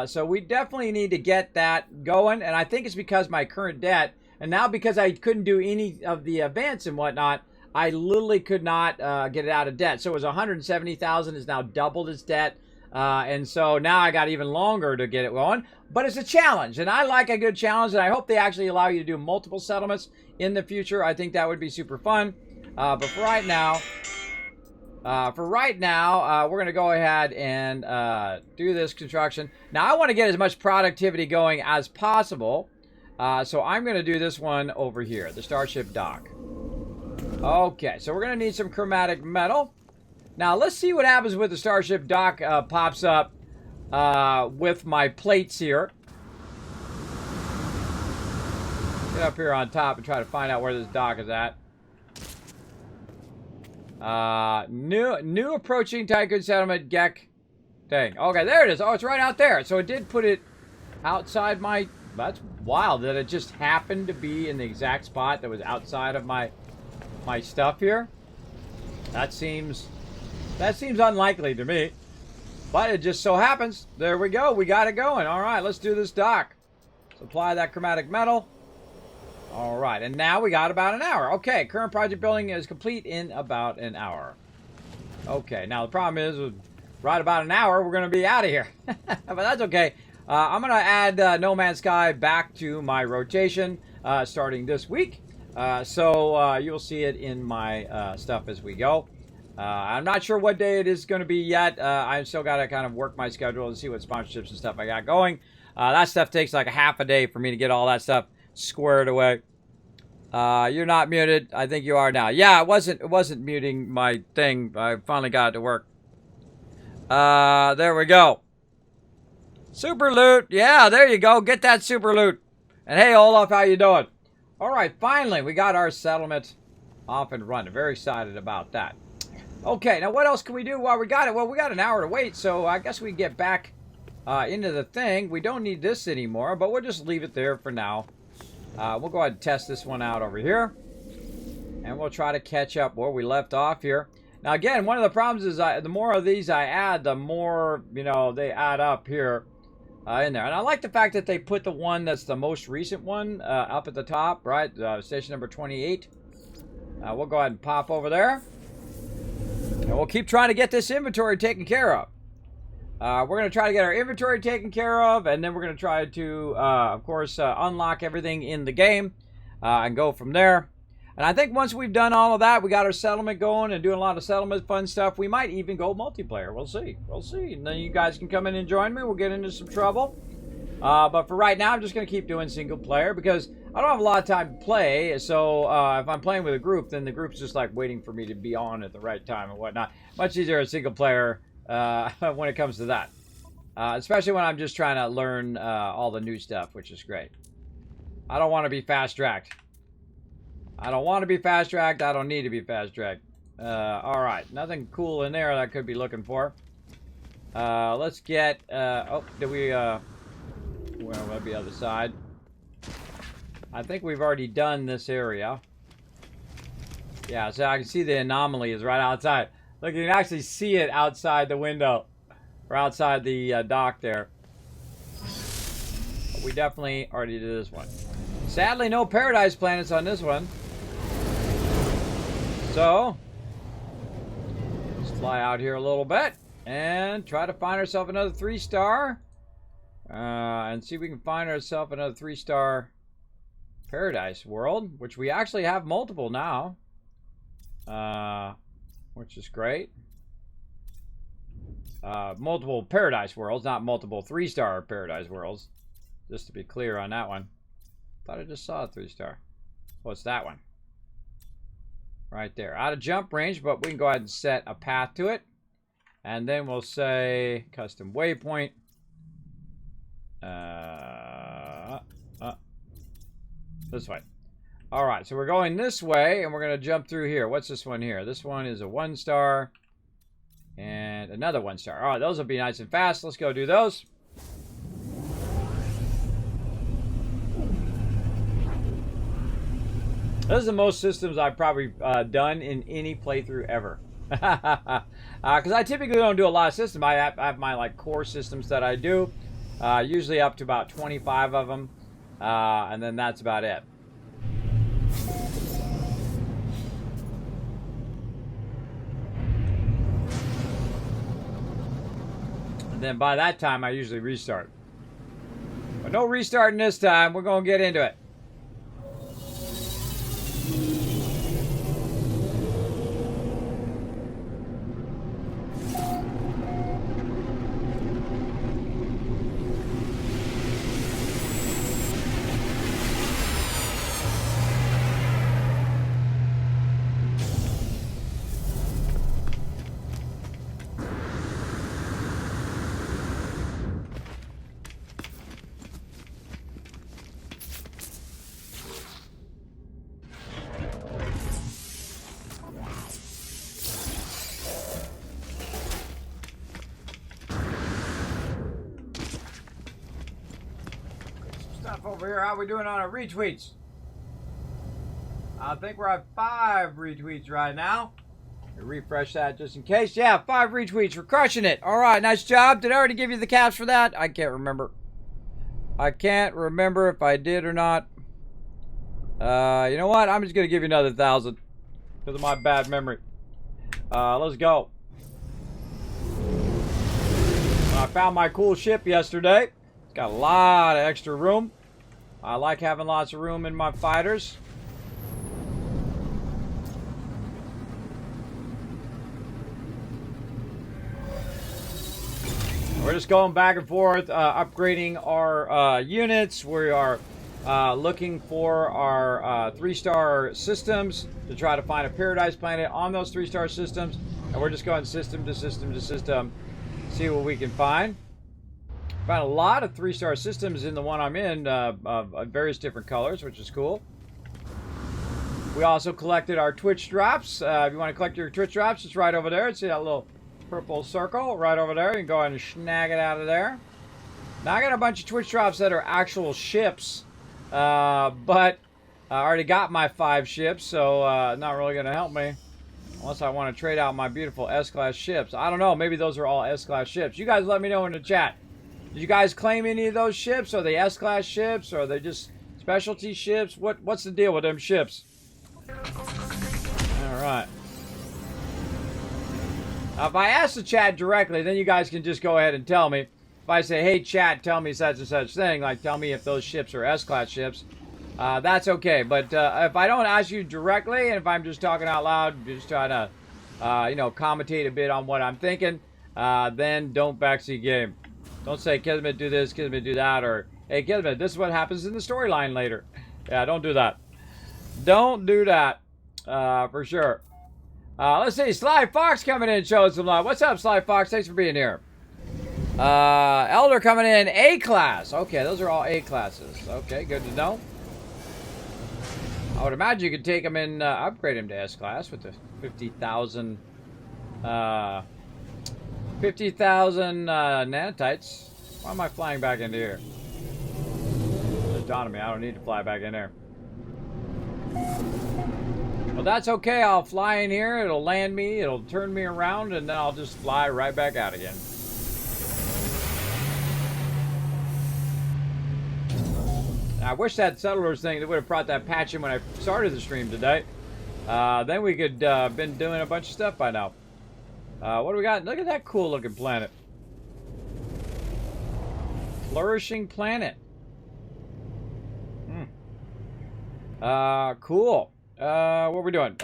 So we definitely need to get that going, and I think it's because my current debt, and now because I couldn't do any of the events and whatnot, I literally could not get it out of debt. So it was 170,000, is now doubled its debt. And so now I got even longer to get it going, but it's a challenge, and I like a good challenge, and I hope they actually allow you to do multiple settlements in the future. I think that would be super fun. But for right now, we're going to go ahead and do this construction. Now, I want to get as much productivity going as possible, so I'm going to do this one over here, the Starship Dock. Okay, so we're going to need some chromatic metal. Now, let's see what happens with the Starship Dock pops up with my plates here. Get up here on top and try to find out where this dock is at. New approaching Tycoon Settlement, Gek. Dang. Okay, there it is. Oh, it's right out there. So it did put it outside my... That's wild that it just happened to be in the exact spot that was outside of my stuff here. That seems unlikely to me. But it just so happens. There we go. We got it going. All right, let's do this dock. Supply that chromatic metal. All right, and now we got about an hour. Okay, current project building is complete in about an hour. Okay, now the problem is, right about an hour, we're going to be out of here. But that's okay. I'm going to add No Man's Sky back to my rotation starting this week. So you'll see it in my stuff as we go. I'm not sure what day it is going to be yet. I've still got to kind of work my schedule and see what sponsorships and stuff I got going. That stuff takes like a half a day for me to get all that stuff squared away. You're not muted. I think you are now. Yeah, it wasn't muting my thing. I finally got it to work. There we go. Super loot. Yeah, there you go. Get that super loot. And hey, Olaf, how you doing? All right, finally, we got our settlement off and running. Very excited about that. Okay, now what else can we do while we got it? Well, we got an hour to wait, so I guess we can get back into the thing. We don't need this anymore, but we'll just leave it there for now. We'll go ahead and test this one out over here. And we'll try to catch up where we left off here. Now, again, one of the problems is the more of these I add, the more, they add up here in there. And I like the fact that they put the one that's the most recent one up at the top, right? Station number 28. We'll go ahead and pop over there. And we'll keep trying to get this inventory taken care of. We're going to try to get our inventory taken care of, and then we're going to try to, of course, unlock everything in the game and go from there. And I think once we've done all of that, we got our settlement going and doing a lot of settlement fun stuff, we might even go multiplayer. We'll see. We'll see. And then you guys can come in and join me. We'll get into some trouble. But for right now, I'm just going to keep doing single player because I don't have a lot of time to play. So if I'm playing with a group, then the group's just like waiting for me to be on at the right time and whatnot. Much easier as single player when it comes to that. Especially when I'm just trying to learn all the new stuff, which is great. I don't want to be fast-tracked. I don't want to be fast-tracked. I don't need to be fast-tracked. All right. Nothing cool in there that I could be looking for. Let's get... oh, did we... well, that'd be the other side. I think we've already done this area. Yeah, so I can see the anomaly is right outside. Look, you can actually see it outside the window. Or outside the dock there. But we definitely already did this one. Sadly, no paradise planets on this one. So, let's fly out here a little bit and try to find ourselves another 3-star. And see if we can find ourselves another 3-star paradise world, which we actually have multiple now. Which is great. Multiple paradise worlds, not multiple 3-star paradise worlds. Just to be clear on that one. Thought I just saw a 3-star. What's that one? Right there. Out of jump range, but we can go ahead and set a path to it. And then we'll say custom waypoint. This way. Alright, so we're going this way, and we're going to jump through here. What's this one here? This one is a 1-star. And another 1-star. Alright, those will be nice and fast. Let's go do those. This is the most systems I've probably done in any playthrough ever. Because I typically don't do a lot of systems. I have my like core systems that I do. Usually up to about 25 of them. And then that's about it. And then by that time, I usually restart. But no restarting this time. We're going to get into it. Over here, how are we doing on our retweets? I think we're at 5 retweets right now. Refresh that just in case. Yeah, 5 retweets. We're crushing it. All right, nice job. Did I already give you the caps for that? I can't remember. I can't remember if I did or not. You know what? I'm just going to give you another 1,000 because of my bad memory. Let's go. I found my cool ship yesterday. It's got a lot of extra room. I like having lots of room in my fighters. We're just going back and forth, upgrading our units. We are looking for our 3-star systems to try to find a paradise planet on those 3-star systems. And we're just going system to system to system, see what we can find. Found a lot of 3-star systems in the one I'm in, of various different colors, which is cool. We also collected our Twitch drops. If you want to collect your Twitch drops, it's right over there. See that little purple circle right over there? You can go ahead and snag it out of there. Now I got a bunch of Twitch drops that are actual ships, but I already got my 5 ships, so not really going to help me. Unless I want to trade out my beautiful S-Class ships. I don't know. Maybe those are all S-Class ships. You guys let me know in the chat. Did you guys claim any of those ships? Are they S-Class ships? Or are they just specialty ships? What's the deal with them ships? Alright. If I ask the chat directly, then you guys can just go ahead and tell me. If I say, hey chat, tell me such and such thing, like tell me if those ships are S-Class ships, that's okay. But if I don't ask you directly, and if I'm just talking out loud, just trying to, you know, commentate a bit on what I'm thinking, then don't backseat game. Don't say, Kismet, do this, Kismet, do that, or, hey, Kismet, this is what happens in the storyline later. Yeah, don't do that. Don't do that, for sure. Let's see, Sly Fox coming in, showing some love. What's up, Sly Fox? Thanks for being here. Elder coming in, A class. Okay, those are all A classes. Okay, good to know. I would imagine you could take them and upgrade him to S class with the 50,000 nanotites. Why am I flying back into here? It dawned on me, I don't need to fly back in there. Well, that's okay. I'll fly in here. It'll land me. It'll turn me around, and then I'll just fly right back out again. I wish that settlers thing that would have brought that patch in when I started the stream today. Then we could been doing a bunch of stuff by now. What do we got? Look at that cool looking planet. Flourishing planet. Cool. What are we doing?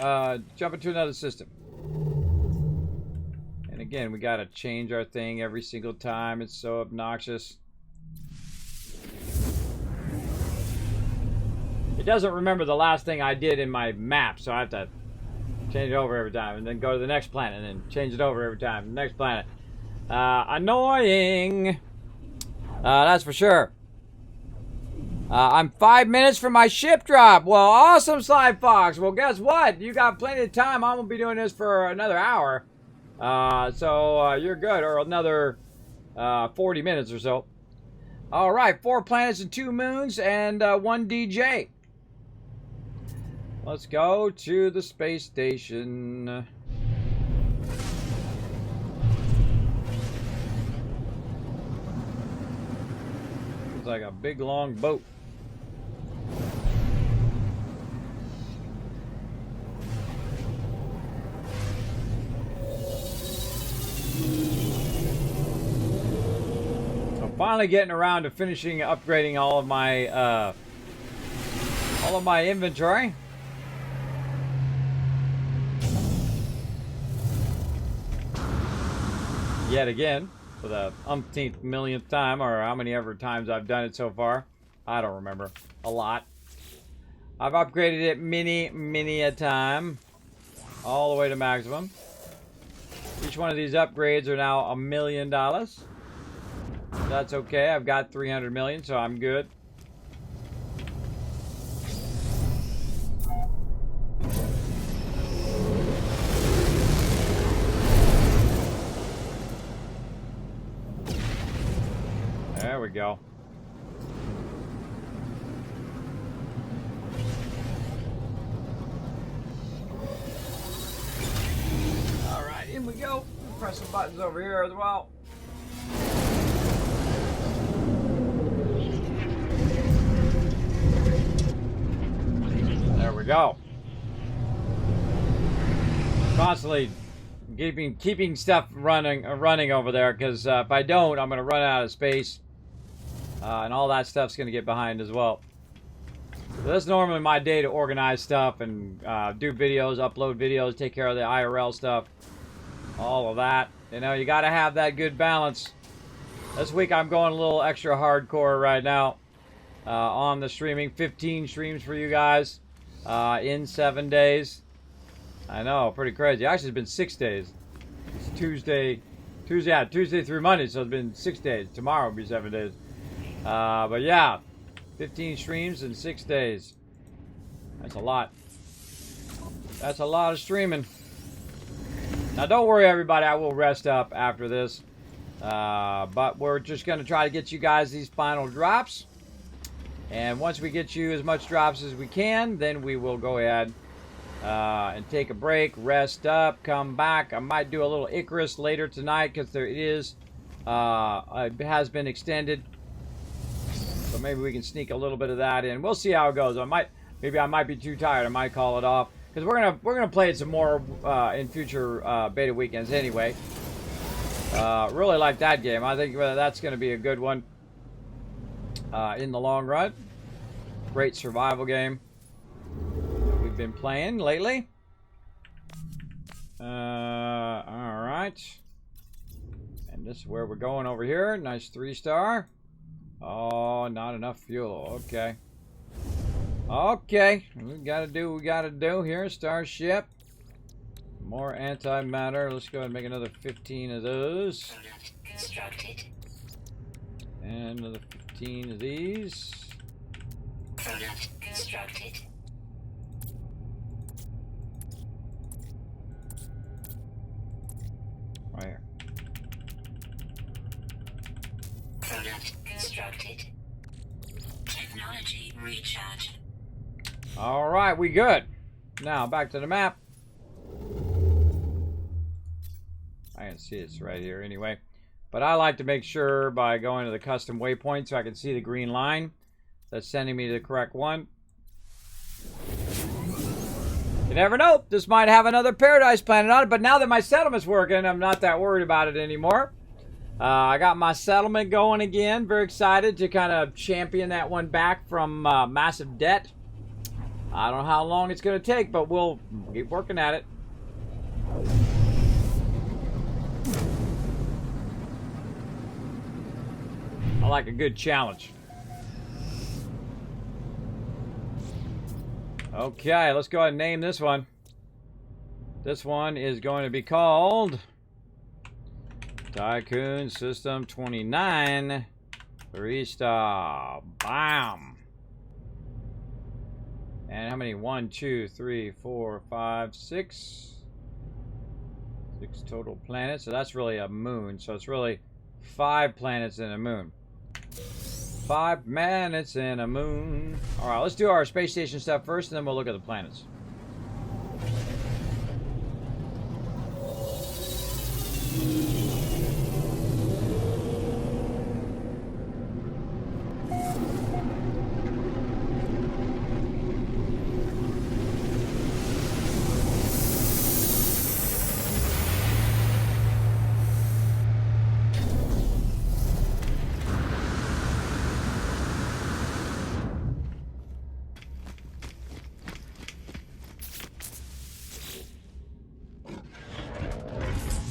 Jump into another system. And again, we gotta change our thing every single time. It's so obnoxious. It doesn't remember the last thing I did in my map, so I have to change it over every time, and then go to the next planet, and then change it over every time. The next planet. Annoying. That's for sure. I'm 5 minutes from my ship drop. Well, awesome, Sly Fox. Well, guess what? You got plenty of time. I'm gonna be doing this for another hour. So you're good, or another 40 minutes or so. All right, 4 planets and 2 moons, and 1 DJ. Let's go to the space station. It's like a big long boat. So finally getting around to finishing upgrading all of my inventory. Yet again, for the umpteenth millionth time, or how many ever times I've done it so far. I don't remember. A lot. I've upgraded it many a time. All the way to maximum. Each one of these upgrades are now $1 million. That's okay. I've got 300 million, so I'm good. There we go. All right, in we go. Press some buttons over here as well. There we go. Constantly keeping stuff running over there, because if I don't, I'm going to run out of space. And all that stuff's going to get behind as well. So that's normally my day to organize stuff and do videos, upload videos, take care of the IRL stuff. All of that. You know, you got to have that good balance. This week I'm going a little extra hardcore right now on the streaming. 15 streams for you guys in 7 days. I know, pretty crazy. Actually, it's been 6 days. It's Tuesday through Monday, so it's been 6 days. Tomorrow will be 7 days. But yeah, 15 streams in 6 days. That's a lot. That's a lot of streaming. Now, don't worry, everybody. I will rest up after this. But we're just going to try to get you guys these final drops. And once we get you as much drops as we can, then we will go ahead and take a break, rest up, come back. I might do a little Icarus later tonight because there is, it has been extended. So maybe we can sneak a little bit of that in. We'll see how it goes. Maybe I might be too tired. I might call it off because we're gonna play it some more in future beta weekends anyway. Really like that game. I think that's gonna be a good one in the long run. great survival game that we've been playing lately. Alright. And this is where we're going over here. Nice 3-star. Oh, not enough fuel. Okay. Okay. We gotta do what we gotta do here. Starship. More antimatter. Let's go ahead and make another 15 of those. Product constructed. And another 15 of these. Product constructed. Right here. Product constructed. Technology recharge. Alright, we good. Now, back to the map. I can see it's right here anyway. But I like to make sure by going to the custom waypoint so I can see the green line. That's sending me to the correct one. You never know. This might have another paradise planet on it. But now that my settlement's working, I'm not that worried about it anymore. I got my settlement going again. Very excited to kind of champion that one back from massive debt. I don't know how long it's going to take, but we'll keep working at it. I like a good challenge. Okay, let's go ahead and name this one. This one is going to be called Tycoon System 29 3-star. Bam! And how many? 1, 2, 3, 4, 5, 6. 6 total planets. So that's really a moon. So it's really 5 planets and a moon. 5 planets and a moon. Alright, let's do our space station stuff first, and then we'll look at the planets.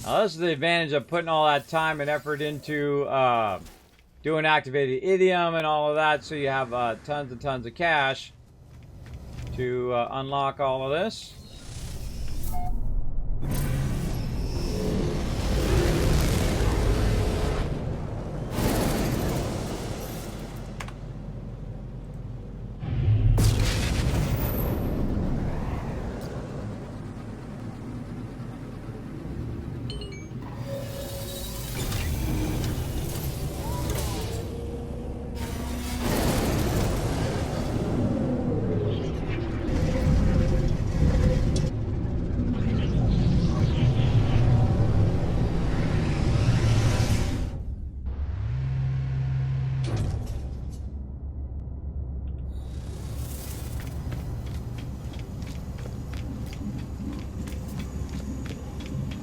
Now, this is the advantage of putting all that time and effort into doing activated idiom and all of that, so you have tons and tons of cash to unlock all of this.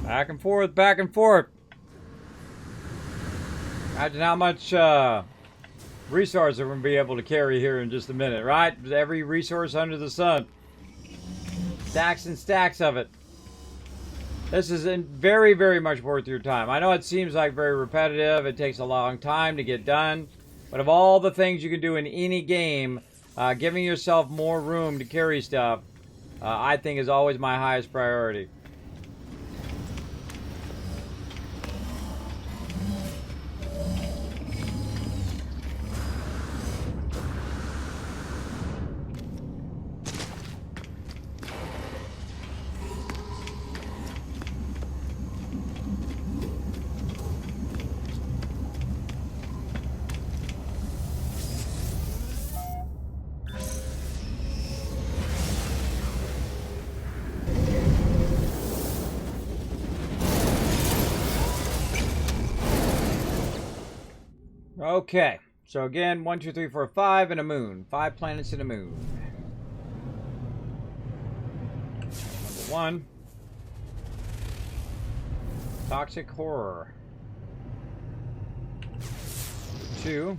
Back and forth, back and forth. Imagine how much resource we're going to be able to carry here in just a minute, right? Every resource under the sun. Stacks and stacks of it. This is very, very much worth your time. I know it seems like very repetitive. It takes a long time to get done. But of all the things you can do in any game, giving yourself more room to carry stuff, I think is always my highest priority. Okay, so again, 1, 2, 3, 4, 5, and a moon. 5 planets and a moon. Number 1. Toxic Horror. Number 2.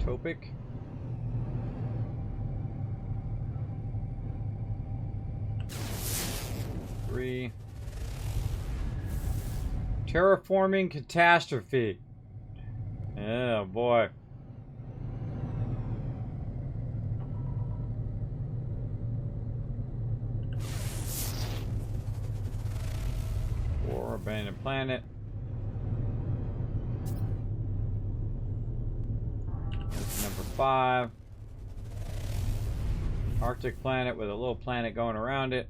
Topic. Three. Terraforming catastrophe. Oh boy. Four, abandoned planet. That's number 5. Arctic planet with a little planet going around it.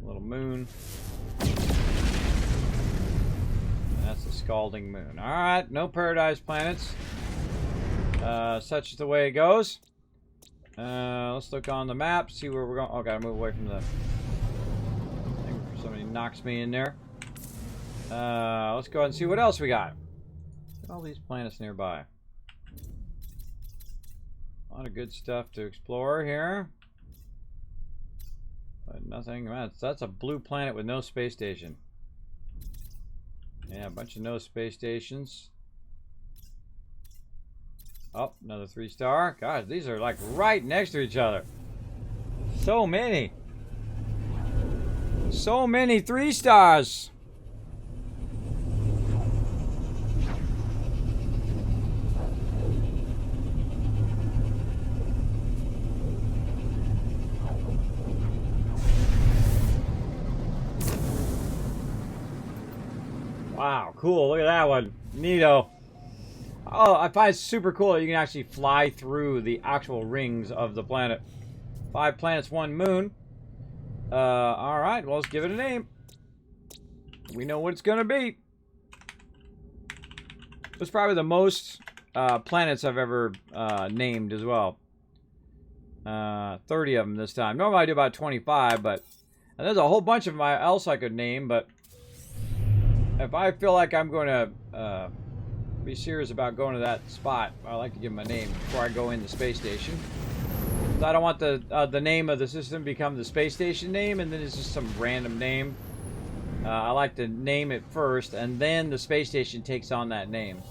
A little moon. And that's the scalding moon. Alright, no paradise planets. Such is the way it goes. Let's look on the map, see where we're going. Oh, gotta move away from the thing before somebody knocks me in there. Let's go ahead and see what else we got. All these planets nearby. A lot of good stuff to explore here. But nothing. That's a blue planet with no space station. Yeah, a bunch of no space stations. Oh, another 3-star. God, these are like right next to each other. So many. So many 3-stars. Wow, cool. Look at that one. Neato. Oh, I find it super cool that you can actually fly through the actual rings of the planet. 5 planets, 1 moon. Alright, well, let's give it a name. We know what it's going to be. It's probably the most planets I've ever named as well. 30 of them this time. Normally I do about 25, but and there's a whole bunch of them else I could name, but if I feel like I'm going to be serious about going to that spot, I like to give them a name before I go in the space station. So I don't want the name of the system to become the space station name, and then it's just some random name. I like to name it first, and then the space station takes on that name.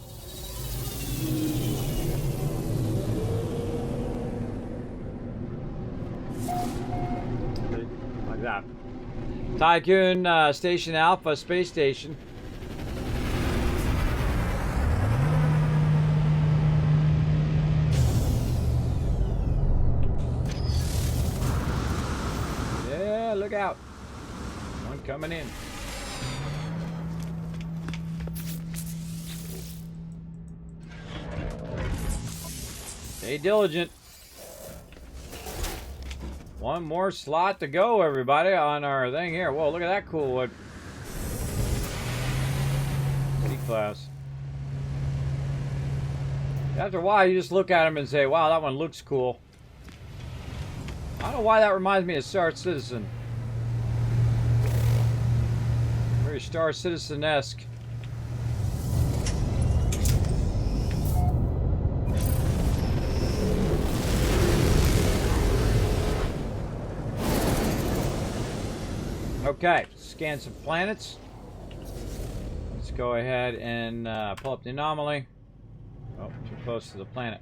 Like that. Tycoon Station Alpha Space Station. Yeah, look out. One coming in. Stay diligent. One more slot to go, everybody, on our thing here. Whoa, look at that cool one. C-class. After a while, you just look at them and say, wow, that one looks cool. I don't know why that reminds me of Star Citizen. Very Star Citizen-esque. Okay, scan some planets. Let's go ahead and pull up the anomaly. Oh, too close to the planet.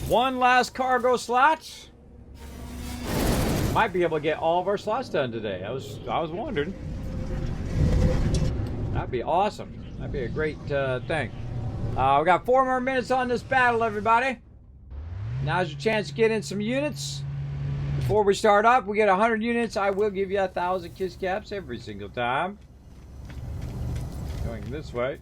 One last cargo slot. Might be able to get all of our slots done today. I was wondering. That'd be awesome. That'd be a great thing. We got 4 more minutes on this battle, everybody. Now's your chance to get in some units. Before we start up, we get 100 units. I will give you 1,000 kiss caps every single time. Going this way.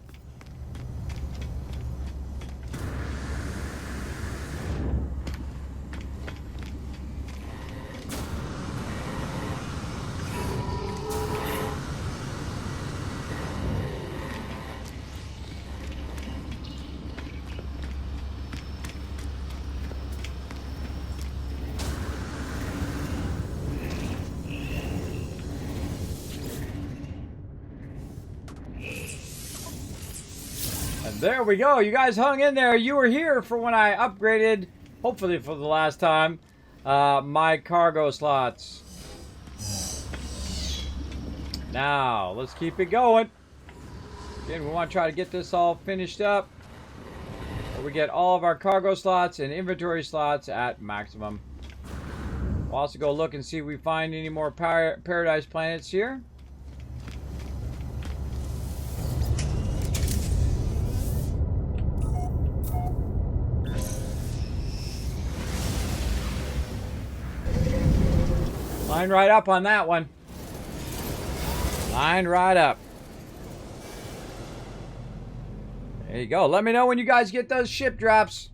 There we go. You guys hung in there. You were here for when I upgraded, hopefully for the last time, my cargo slots. Now, let's keep it going. Again, we want to try to get this all finished up. We get all of our cargo slots and inventory slots at maximum. We'll also go look and see if we find any more paradise planets here. Line right up on that one. Line right up. There you go. Let me know when you guys get those ship drops.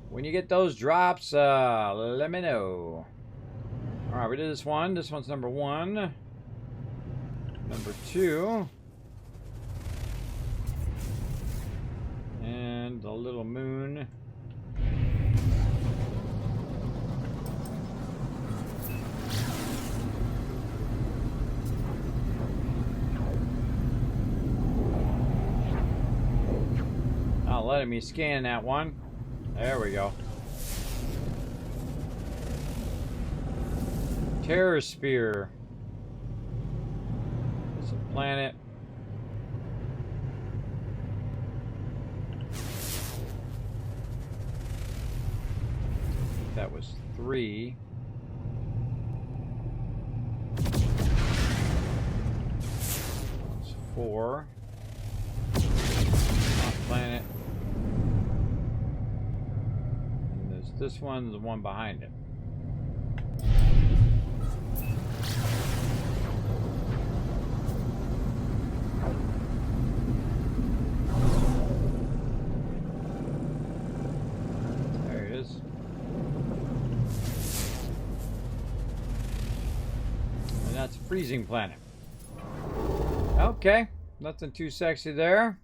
When you get those drops, let me know. Alright, we did this one. This one's number 1. Number 2. And the little moon. Not letting me scan that one. There we go. Terror Spear. It's a planet. That was 3. That's 4. Planet. And there's this one, the one behind it. There it is. And that's Freezing Planet. Okay, nothing too sexy there.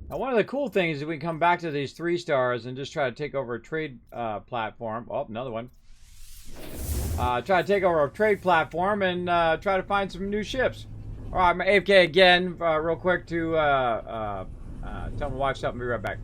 Now, one of the cool things is we can come back to these 3 stars and just try to take over a trade platform. Oh, another one. Try to take over a trade platform and try to find some new ships. All right, I'm AFK again, real quick to tell them to watch something. Be right back.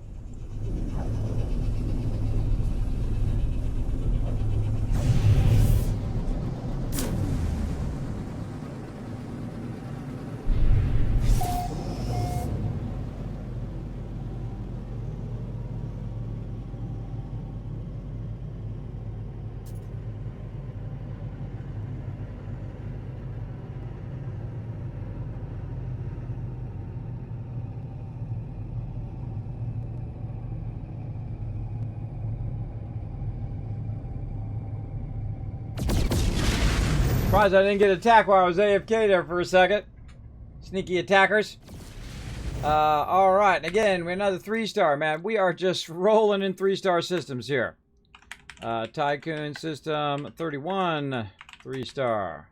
Surprised I didn't get attacked while I was AFK there for a second. Sneaky attackers. Alright, and again, we're another 3-star, man. We are just rolling in 3-star systems here. Tycoon system 31, 3-star.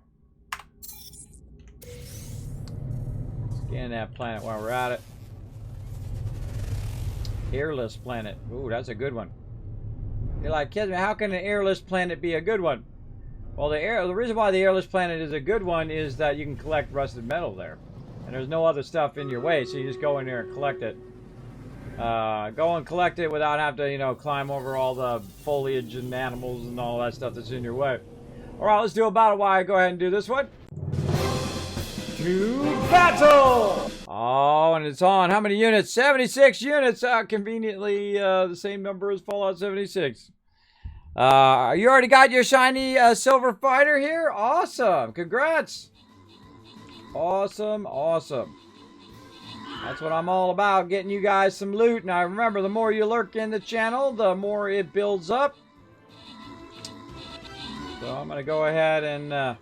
Scan that planet while we're at it. Airless planet. Ooh, that's a good one. You're like, Kismet, how can an airless planet be a good one? Well, the reason why the airless planet is a good one is that you can collect rusted metal there. And there's no other stuff in your way, so you just go in there and collect it. Go and collect it without having to, you know, climb over all the foliage and animals and all that stuff that's in your way. Alright, let's do a battle while I go ahead and do this one. To battle! Oh, and it's on. How many units? 76 units! Conveniently the same number as Fallout 76. You already got your shiny silver fighter here? Awesome! Congrats! Awesome, awesome. That's what I'm all about, getting you guys some loot. Now remember, the more you lurk in the channel, the more it builds up. So I'm going to go ahead and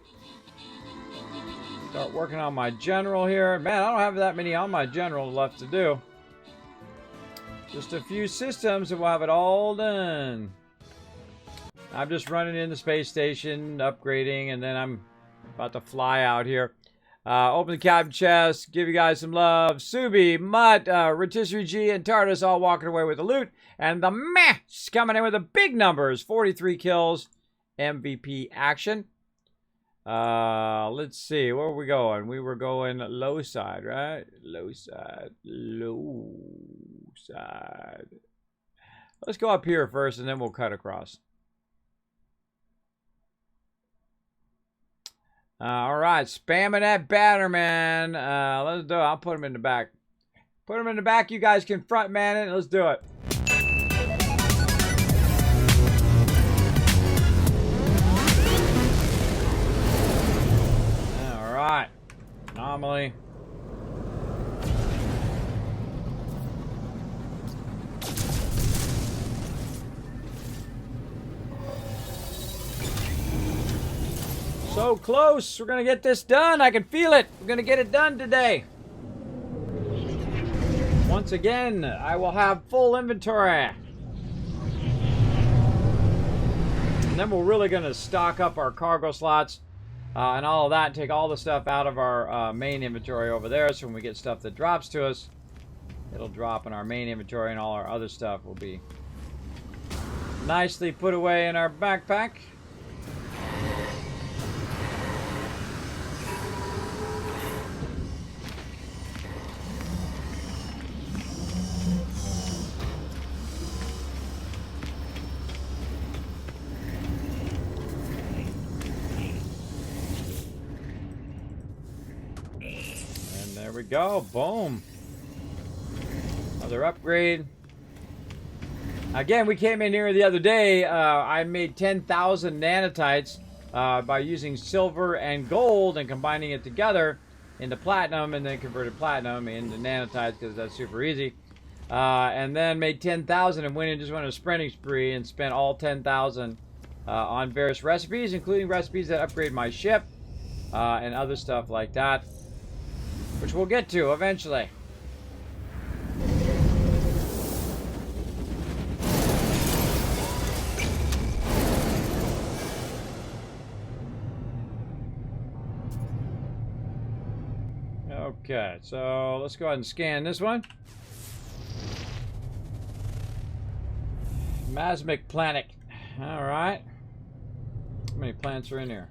start working on my general here. Man, I don't have that many on my general left to do. Just a few systems and we'll have it all done. I'm just running in the space station, upgrading, and then I'm about to fly out here. Open the cabin chest, give you guys some love. Subi, Mutt, Rotisserie G, and TARDIS all walking away with the loot. And the meh's coming in with the big numbers. 43 kills, MVP action. Let's see. Where were we going? We were going low side, right? Low side. Low side. Let's go up here first, and then we'll cut across. All right, spamming that batter, man. Let's do it. I'll put him in the back. Put him in the back. You guys can front man it. Let's do it. All right. Anomaly. So close. We're going to get this done. I can feel it. We're going to get it done today. Once again, I will have full inventory. And then we're really going to stock up our cargo slots and all of that and take all the stuff out of our main inventory over there. So when we get stuff that drops to us, it'll drop in our main inventory and all our other stuff will be nicely put away in our backpack. There we go. Boom. Another upgrade. Again, we came in here the other day. I made 10,000 nanotites by using silver and gold and combining it together into platinum, and then converted platinum into nanotites because that's super easy. And then made 10,000 and went on a sprinting spree and spent all 10,000 on various recipes, including recipes that upgrade my ship and other stuff like that, which we'll get to eventually. Okay, so let's go ahead and scan this one. Masmic planet. Alright. How many planets are in here?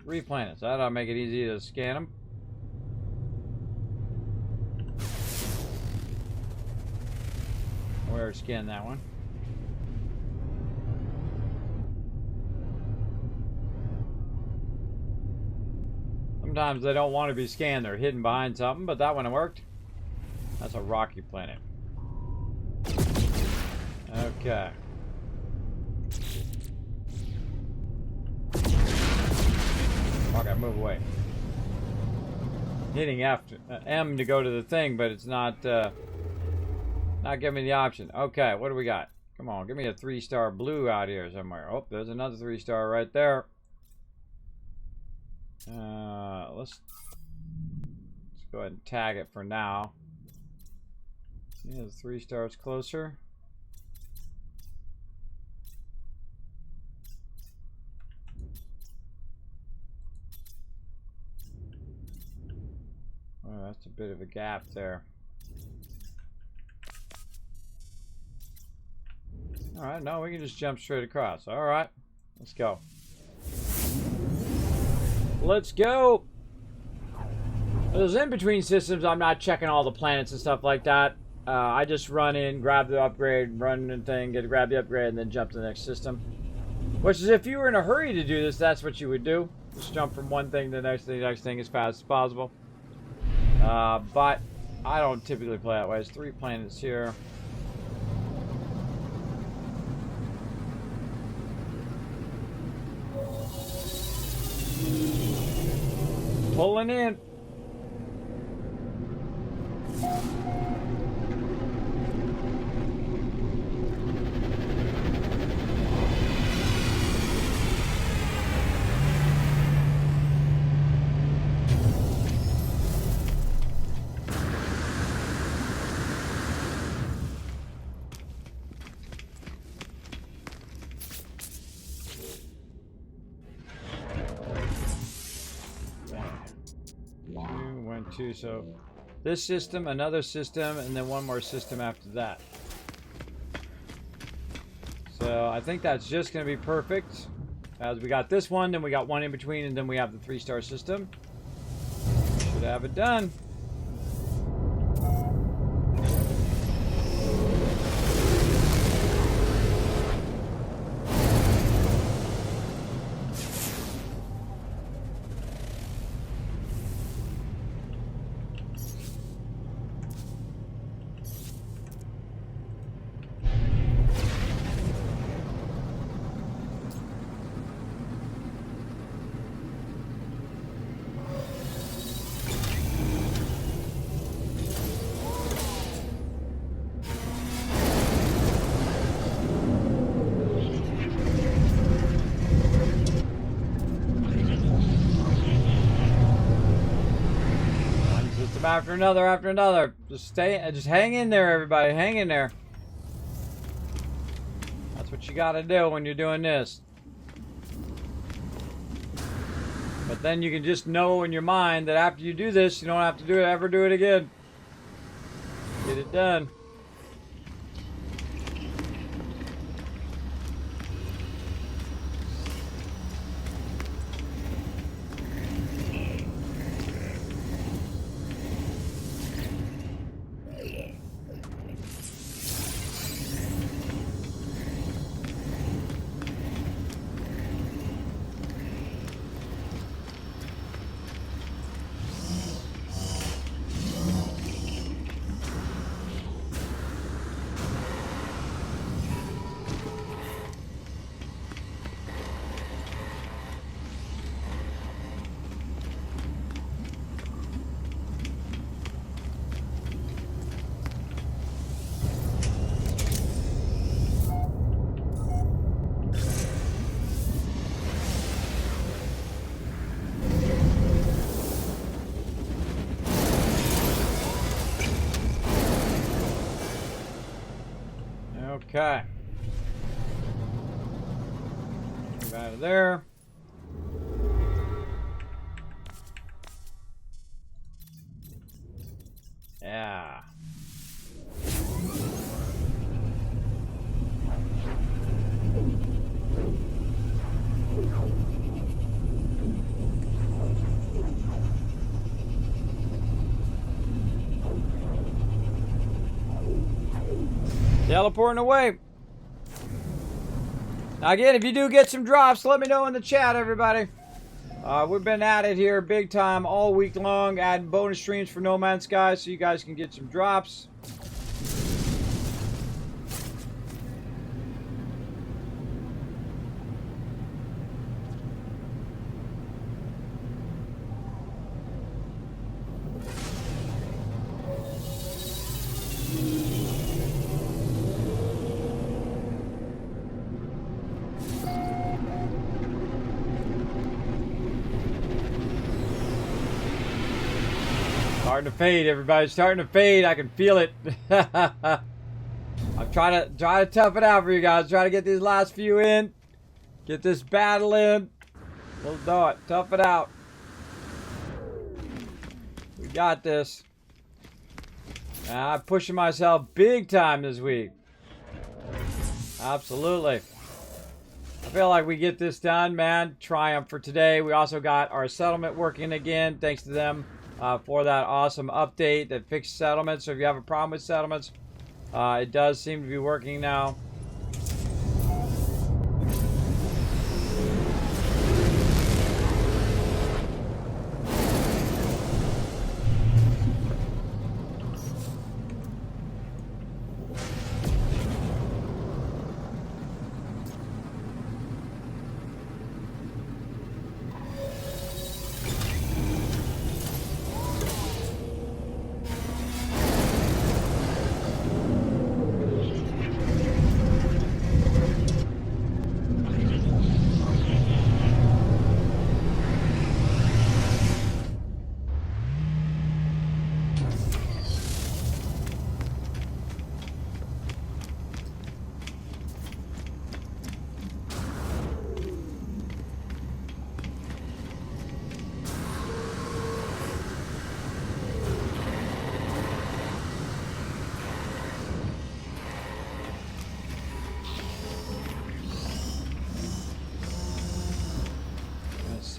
3 planets. That'll make it easy to scan them. Where scan that one? Sometimes they don't want to be scanned. They're hidden behind something, but that one worked. That's a rocky planet. Okay. Okay, move away. Hitting M to go to the thing, but it's not giving me the option. Okay, what do we got? Come on, give me a 3-star blue out here somewhere. Oh, there's another 3-star right there. Let's go ahead and tag it for now. Yeah, the 3 stars closer. Oh, that's a bit of a gap there. Alright, no, we can just jump straight across. Alright, let's go. Let's go! Those in-between systems, I'm not checking all the planets and stuff like that. I just run in, grab the upgrade, run the thing, grab the upgrade, and then jump to the next system. Which is, if you were in a hurry to do this, that's what you would do. Just jump from one thing to the next thing as fast as possible. But I don't typically play that way. There's 3 planets here. Pulling in. So this system, another system, and then one more system after that. So I think that's just going to be perfect. As we got this one, then we got one in between, and then we have the 3-star system. Should have it done. After another. Just hang in there, everybody. Hang in there. That's what you gotta do when you're doing this. But then you can just know in your mind that after you do this, you don't have to ever do it again. Get it done. Okay. Move out of there. Yeah. Teleporting away. Now again, if you do get some drops, let me know in the chat, everybody. We've been at it here big time all week long, adding bonus streams for No Man's Sky so you guys can get some drops. Starting to fade, everybody. Starting to fade. I can feel it. I'm trying to tough it out for you guys. Try to get these last few in. Get this battle in. We'll do it. Tough it out. We got this. I'm pushing myself big time this week. Absolutely. I feel like we get this done, man. Triumph for today. We also got our settlement working again. Thanks to them. For that awesome update that fixed settlements. So if you have a problem with settlements, it does seem to be working now.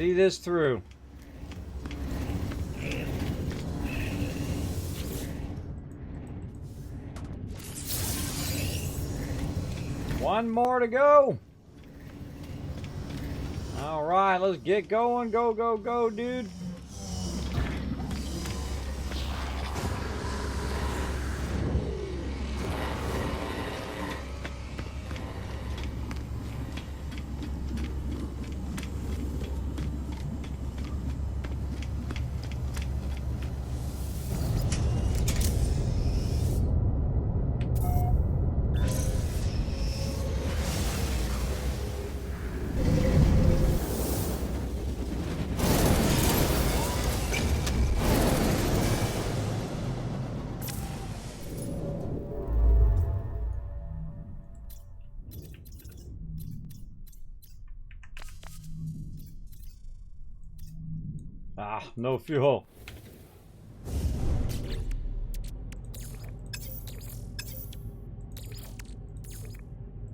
See this through. One more to go. All right, let's get going. Go, go, go, dude. Ah, no fuel.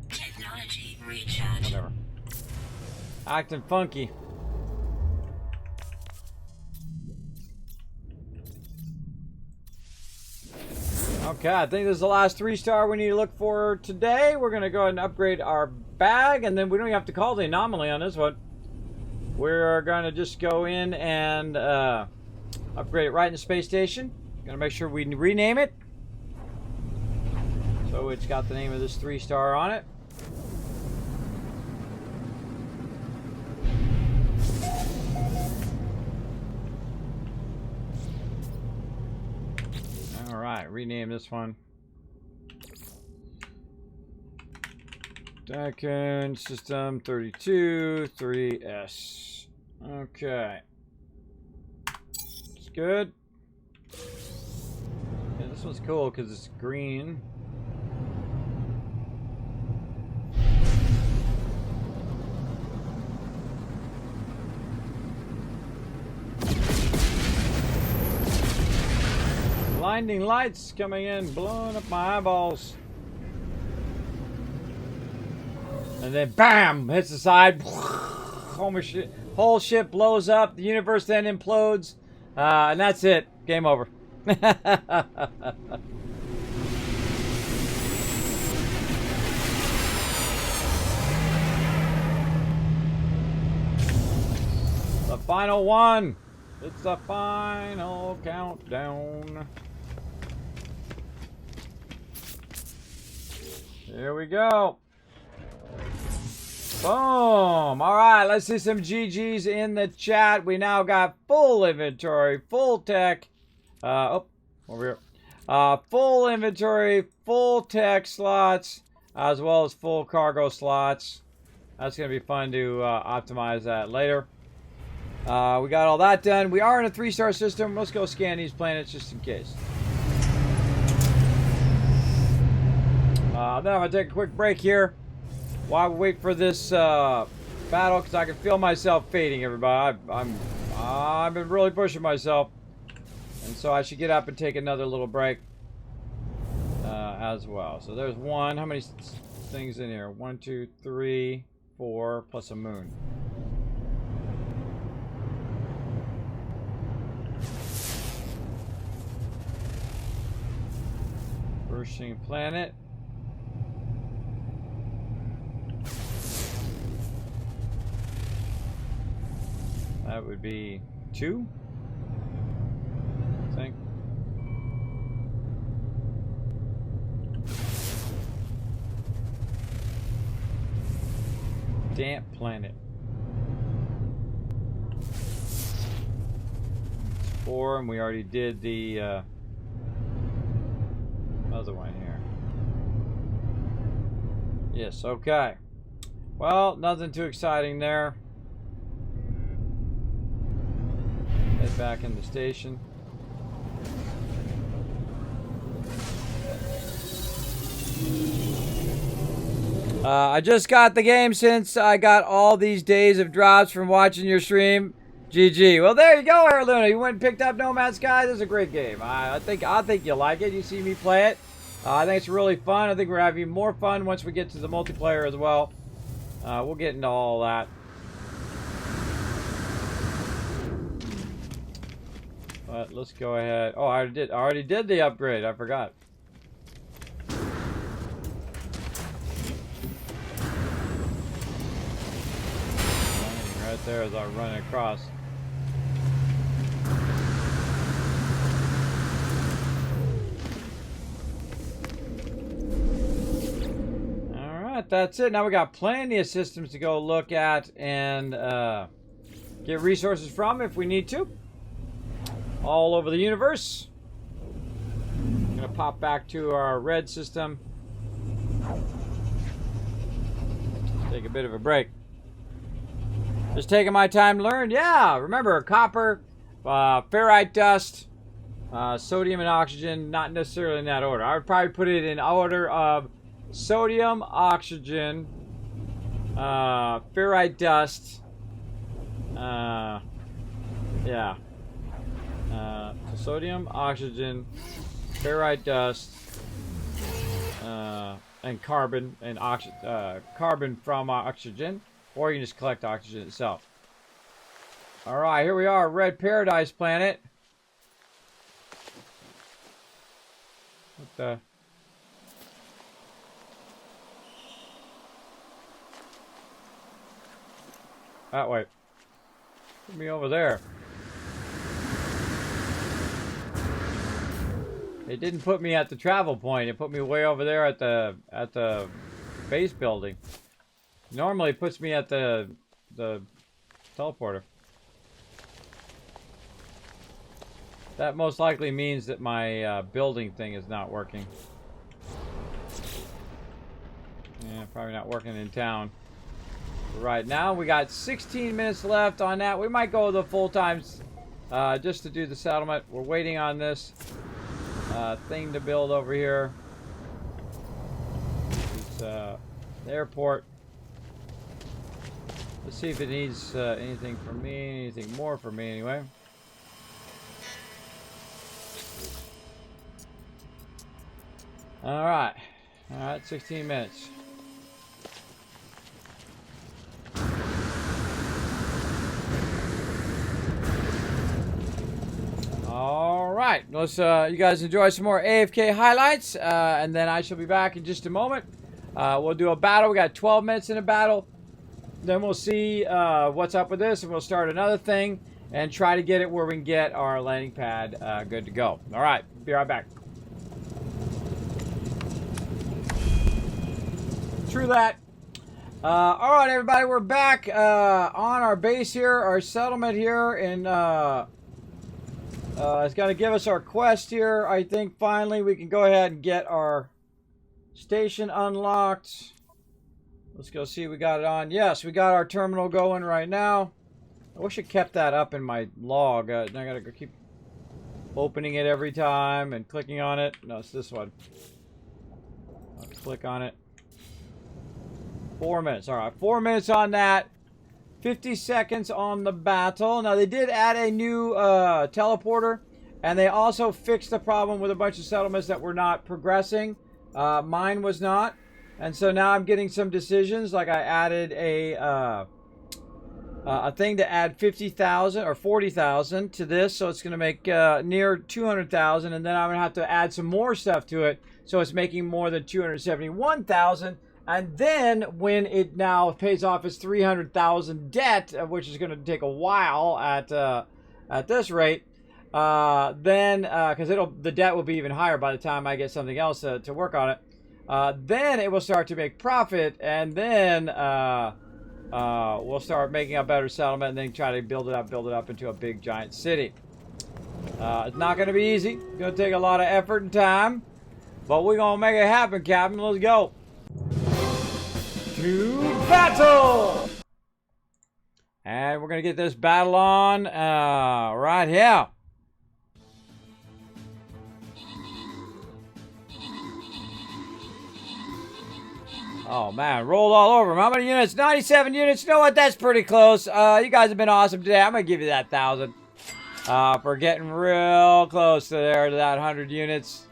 Technology recharge. Whatever. Acting funky. Okay, I think this is the last 3-star we need to look for today. We're going to go ahead and upgrade our bag, and then we don't even have to call the anomaly on this one. We're going to just go in and upgrade it right in the space station. Going to make sure we rename it. So it's got the name of this 3-star on it. All right, rename this one. Second system 32 3S. Okay. It's good. Yeah, this one's cool because it's green. Blinding lights coming in, blowing up my eyeballs. And then BAM! Hits the side. Whole ship blows up. The universe then implodes. And that's it. Game over. The final one. It's the final countdown. Here we go. Boom. All right, let's see some GGs in the chat. We now got full inventory, full tech. Over here. Full inventory, full tech slots, as well as full cargo slots. That's going to be fun to optimize that later. We got all that done. We are in a 3-star system. Let's go scan these planets just in case. Then I'm going to take a quick break here while we wait for this battle, because I can feel myself fading, everybody. I've been really pushing myself, and so I should get up and take another little break as well. So there's one. How many things in here? 1, 2, 3, 4, plus a moon. Bursting planet. That would be 2, I think. Damp planet. It's 4, and we already did the other one here. Yes, okay. Well, nothing too exciting there. Head back in the station. I just got the game since I got all these days of drops from watching your stream. GG. Well, there you go, Air Luna. You went and picked up No Man's Sky. This is a great game. I think you'll like it. You see me play it. I think it's really fun. I think we're having more fun once we get to the multiplayer as well. We'll get into all that. But let's go ahead. Oh, I already did the upgrade. I forgot. Right there as I run across. Alright, that's it. Now we got plenty of systems to go look at and get resources from if we need to. All over the universe. Gonna pop back to our red system. Take a bit of a break. Just taking my time to learn. Yeah, remember copper, ferrite dust, sodium and oxygen, not necessarily in that order. I would probably put it in order of sodium, oxygen, ferrite dust, yeah. So sodium, oxygen, ferrite dust, and carbon and carbon from oxygen, or you can just collect oxygen itself. All right, here we are, Red Paradise Planet. What the? That way. Put me over there. It didn't put me at the travel point. It put me way over there at the base building. Normally it puts me at the teleporter. That most likely means that my building thing is not working. Yeah, probably not working in town. Right now we got 16 minutes left on that. We might go the full times just to do the settlement. We're waiting on this thing to build over here. It's the airport. Let's see if it needs anything from me, anything more from me anyway. Alright, 16 minutes. All right, let's you guys enjoy some more AFK highlights, and then I shall be back in just a moment. We'll do a battle. We got 12 minutes in a battle. Then we'll see what's up with this, and we'll start another thing and try to get it where we can get our landing pad good to go. All right, be right back. True that. All right, everybody, we're back on our base here, our settlement here in. It's got to give us our quest here. I think finally we can go ahead and get our station unlocked. Let's go see we got it on. Yes, we got our terminal going right now. I wish I kept that up in my log. I got to keep opening it every time and clicking on it. No, it's this one. I'll click on it. 4 minutes. All right, 4 minutes on that. 50 seconds on the battle. Now, they did add a new teleporter, and they also fixed the problem with a bunch of settlements that were not progressing. Mine was not. And so now I'm getting some decisions, like I added a thing to add 50,000 or 40,000 to this, so it's going to make near 200,000, and then I'm going to have to add some more stuff to it, so it's making more than 271,000. And then when it now pays off its 300,000 debt, which is going to take a while at this rate, then because the debt will be even higher by the time I get something else to work on it. Then it will start to make profit, and then we'll start making a better settlement, and then try to build it up into a big giant city. It's not going to be easy. It's going to take a lot of effort and time, but we're going to make it happen, Captain. Let's go. To battle! And we're going to get this battle on right here. Oh, man. Rolled all over him. How many units? 97 units. You know what? That's pretty close. You guys have been awesome today. I'm going to give you that 1,000. For getting real close to that 100 units.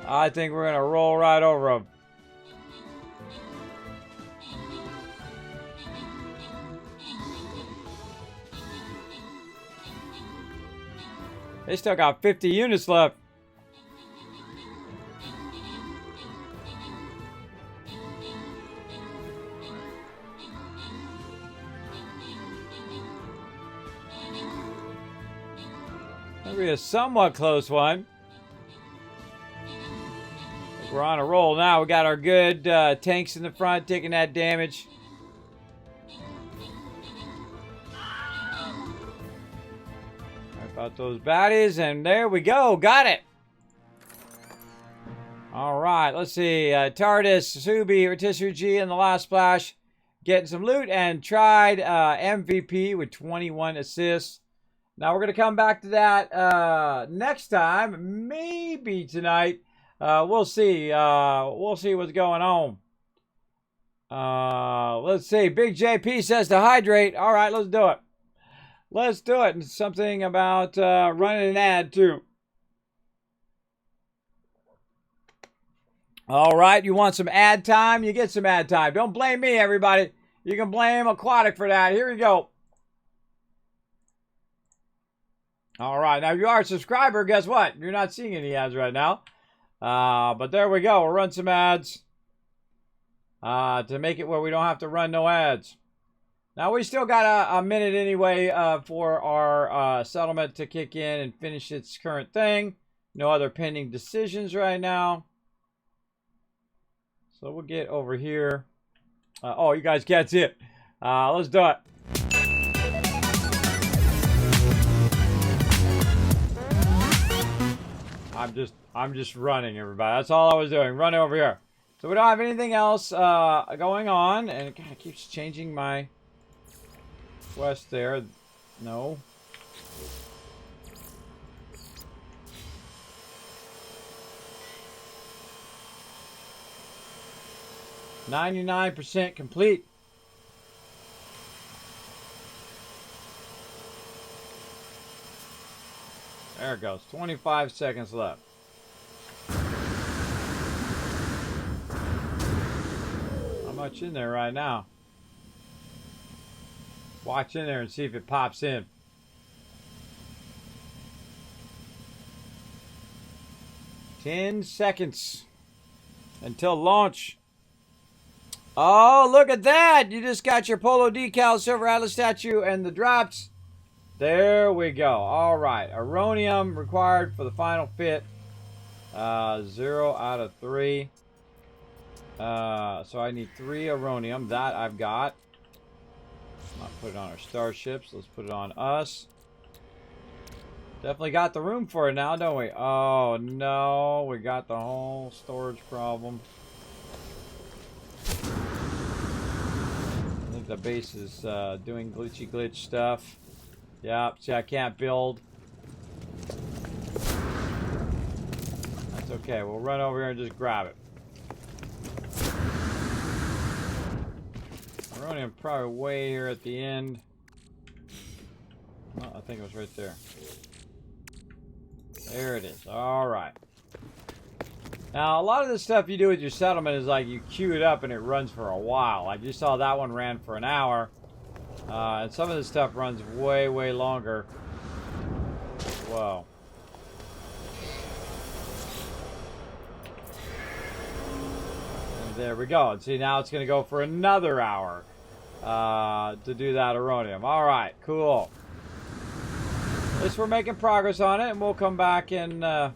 I think we're going to roll right over them. They still got 50 units left. That'll be a somewhat close one. We're on a roll now. We got our good tanks in the front taking that damage. About those baddies, and there we go. Got it. All right, let's see. TARDIS, Subi, Rotisserie G in the last splash. Getting some loot and tried MVP with 21 assists. Now we're going to come back to that next time. Maybe tonight. We'll see. We'll see what's going on. Let's see. Big JP says to hydrate. All right, let's do it. Let's do it. And something about running an ad, too. All right, you want some ad time? You get some ad time. Don't blame me, everybody. You can blame Aquatic for that. Here we go. All right, now if you are a subscriber, guess what? You're not seeing any ads right now. But there we go. We'll run some ads to make it where we don't have to run no ads. Now, we still got a minute anyway for our settlement to kick in and finish its current thing. No other pending decisions right now. So we'll get over here. Oh, you guys can't see it. Let's do it. I'm just running, everybody. That's all I was doing. Running over here. So we don't have anything else going on, and it kind of keeps changing my quest there. No. %99 complete. There it goes. 25 seconds left. Not much in there right now. Watch in there and see if it pops in. Ten seconds until launch. Oh, look at that! You just got your Polo decal, Silver Atlas statue, and the drops. There we go. All right. Aronium required for the final fit. 0 out of 3. So I need 3 Aronium. That I've got. Not put it on our starships. Let's put it on us. Definitely got the room for it now, don't we? Oh, no. We got the whole storage problem. I think the base is doing glitchy glitch stuff. Yep, see, I can't build. That's okay. We'll run over here and just grab it. Aronium probably way here at the end. Oh, I think it was right there. There it is. All right. Now, a lot of the stuff you do with your settlement is like you queue it up and it runs for a while. Like you saw that one ran for an hour. And some of this stuff runs way, way longer. Whoa. And there we go. And see, now it's going to go for another hour to do that Aronium. All right, cool. At least we're making progress on it, and we'll come back and add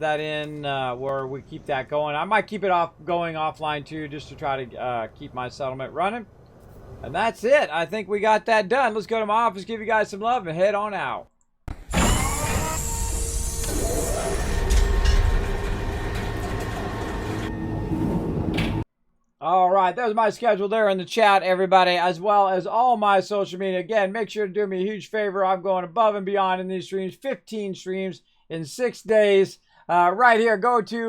that in where we keep that going. I might keep it going offline too, just to try to keep my settlement running. And that's it. I think we got that done. Let's go to my office, give you guys some love, and head on out. All right, there's my schedule there in the chat, everybody, as well as all my social media. Again, make sure to do me a huge favor. I'm going above and beyond in these streams. 15 streams in 6 days. Right here, go to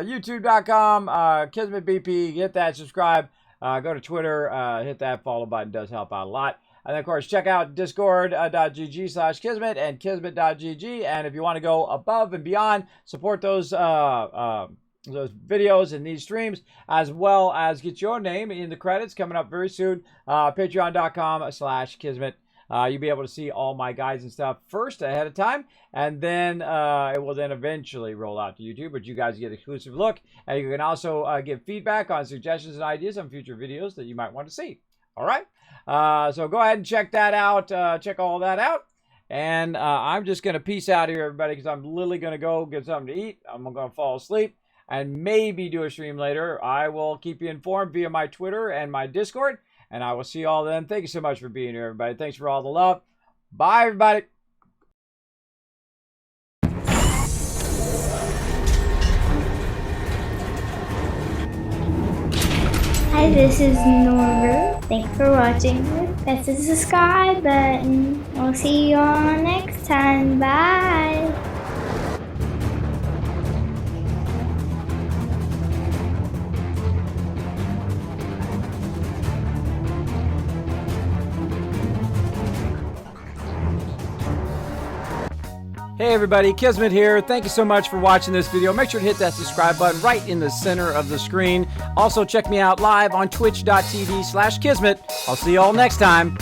youtube.com, KismetBP, hit that subscribe. Go to Twitter, hit that follow button. Does help out a lot. And then, of course, check out discord.gg/Kismet and Kismet.gg. And if you want to go above and beyond, support those videos and these streams, as well as get your name in the credits coming up very soon. Patreon.com/Kismet. You'll be able to see all my guides and stuff first ahead of time, and then it will then eventually roll out to YouTube, but you guys get an exclusive look, and you can also give feedback on suggestions and ideas on future videos that you might want to see. All right, so go ahead and check that out, check all that out, and I'm just going to peace out here, everybody, because I'm literally going to go get something to eat. I'm going to fall asleep and maybe do a stream later. I will keep you informed via my Twitter and my Discord, and I will see you all then. Thank you so much for being here, everybody. Thanks for all the love. Bye, everybody. Hi, this is Norbert. Thanks for watching. Press the subscribe button. We'll see you all next time. Bye. Hey everybody, Kismet here. Thank you so much for watching this video. Make sure to hit that subscribe button right in the center of the screen. Also check me out live on twitch.tv/Kismet. I'll see you all next time.